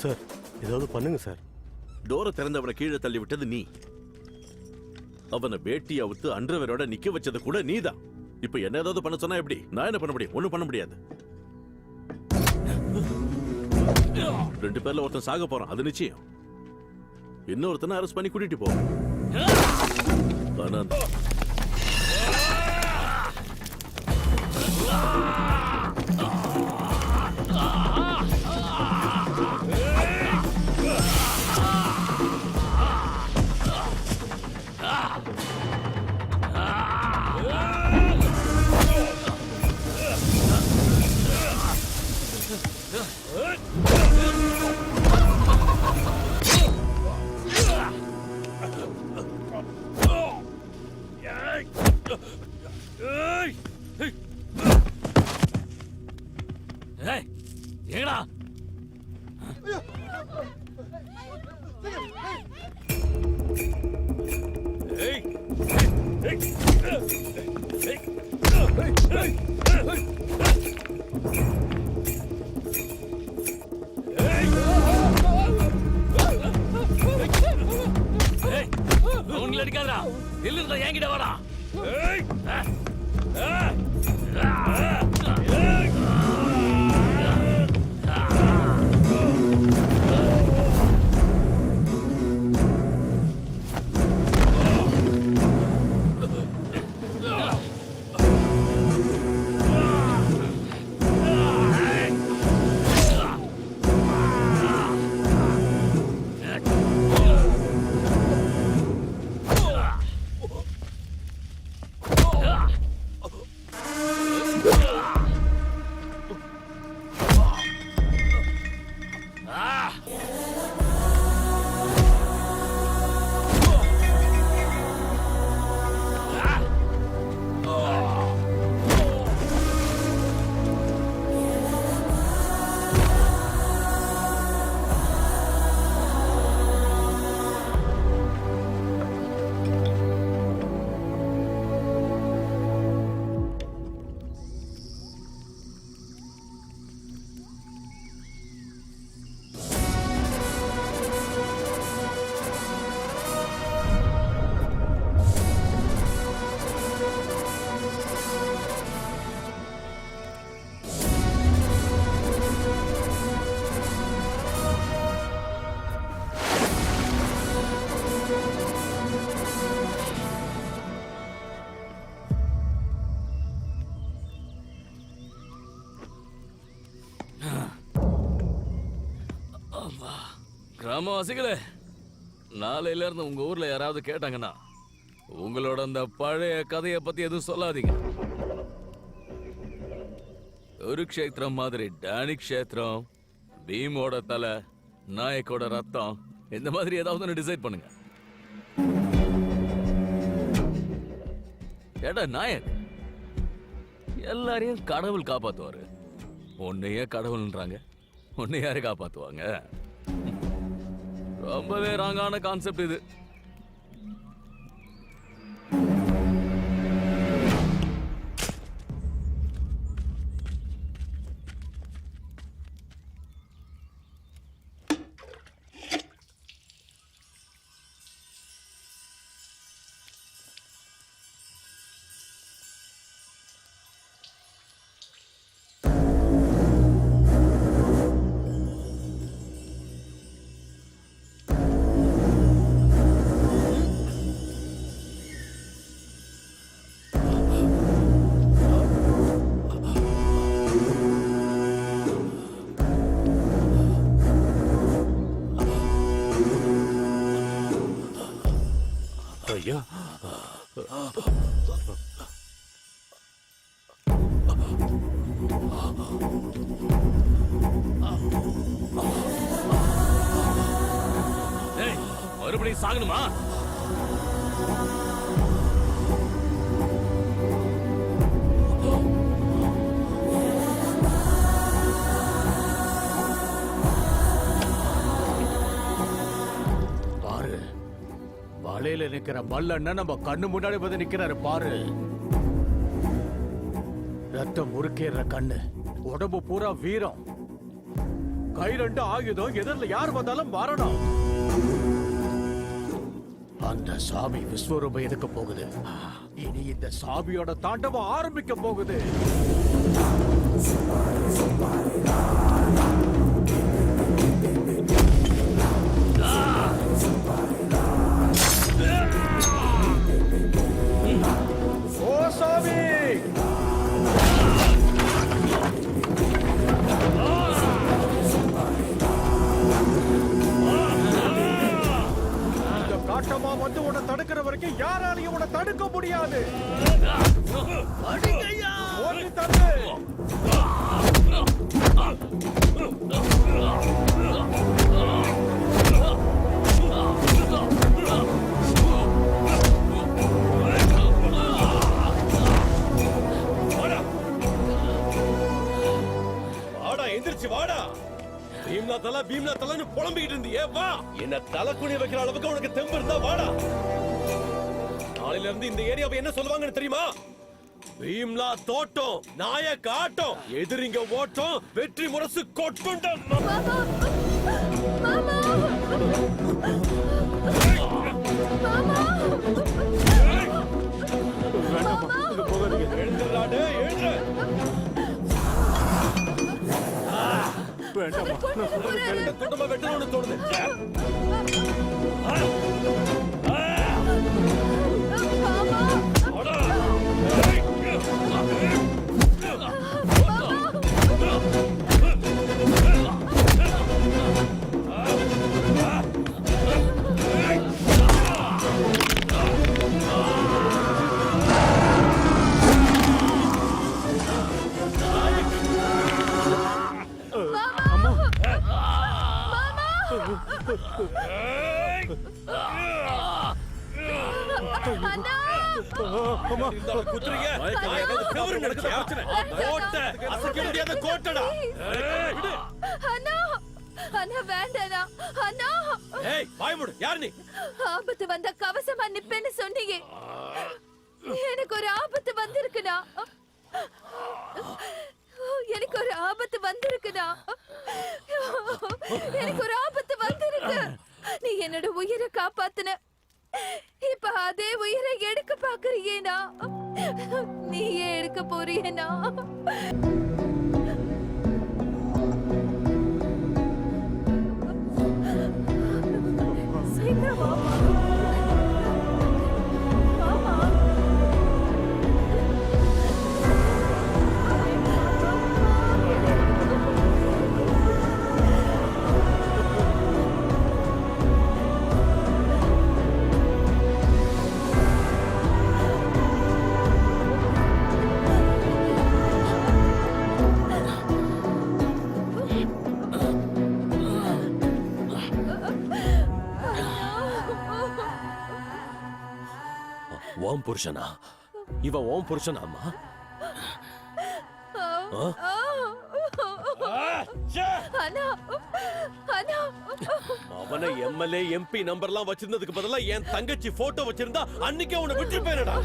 சார் ஏதாவது பண்ணுங்க சார். டோரை திறந்தவனை கீழே தள்ளி விட்டது நீ. அவனை வேட்டியை அவுத்து அன்றவரோட நிக்க வச்சது கூட நீதான். இப்ப என்ன ஏதாவது பண்ண சொன்னா எப்படி? நான் என்ன பண்ண முடியும்? ஒண்ணும் பண்ண முடியாது. 2 பேர்ல ஒருத்தன் சாக போறான், அது நிச்சயம். இன்னொருத்தனை அரெஸ்ட் பண்ணி கூட்டிட்டு போ. ஆனா ஏடா அவங்களை அடிக்காதா, இல்ல என்கிட்ட வாடா. கிராமவாசிகளே, நாளையில இருந்து உங்க ஊர்ல யாராவது கேட்டாங்கன்னா உங்களோட அந்த பழைய கதையை பத்தி எதுவும் சொல்லாதீங்க. ஒரு க்ஷேத்திரம் மாதிரி டானி க்ஷேத்திரம், பீமோட தலை, நாயக்கோட ரத்தம், இந்த மாதிரி ஏதாவது ஒன்று டிசைட் பண்ணுங்க. ஏடா நாயக், எல்லாரையும் கடவுள் காப்பாத்துவாரு. உன்னையே கடவுள்ன்றாங்க, உன்னை யாரு காப்பாத்துவாங்க? ரொம்பவே ராங்கான கான்செப்ட் இது. ஐயா மறுபடியும் சாகணுமா? பாரு, வலையில நிக்கிற மல்லண்ண நம்ம கண்ணு முன்னாடி வந்து நிக்கிறாரு பாரு. ரத்தம் முறுக்கேற கண்ணு, உடம்பு பூரா வீரம், கை ரெண்டு ஆயுதம், எதிரில் யார் வந்தாலும் மரணம். அந்த சாமி விஸ்வரூபம் எதுக்க போகுது. இனி இந்த சாமியோட தாண்டவம் ஆரம்பிக்க போகுது. ஓ சாமி! காட்டமா வந்து உன்னை தடுக்கிற வரைக்கும் யாராலையும் உன்னை தடுக்க முடியாது. ஓடி தள்ளு. வாடா, எந்திரிச்சு வாடா. பீம்லா தலன்னு புலம்பிக்கிட்டு இருந்தியே, வா. என்ன தலை குனி வைக்கிற அளவுக்கு உனக்கு தெம்பு இருந்தா வாடா. நாளையில இருந்து இந்த ஏரியாவை என்ன சொல்லுவாங்கன்னு தெரியுமா? பீம்லா தோட்டம், நாய காட்டம், எதிரிங்க ஓட்டம், வெற்றி முரசு கொட்டும். எழுந்துடலாடு, எழுந்து. கூட்டமா வெட்டணும்னு தோணுது. ஆபத்து வந்த கவசமா நிப்பேன்னு சொன்னீங்க. எனக்கு ஒரு ஆபத்து வந்திருக்குடா. எனக்கு ஒரு ஆபத்து வந்திருக்குடா. எனக்கு ஒரு ஆபத்து வந்திருக்கு. நீ என்னோட உயிரை காப்பாத்துன. இப்ப அதே உயிரை எடுக்க பாக்குறியேனா? நீயே எடுக்க போறியேனா? சீக்கிரமா ஓம் புருஷனா? இவன் ஓம் புருஷனாமா? அவனை எம்எல்ஏ எம்பி நம்பர்லாம் வச்சிருந்ததுக்கு பதிலா என் தங்கச்சி போட்டோ வச்சிருந்தா அன்னைக்கு அவனை விட்டு போயிடா.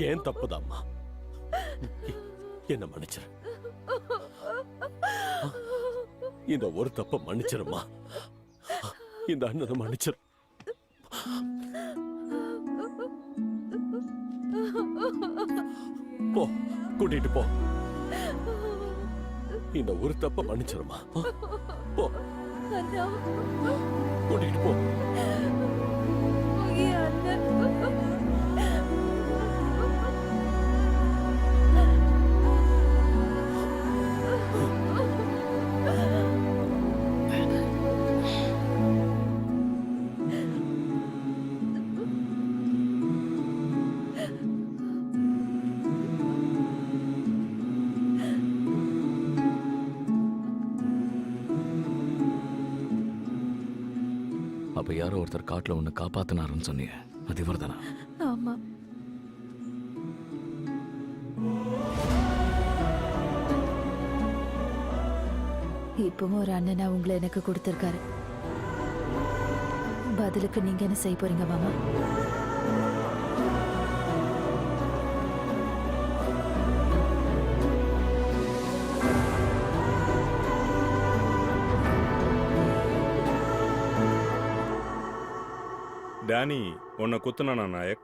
ஏன் தப்புதாம்மா? என்ன மன்னிச்சிரு. இந்த ஒரு தப்ப மன்னிச்சிருமா. இந்த அண்ணனை மன்னிச்சிரு. போ, கூட்டிட்டு போ. இந்த ஒரு தப்ப மன்னிச்சிருமா. போ, கூட்டிட்டு போ. அப்ப யாரோ ஒருத்தர் காட்டுல உன்னை காப்பாத்தினாருன்னு சொன்னீங்க, அது இவர்தானா? ஆமா. இப்பவும் ஒரு அண்ணனா உங்களை எனக்கு கொடுத்திருக்காரு. பதிலுக்கு நீங்க என்ன செய்ய போறீங்க மாமா? டேனி உன்னை குத்துனானா நாயக்?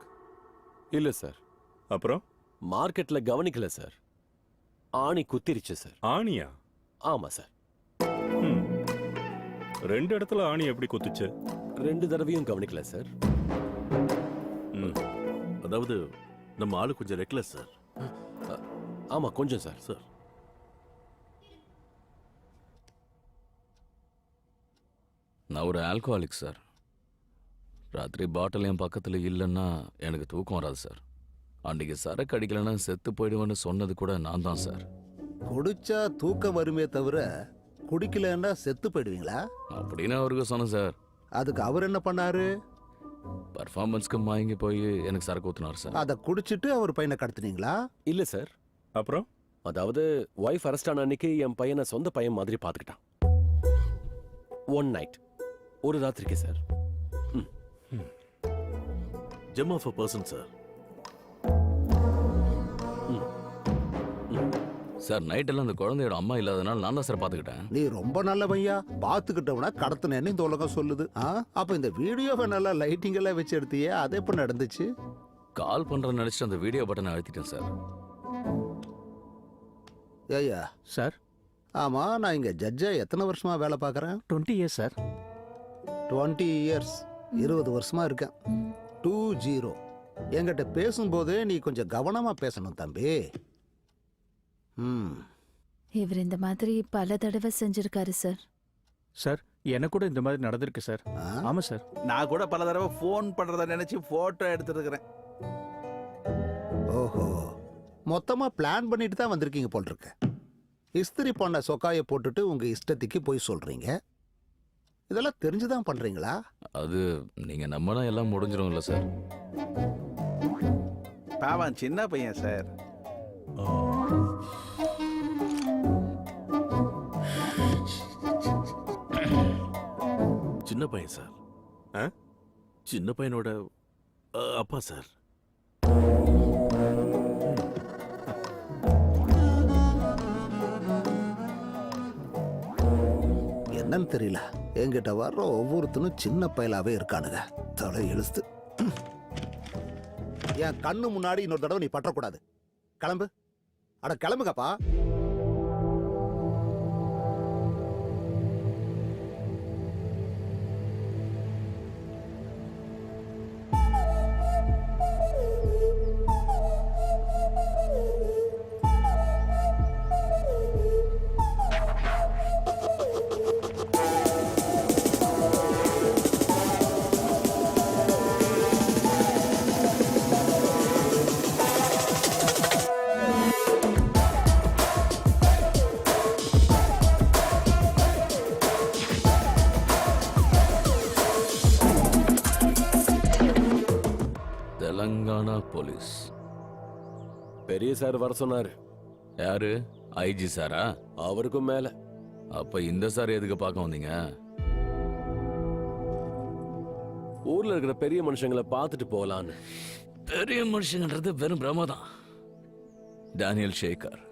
இல்ல சார். அப்புறம் மார்க்கெட்ல கவனிக்கல சார். ஆணி குத்திருச்சு சார். ஆணியா? ஆமா சார். 2 இடத்துல ஆணி எப்படி குத்துச்சு? 2 தடவையும் கவனிக்கல சார். அதாவது நம்ம ஆளு கொஞ்சம் ரெக்லஸ் சார். ஆமா கொஞ்சம் சார். சார் நான் ஒரு ஆல்கோஹாலிக் சார். ராத்திரி பாட்டில் என் பக்கத்தில் இல்லைன்னா எனக்கு தூக்கம் வராது சார். அன்றைக்கி சரக்கு அடிக்கலைன்னா செத்து போயிடுவேன்னு சொன்னது கூட நான் தான் சார். குடிச்சா தூக்கம் வருமே தவிர குடிக்கலன்னா செத்து போயிடுவீங்களா அப்படின்னு அவருக்கு சொன்னேன் சார். அதுக்கு அவர் என்ன பண்ணாரு? பர்ஃபார்மன்ஸ்க்கு மயங்கி போய் எனக்கு சரக்கு ஊத்துனார் சார். அதை குடிச்சிட்டு அவர் பையனை கடத்துனீங்களா? இல்ல சார். அப்புறம் அதாவது ஒய்ஃப் அரெஸ்ட் ஆன அன்னைக்கு என் பையனை சொந்த பையன் மாதிரி பார்த்துக்கிட்டான். 1 நைட், ஒரு ராத்திரிக்கு sir. Gem of a person sir. Sir நைட்டெல்லாம் அந்த குழந்தையோட அம்மா இல்லாதனால நான் தான் சார் பார்த்துக்கிட்டேன். நீ ரொம்ப நல்ல பையா, பார்த்துக்கிட்டவனா கடத்தினேன்னு இந்த உலகம் சொல்லுது. அப்ப இந்த வீடியோவை நல்லா லைட்டிங் எல்லாம் வச்சு எடுத்தியே, அது எப்ப நடந்துச்சு? கால் பண்றேன்னு நினைச்சிட்டு அந்த வீடியோ பட்டனை அழுத்திட்டேன் சார். ஐயா சார். ஆமா, நான் இங்க ஜட்ஜா எத்தனை வருஷமா வேலை பார்க்கறேன்? 20 இயர்ஸ் சார். 20 இயர்ஸ், 20 வருஷமா இருக்கேன். 20. என்கிட்ட பேசும்போது நீ கொஞ்சம் கவனமா பேசணும் தம்பி. இவர் இந்த மாதிரி பல தடவை செஞ்சிருக்காரு சார். சார் எனக்கு கூட இந்த மாதிரி நடந்திருக்கு சார். ஆமா சார். நான் கூட பல தடவை ஃபோன் பண்றத நினைச்சு போட்டோ எடுத்துருக்கிறேன். ஓஹோ, மொத்தமா பிளான் பண்ணிட்டு தான் வந்திருக்கீங்க போல் இருக்கு. இஸ்திரி பண்ண சொக்காயை போட்டுட்டு உங்க இஷ்டத்துக்கு போய் சொல்றீங்க. இதெல்லாம் தெரிஞ்சுதான் பண்றீங்களா? அது நீங்க நம்பினா எல்லாம் முடிஞ்சிரும்ல சார். பாவம் சின்ன பையன் சார். சின்ன பையன் சார். சின்ன பையனோட அப்பா சார். என்னன்னு தெரியல, என்கிட்ட வர்ற ஒவ்வொருத்தனும் சின்ன பயலாவே இருக்கானுங்க. தலை எழுத்து. என் கண்ணு முன்னாடி இன்னொரு தடவை நீ பற்றக்கூடாது. கிளம்பு. அட கிளம்புங்கப்பா. தெலங்கானா போலீஸ். பெரிய சார் வர சொன்னாரு. யாரு? ஐஜி சாரா? அவருக்கும் மேல. அப்ப இந்த சார் எதுக்கு பார்க்க வந்தீங்க? ஊர்ல இருக்கிற பெரிய மனுஷங்களை பார்த்துட்டு போகலான்னு. பெரிய மனுஷங்கன்றது வெறும் பிரமா தான். Daniel Shekar.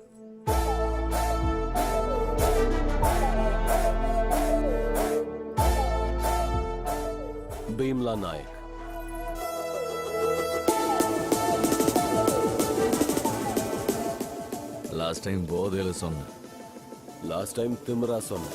Bheemla Nayak. Last time போதையில சொன்ன. லாஸ்ட் டைம் திமிரா சொன்ன.